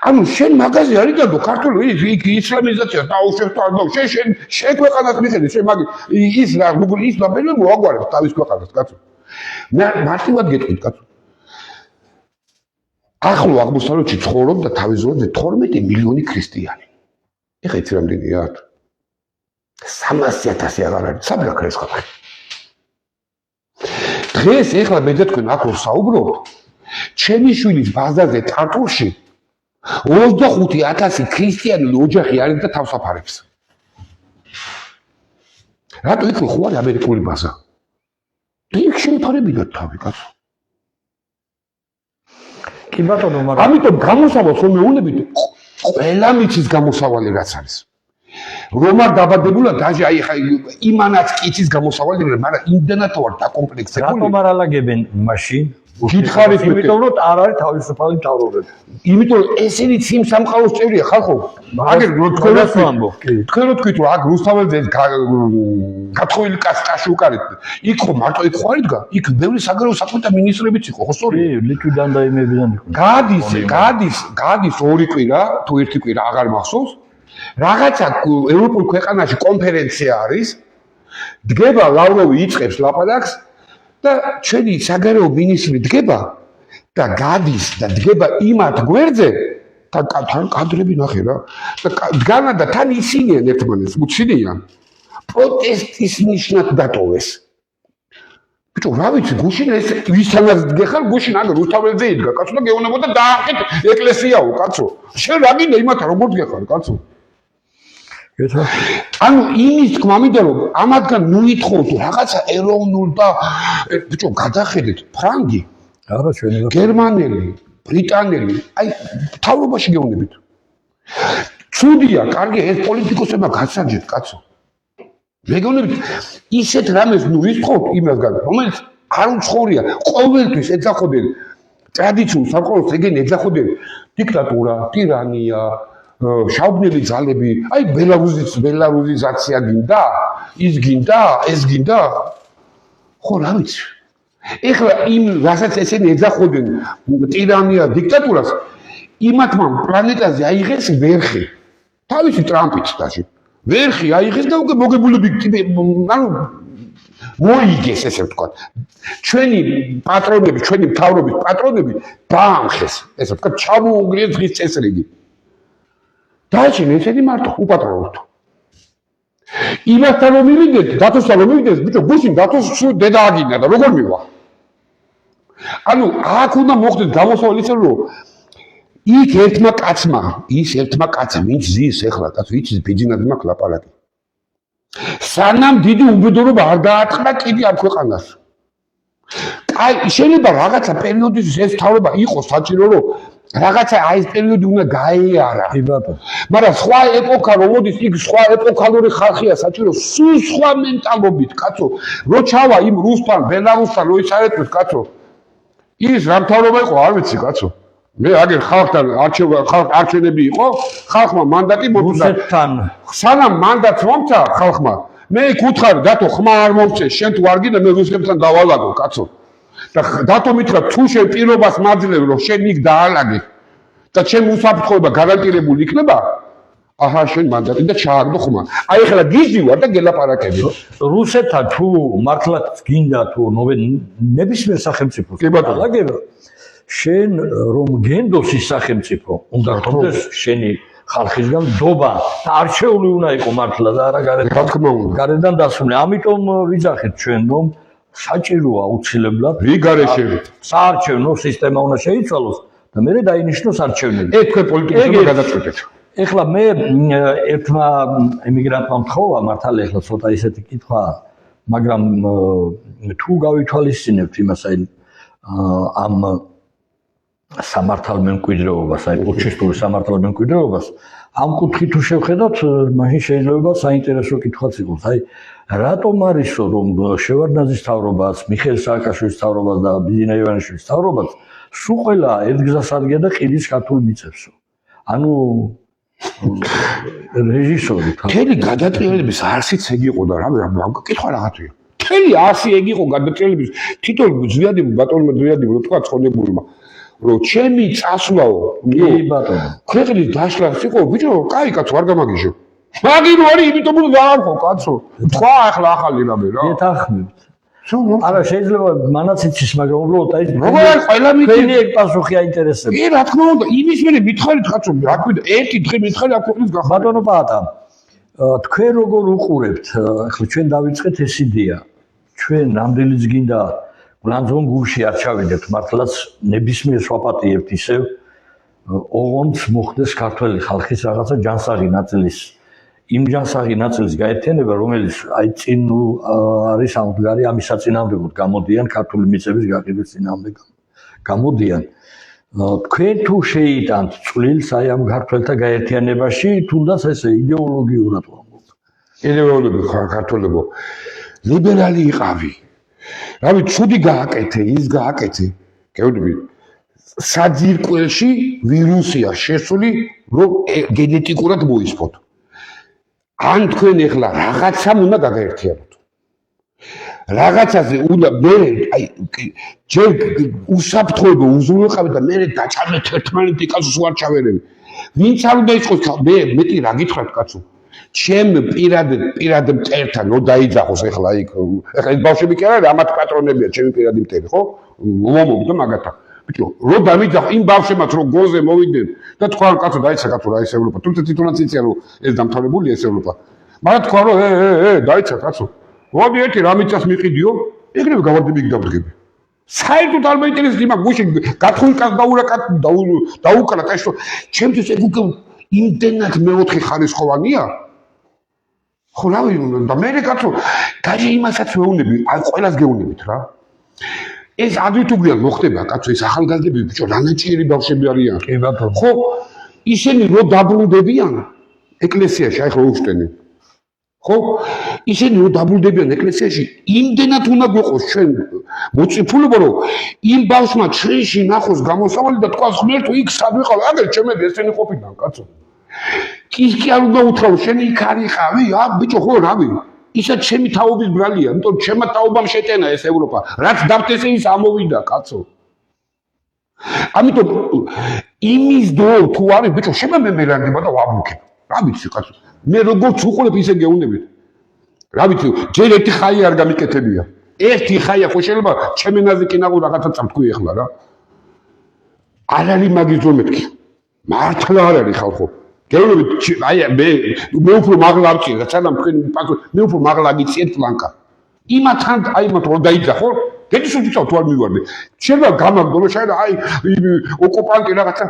ანუ შენ მაგაზე არ იდადო ქართული იქ ისლამიზაცია დაუშვებს და შენ ქვეყანას მიხედი შენ მაგ ის რა როგორ ის დაბერე მოაგვარებს თავის ქვეყანას კაცო მე მარტივად გეტყვით კაცო ახლო აღმოსავლეთში ცხოვრობდა თავისუფლად 12 მილიონი ქრისტიანი ეხა იცი რამდენია 300,000 აღარ არის საბაქრე ეს ხალხი დღეს ეხლა მე და თქვენ აქ ვსაუბრობთ ჩემი შვილის ბაზაზე ტარტურში 25,000 ქრისტიანული ოჯახი არის და თავს აფარებს რატო იქ ხო არის ამერიკული ბაზა და იქ შეიფარებინათ თავი კაცო კი ბატონო მაგრამ ამიტომ გამოსავალს რომ მეუნებით ყველა მიცის გამოსავალი რაც არის რომ არ დაბადებულა დაჟე აი ხა იმანაც კიცის გამოსავალი მაგრამ იმდანაც ვარ დაკომპლექსებული რატომ არ ალაგებენ მაშინ გითხარით იმიტომ რომ არ არის თავისუფალი მთავრობები იმიტომ ესენი ციმ სამყაროს წევრია ხალხო აგერ რო თქვენ რო თქვით რომ აქ რუსთაველზე გათხოვილი კასკაში უკარეთ იქ ხო მარტო იქ ხო არ იდგა იქ ბევრი საგარეო საქმეთა მინისტრებიც იყო ხო სწორია ლიტვიდან და იმებიდან იყო გადის ორი კვირა თუ ერთი კვირა აღარ მახსოვს რაღაცა ევროპულ ქვეყანაში კონფერენცია არის დგება ლავროვი იწყებს ლაპარაკს და ჩვენი საგარეო მინისტრი დგება და გადის და დგება იმათ გვერდზე და თან კადრები ნახე რა და დგანა და თან ისინიან ერთმანეთს უცინიან პროტესტის ნიშნად დატოვეს ბიჭო რა ვიცი გუშინ ეს ვისთანაც დგეხარ გუშინ აგ რუსთაველზე იდგა კაცო და გეუბნებოდა დაახეთ ეკლესიაო კაცო შენ რა გინდა იმათ როგორ დგეხარ კაცო ანუ იმის თქმა მინდა რომ ამათგან მოითხოვოთ რაღაცა ეროვნულ და ბიჭო გადახედეთ ფრანგი არა ჩვენი გერმანელი ბრიტანელი აი თავრობაში გეუბნებით ცუდია კარგი ეს პოლიტიკოსებმა გასაჯეთ კაცო მე გეუბნებით ისეთ რამეს ნუ ითხოვთ იმასგან რომელიც არ უცხოურია ყოველთვის ეძახოდნენ ტრადიციულ სამყაროს ეგენ ეძახოდნენ დიქტატურა ტირანია შაუბნელი ძალები, აი ბელარუსიზაცია გინდა, ის გინდა, ეს გინდა. ხო რა ვიცი. ეხლა იმ რასაც ესენი ეძახოდნენ ტირანია, დიქტატურას, იმათმა პლანეტაზე აიღეს ვერხი. თავისი ტრამპით დაში. ვერხი აიღეს და უკვე მოგებულები ანუ მოიგეს ესე ვთქვათ. ჩვენი პატრონები, ჩვენი მთავრობის პატრონები დაამხეს, ესე ვთქვათ, ჩამოუგრიეს დღის წესრიგი. დააჩინე ესენი მარტო უპატრონოთ. იმასთან რომ მივიდეთ, დათოსთან რომ მივიდეთ, ბიჭო, გუშინ დათოს დედა აგინა და როგორ მივა? ანუ აქ უნდა მოხდეს გამოსავალი ისე რომ იქ ერთმა კაცმა, ვინც ზის ახლა კაცო, იცის ბიძინად მაქვს ლაპარაკი. სანამ დიდი უბედურება არ დაატყდა კიდე ამ ქვეყანას. აი, შეიძლება რაღაცა პერიოდის ეს თავება იყოს საჭირო, რომ რაღაცა აი ეს პერიოდი უნდა გაეარა. კი ბატონო. მაგრამ სხვა ეპოქა რომ მოდის, იქ სხვა ეპოქალური ხალხია საჭირო, სულ სხვა მენტალობით, კაცო. რო ჩავა იმ რუსთან, ბელარუსთან, რო ისარეთოს, კაცო. ის რა მთავრობა იყო, არ ვიცი, კაცო. მე აგერ ხალხთან არჩევნები იყო, ხალხმა მანდატი მოუწოდა. რუსეთთან სანამ მანდატს მომცა ხალხმა, მე იქ უთხარი, დათო ხმა არ მომწე, შენ თუ არ გინდა მე რუსებთან დავალაგო, კაცო. და დათო მითხრა, თუ შენ პირობას მაძლევ, რომ შენ იქ დაალაგე და ჩემ უსაფრთხოება გარანტირებული იქნება, აჰა შენ მანდატი და ჩააგდო ხმა. აი ეხლა გიჟივარ და გელაპარაკები. რუსეთთან თუ მართლაც გინდა თუ ნებისმიერ სახელმწიფოს დაალაგება, შენ რომ გენდოს ის სახელმწიფო, უნდა გქონდეს შენი ხალხისგან დობა და არჩეული უნდა იყო მართლა და არა რა თქმა უნდა. გარედან დასმული. ამიტომ ვიძახეთ ჩვენ რომ საჭიროა აუცილებლად ვიგარეშე საარჩევნო სისტემა უნდა შეიცვალოს და მე დაინიშნოს არჩევნები. თქვენ პოლიტიკოსებმა გადაწყვეტეთ. ეხლა მე ერთმა ემიგრანტმა მთხოვა მართალი ეხლა ცოტა ისეთი კითხვა, მაგრამ თუ გავითვალისწინებთ იმას აი ამ სამართალმემკვიდრეობას, აი პუტჩისტური სამართალმემკვიდრეობას, ამ კუთხით თუ შევხედოთ, მაშინ შეიძლება საინტერესო კითხვაც იყოს. აი რატომ არისო რომ შევარდნაძის თავრობას, მიხეილ სააკაშვილის თავრობას და ბიძინა ივანიშვილის თავრობას სულ ყველა ერთგზას ადგა და ყიდის ქართულ მიწებსო. ანუ რეჟისორი მთელი გადატრიალების არსიც ეგ იყო და რა კითხვა რაღაცია. მთელი არსი ეგ იყო გადატრიალების თვითონ ზვიადი ბატონმა ზვიადი რო თქვა ცხონებულმა რომ ჩემი წასვლაო კი ბატონო ქვეყნის დაშლას იყო ბიჭო კაი კაცო არ გამაგიჟო მაგირო არის იმიტომ რომ დაახო კაცო თქვა ახლა ახალი რამე რა ეთახმებთ არა შეიძლება მანაც იცის მაგრამ უბრალოდ აი როგორ ყველა მითი ეგ პასუხი აინტერესებს კი რა თქმა უნდა იმის მერე მითხარით კაცო რა ქვია ერთი დღე მითხარი აქ ქვეყნის გახდა ბატონო პაატა თქვენ როგორ უყურებთ ახლა ჩვენ დავიწყეთ ეს იდეა ჩვენ რამდენიც გინდა გლანძღონ გულში არ ჩავიდეთ მართლაც ნებისმიერ სვაპატიებთ ისევ ოღონდ მოხდეს ქართველი ხალხის რაღაცა ჯანსაღი ნაწილის იმ ჯანსაღი ნაწილის გაერთიანება რომელიც აი წინ არის ამდგარი ამის საწინააღმდეგოდ გამოდიან ქართული მიწების გაყიდვის წინააღმდეგ გამოდიან თქვენ თუ შეიტანთ წვლილს აი ამ ქართველთა გაერთიანებაში თუნდაც ესე იდეოლოგიურად ვამბობ იდეოლოგიური ქართველებო ლიბერალი იყავი რავი ცუდი გააკეთე ის გააკეთე გეუბნები საძირკველში ვირუსია შესული რომ გენეტიკურად მოისპოთ ან თქვენ ეხლა რაღაცამ უნდა გაგაერთიანოთ რაღაცაზე უნდა მე აი ჯერ უსაფრთხოება უზრუნველყავი და მე დაჭამეთ ერთმანეთი კაცოს ვარ ჩავერევი ვინც არ უნდა იყოს მე მეტი რა გითხრათ კაცო ჩემ პირად მტერთან რო დაიძახოს ეხლა იქ ეხლა ეს ბავშვები კი არა ამათ პატრონებია ჩემი პირადი მტერი ხო მომობ და მაგათა ბიჭო რო დამიძახო იმ ბავშვებმაც რო გონზე მოვიდნენ და თქვა კაცო დაიცა კაცო რა ეს ევროპა თუმცა თვითონაც იციან რომ ეს დამთავრებულია ეს ევროპა მაგრამ თქვა რომ დაიცა კაცო მოდი ერთი რამიცას მიყიდიო ეგრევე გავარდები გიდაბრგები საერთოდ არ მეინტერესებს იმას გუშინ გათხოვი კაც დაუკრა კაცო ჩემთვის ეგ უკვე იმდენად მეოთხე ხარისხოვანია ხო რავი და მე კაცო გაჟე იმასაც მეუნები აი ყველას გეუნებით რა ეს ადვიტუგრიან მოხდება კაცო ეს ახალგაზრდები ბიჭო რანაჭიერი ბავშვები არიან კი ბატონო ხო ისინი რო დაბრუნდებიან ეკლესიაში აი ხო უშტენი ხო ისინი რო დაბრუნდებიან ეკლესიაში იმდენად უნდა გვიყოს ჩვენ მოწიფულობა რომ იმ ბავშვმა ჩრიში ნახოს გამოსავალი და თქვას ღმერთო იქ სად ვიყავ აგერ ჩემები ესენი ყოფილან კაცო კი არ უნდა უთხრა შენ იქ არ იყავი ბიჭო ხო რავი ისა ჩემი თაობის ბრალია იმიტომ ჩემმა თაობამ შეტენა ეს ევროპა რაც დავთესე ის ამოვიდა კაცო ამიტომ იმის დრო თუ არის ბიჭო შემა მე მერანდება და ვაბლუქებ რა ვიცი კაცო მე როგორც უყურებ ისე გეუნებით რა ვიცი ჯერ ერთი ხაი არ გამიკეთებია ერთი ხაია ხო შეიძლება ჩემენაზე კი ნახო რაღაცა წამთქვი ახლა რა არ არის მაგის ძო მეთქი მართლა არ არის ხალხო გეუბნებით აი მე უფრო მაღლა ავჭირე სანამ თქვენ მე უფრო მაღლა აგიწიეთ პლანკა იმათთან აი მათ რომ დაიძახ ხო გედის უჩავ თუ არ მივარდე შეიძლება გამაგდო შეიძლება აი ოკუპანტი რაღაცა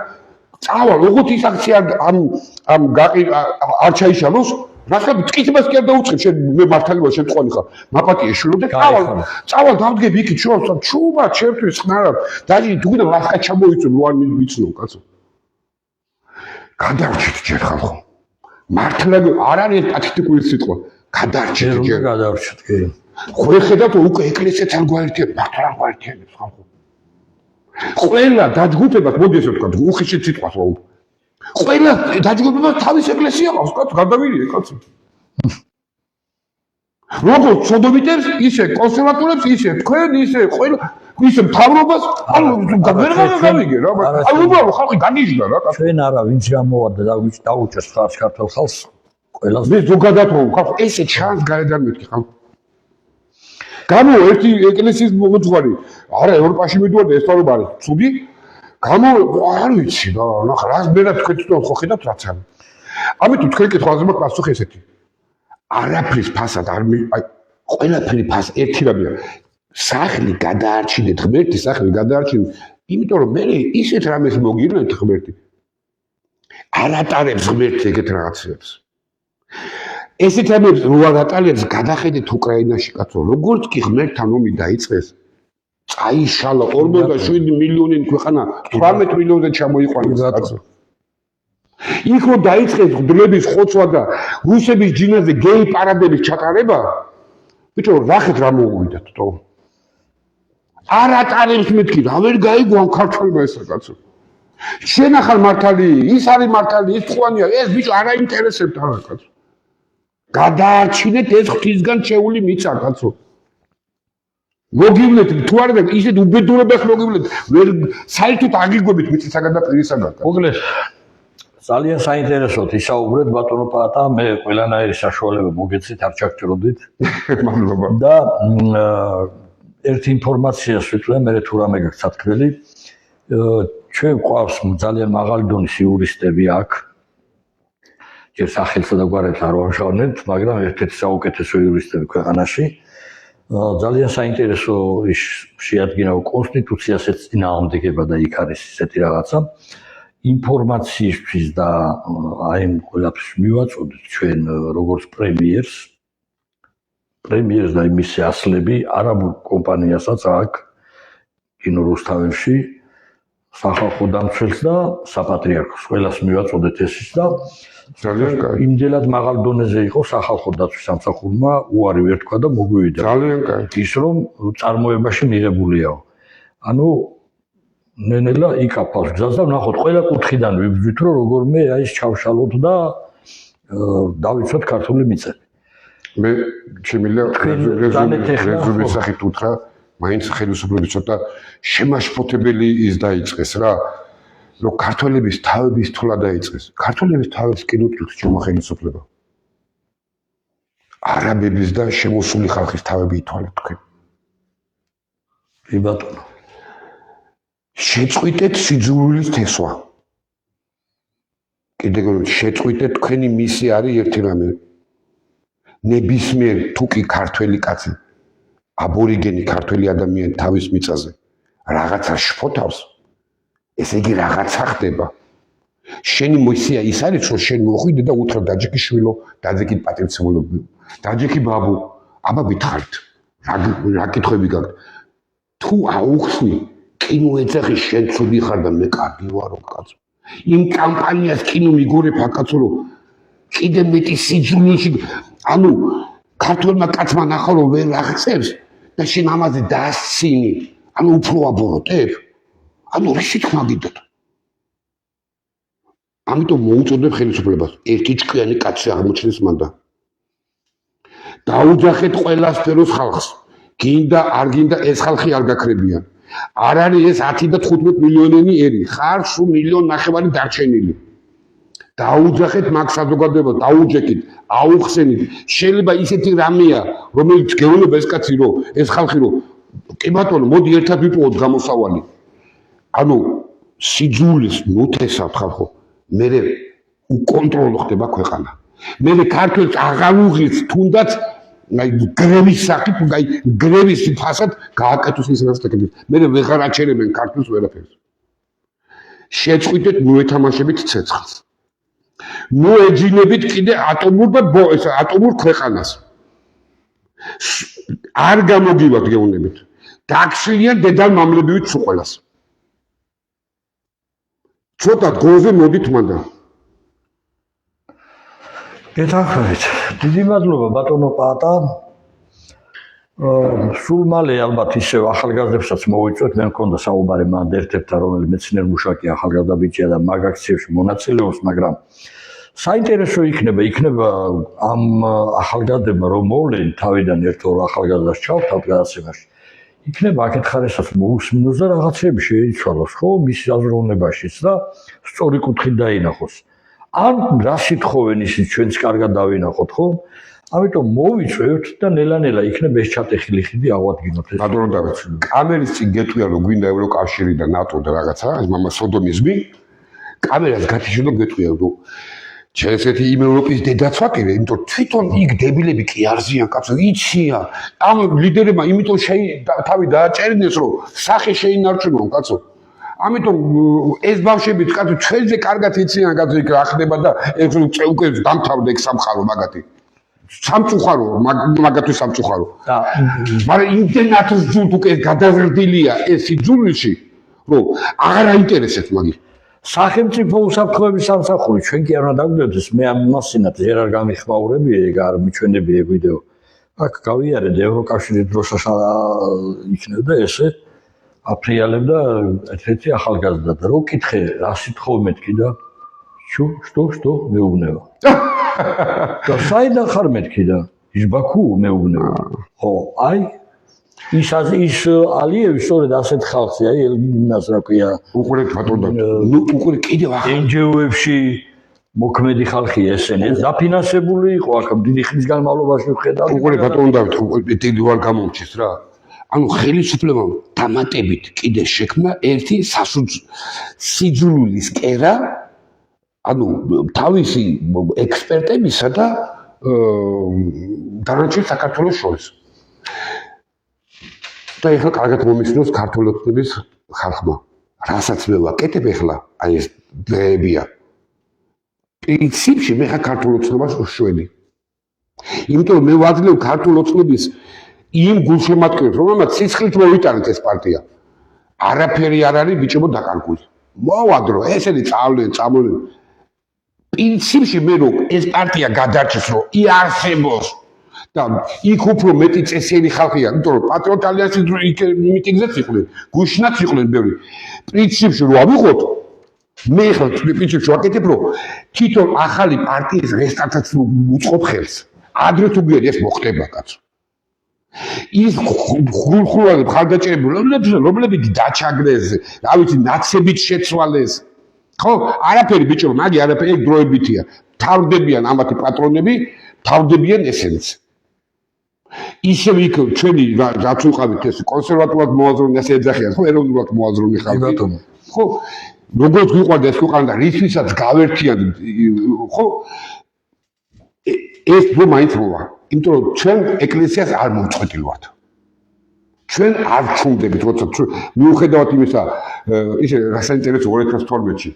წავალ როგორც ის აქცია ამ არ ჩაიშალოს რასაც ტკიცებას კი არ დაუწყებ შენ მე მართალი ვარ შენ თყვანი ხარ მაპატიე შვილო და წავალ დავდგები იქით ჩუმა ჩემთვის ხნარად დაჟი თუ გინდა ლახა ჩამოიწვე რო არ მიცნო კაცო გადარჩით ჯერ ხალხო მართლა არ არის პათეტიკური სიტყვა გადარჩით ჯერ გადარჩით კი ხო ხედავთ უკვე ეკლესიაც არ გვაერთიანებს მართლა არ გვაერთიანებს ხალხო ყველა დაჯგუფებას მოდი ესე ვთქვა უხეშეთ სიტყვას ვაუ ყველა დაჯგუფებას თავის ეკლესია ყავს კაცო გადავირიე კაცო როგორც სოდომიტებს ისე კონსერვატორებს ისე თქვენ ისე ყველა ისე მთავრობას ანუ ვერ გავიგე რა ანუ უბრალოდ ხალხი განიჟდა რა კაცო ჩვენ არა ვინც გამოვარდა და ვინც დაუჭერს ხარს ქართულ ხალხს ყველას მე ზოგადად რომ ხალხი ესე ჩანს გარედან მეთქი ხალხი გამო ერთი ეკლესიის მოძღვარი არა ევროპაში მიდუარდა ეს თორემ არის ცუდი გამო არ ვიცი და ნახე რას მერა თქვენ თვითონ ხო ხედავთ რაც არის ამიტომ თქვენ კითხვაზე მაქვს პასუხი ესეთი არაფრის ფასად არ აი ყველაფერი ფას ერთი რამეა სახლი გადაარჩინეთ ღმერთი სახლი გადაარჩინეთ იმიტომ რომ მე ისეთ რამეს მოგირნეთ ღმერთი არ ატარებს ღმერთი ეგეთ რაღაცებს ესეთ რამებს რო არ ატარებს გადახედეთ უკრაინაში კაცო როგორც კი ღმერთთან ომი დაიწყეს წაიშალა 47 მილიონი ქვეყანა 18 მილიონზე ჩამოიყვანეს კაცო იქ რო დაიწყეს გდრების ხოცვა და რუსების ჯინაზე გეი პარადების ჩატარება ბიჭო ნახეთ რა მოუვიდათ თო არ ატარებს მეთქი რა ვერ გაიგო ამ ქართველმა ესა კაცო შენ ახალ მართალი ის არის მართალი ის ხვანია ეს ბიჭო არ აინტერესებთ არა კაცო გადაარჩინეთ ეს ღვთისგან შეეული მიწა კაცო მოგივლეთ თუ არა ისეთ უბედურებას მოგივლეთ ვერ საერთოდ აგიგვებით მიწის საგადაპირისაგან მოგლეს ძალიან საინტერესოა ისაუბრეთ ბატონო პაატა მე ყველანაირი საშუალება მოგეცით არ ჩაგჭროდით მადლობა და ერთი ინფორმაციას ვიტყვე მე თუ რამე გაქვს სათქმელი ჩვენ ყავს ძალიან მაღალი დონის იურისტები აქ ჯერ სახელსა და გვარებს არ ვამჟღავნებთ მაგრამ ერთ-ერთი საუკეთესო იურისტები ქვეყანაში ძალიან საინტერესო ის შეადგინა კონსტიტუციასაც წინააღმდეგება და იქ არის ესეთი რაღაცა ინფორმაციისთვის და აი ამ ყველაფერს მივაწოდეთ ჩვენ როგორც პრემიერს და მისი ასლები არაბულ კომპანიასაც აქ კინო რუსთაველში სახალხო დამცველს და საპატრიარქოს ყველას მივაწოდეთ ესის და ძალიან კარგი იმდენად მაღალ დონეზე იყო სახალხო დაცვის სამსახურმა უარი ვერ თქვა და მოგვივიდა ძალიან კარგი ის რომ წარმოებაში მიღებულიაო ანუ ნენელა იკაფავს გზას და ნახოთ ყველა კუთხიდან ვიბრძვით რომ როგორმე აი ეს ჩავშალოთ და დავიცვათ ქართული მიწები მე შემიძლია რეზუმის სახით უთხრა მაინც ხელისუფლების ცოტა შემაშფოთებელი ის დაიწყეს რა რომ ქართველების თავების თვლა დაიწყეს ქართველების თავის კი უწევს შემოხელისუფლება არაბების და შემოსული ხალხის თავები ითვალეთ თქვენ კი ბატონო შეწყვიტეთ სიძულვილის თესვა კიდევ შეწყვიტეთ თქვენი მისი არის ერთი რამე ნებისმიერ თუკი ქართველი კაცი აბორიგენი ქართველი ადამიანი თავის მიწაზე რაღაცა შფოთავს ესე იგი რაღაცა ხდება შენი მოსია ის არის რომ შენ მოხვიდე და უთხრა დაჯექი შვილო დაჯექი პატივცემულობი დაჯექი ბაბუ აბა გითხარით რა კითხვები გაქვთ თუ აუხსნი კინო ეძახი შენ ცუდი ხარ და მე კარგი ვარო კაცო იმ კამპანიას კინო მიგორებ აკაცო რომ კიდე მეტი სიძულვილში ანუ ქართველმა კაცმა ნახო რომ ვერ აღწევს და შენ ამაზე დაასცინი ანუ უფრო აბოროტებ ანუ რისი თქმა გიდათ ამიტომ მოუწოდებ ხელისუფლებას ერთი ჭკვიანი კაცი აღმოჩნდეს მანდა დაუძახეთ ყველა სფეროს ხალხს გინდა არ გინდა ეს ხალხი არ გაქრებიან არ არის ეს 10 და 15 მილიონიანი ერი ხარ სულ 1.5 მილიონი დარჩენილი დაუძახეთ მაგ საზოგადოებას დაუჯექით აუხსენით შეიძლება ისეთი რამეა რომელიც გეუბნება ეს კაცი რომ ეს ხალხი რომ კი ბატონო მოდი ერთად ვიპოვოთ გამოსავალი ანუ სიძულის ნუთესავთ ხალხო მე უკონტროლო ხდება ქვეყანა. მე ქართველს აღარ უღირს თუნდაც გრევის სახით, გრევის ფასად გააკეთოს ის რაც აკეთებს. მე ვეღარ აჩერებენ ქართველს ვერაფერს. შეწყვიტეთ მოეთამაშებით ცეცხლს. მოეძინებით კიდე ატომურ ქვეყანას. არ გამოგივათ გეუბნებით. დაგშლიან დედალ მამლებივით სულ ყველას. ცოტა გოზე მოდით მანდა. გეთანხმებით. დიდი მადლობა ბატონო პაატა. სულ მალე ალბათ ისევ ახალგაზრდებსაც მოვიწვევთ, მე მქონდა საუბარი მანდ ერთ-ერთთან, რომელიც მეცნიერ მუშაკი ახალგაზრდა ბიჭია და მაგ აქციებში მონაწილეობს, მაგრამ საინტერესო იქნება ამ ახალგაზრდებმა რომ მოვლენ თავიდან ერთ-ორ ახალგაზრდას ჩავთავთ გადაცემაში. იქნება აქეთ ხარესაც მოусმინოს და რაღაცები შეიცვალოს, ხო, მის აზროვნებაშიც და სწორი კუთხით დაინახოს. ან რა სიტყვენ ისიც ჩვენც კარგად დავინახოთ, ხო? ამიტომ მოვიწვევთ და ნელა-ნელა იქნება ეს ჩატეხილი ხიდი ავადგინოთ ეს. ბატონო დავით, კამერის წინ გეტყვია რომ გვინდა ევროკავშირი და ნატო და რაღაცა, ეს მამა სოდომიზმი. კამერას გათიშო გეტყვია რომ ჩესეთი იმ ევროპის დედაც ვაკირე, იმიტომ თვითონ იქ დებილები კი არზიან კაცო, იციან. ამ ლიდერებმა იმიტომ თავი დააჭერინეს რომ სახე შეინარჩუნონ კაცო. ამიტომ ეს ბავშვები კაცო ჩვენზე კარგად იციან კაცო იქ რა ხდება და ეს უკვე დამთავრდა ეგ სამხარო მაგათი. სამწუხარო მაგათი სამწუხარო. და მაგრამ იმდენად ზუსტ უკვე გადაზრდილია ეს იძულში რომ აღარ აინტერესებს მაგი. სახელმწიფო უსაფრთხოების სამსახური ჩვენ კი არ უნდა დაგვდევდეს მე ამასინათ ჯერ არ გამიხმაურებია ეგ არ მიჩვენებია ვიდეო აქ გავიარეთ ევროკავშირის დროშას იქნებდა ესე აფრიალებდა ერთ-ერთი ახალგაზრდა და რო კითხე რა სიტყვა მეთქი და что მეუბნება და საიდან ხარ მეთქი და ის ბაქუ მეუბნება ხო აი ის ალიევი სწორედ ასეთ ხალხი აი იმას რა ქვია უყურეთ ბატონო უყურე კიდევ ახლა NGO-ებში მოქმედი ხალხი ესენი დაფინანსებული იყო აქ დიდი ხნის განმავლობაში ვხედავ უყურე ბატონო დავით დიდი ვარ გამომჩის რა ანუ ხელისუფლებამ დამატებით კიდე შექმნა ერთი სიძულვილის კერა ანუ თავისი ექსპერტებისა და დანარჩენ საქართველოს შორის და ეხლა კარგად მომისმინოს ქართველების ხალხმა. რასაც მე ვაკეთებ ეხლა, აი ეს დღეებია. პრინციპში მე ხა ქართულ ოცნებას ვშვენი. იმიტომ რომ მე ვაძლევ ქართულ ოცნების იმ გულშემატკივრებს, რომელმაც სისხლით მოვიტანეთ ეს პარტია. არაფერი არ არის ბიჭებო დაკარგული. მოვადრო, ესენი წამოვლენ. პრინციპში მე რომ ეს პარტია გადარჩეს, რომ იარსებოს და იქ უფრო მეტი წესიერი ხალხია, იმიტომ რომ პატრიოტ ალიანსის მიტინგზეც იყვნენ, გუშინაც იყვნენ ბევრი. პრინციპში რო ავიღოთ, მე ხა პრინციპში ვაკეთებ, რომ თვითონ ახალი პარტიის რესტარტაც უწყობ ხელს. ადრე თუ გვიერი ეს მოხდება, კაცო. ის ხულხულადებ ხალხდაჭერებული, რომლებიც დაჩაგრეს, რა ვიცი, ნაცებით შეცვალეს. ხო, არაფერი ბიჭო, მაგი არაფერი დროებითია. თავდებიან ამათი პატრონები, თავდებიან ესენიც. ისევ იქ ჩვენი რაც უყავით ეს კონსერვატულად მოაზროვნე ასე ეძახიან ხო ეროვნულად მოაზროვნე ხალხი ხო როგორც გვიყვარდა ეს ქვეყანა და რისთვისაც გავერთიან ხო ეს რო მაინც მოვა იმიტომ რომ ჩვენ ეკლესიას არ მოვწყვეტილვართ ჩვენ არ ჩუნდებით როცა მიუხედავად იმისა ისე რა საინტერესო 2012-ში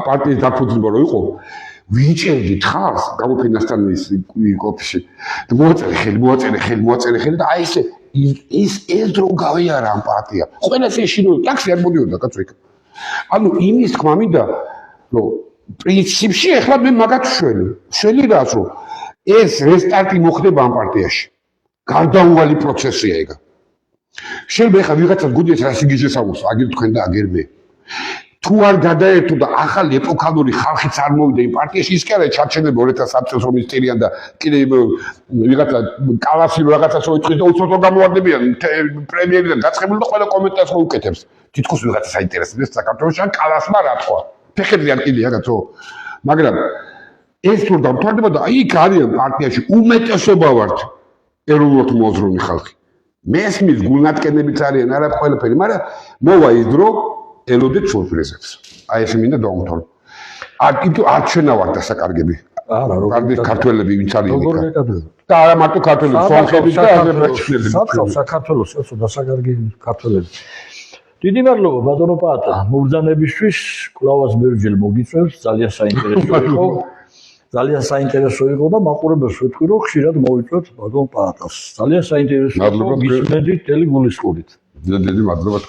პარტიის დაფუძნება რო იყო ვიჭერდით ხალხს გამოფინანსთან ის კოფში მოაწერე ხელი და აი ეს დრო გავიარა ამ პარტია ყველა შეშინო ტაქსი არ მოდიოდა კაცო იქ ანუ იმის თქმა მინდა რომ პრინციპში ახლა მე მაგათ შველი რას რომ ეს რესტარტი მოხდება ამ პარტიაში გარდაუვალი პროცესია ეგ შეიძლება ახლა ვიღაცა გუდიას რას იგი შესაძლოს აგერ თქვენ და აგერ მე თუ არ გადაერთო და ახალი ეპოქალური ხალხიც არ მოვიდა იმ პარტიაში ის კი არა ჩარჩენები 2003 წელს რომ ისტერიან და კიდე ვიღაცა კალასი რაღაცას მოიწვია და უცოტო გამოვარდებიან პრემიერიდან დაწყებული და ყველა კომენტარს მოუკეთებს თითქოს ვიღაცა საინტერესებს საქართველოში ან კალასმა რა თქვა ფეხებზე არ კიდია რაცო მაგრამ ეს თუ დამთავრდება და იქ არიან პარტიაში უმეტესობა ვართ ეროვნულად მოაზროვნე ხალხი მესმის გულნატკენებიც არიან არა ყველაფერი მაგრამ მოვა ის დრო ელოდეთ სურპრიზებს. აი ეს მინდა დავუმთავრებო. კითხვა არ ჩვენა ვართ დასაკარგები. არა, კარგი ქართველები ვინც არის როგორ იქ. გეკადრება? და არა მარტო ქართველები, სომხები და აზერბაიჯანელები. საწყავს საქართველოს ესო დასაკარგი ქართველები. დიდი მადლობა ბატონო პაატა მობრძანებისთვის, კლავას ბევრჯერ მოგიწევს, ძალიან საინტერესო იყო. ძალიან საინტერესო იყო და მაყურებელს ვეთქვი რომ ხშირად მოვიწვევთ ბატონ პაატას. ძალიან საინტერესო იყო, გისმენდით მთელი გულისხმობით. დიდი მადლობა.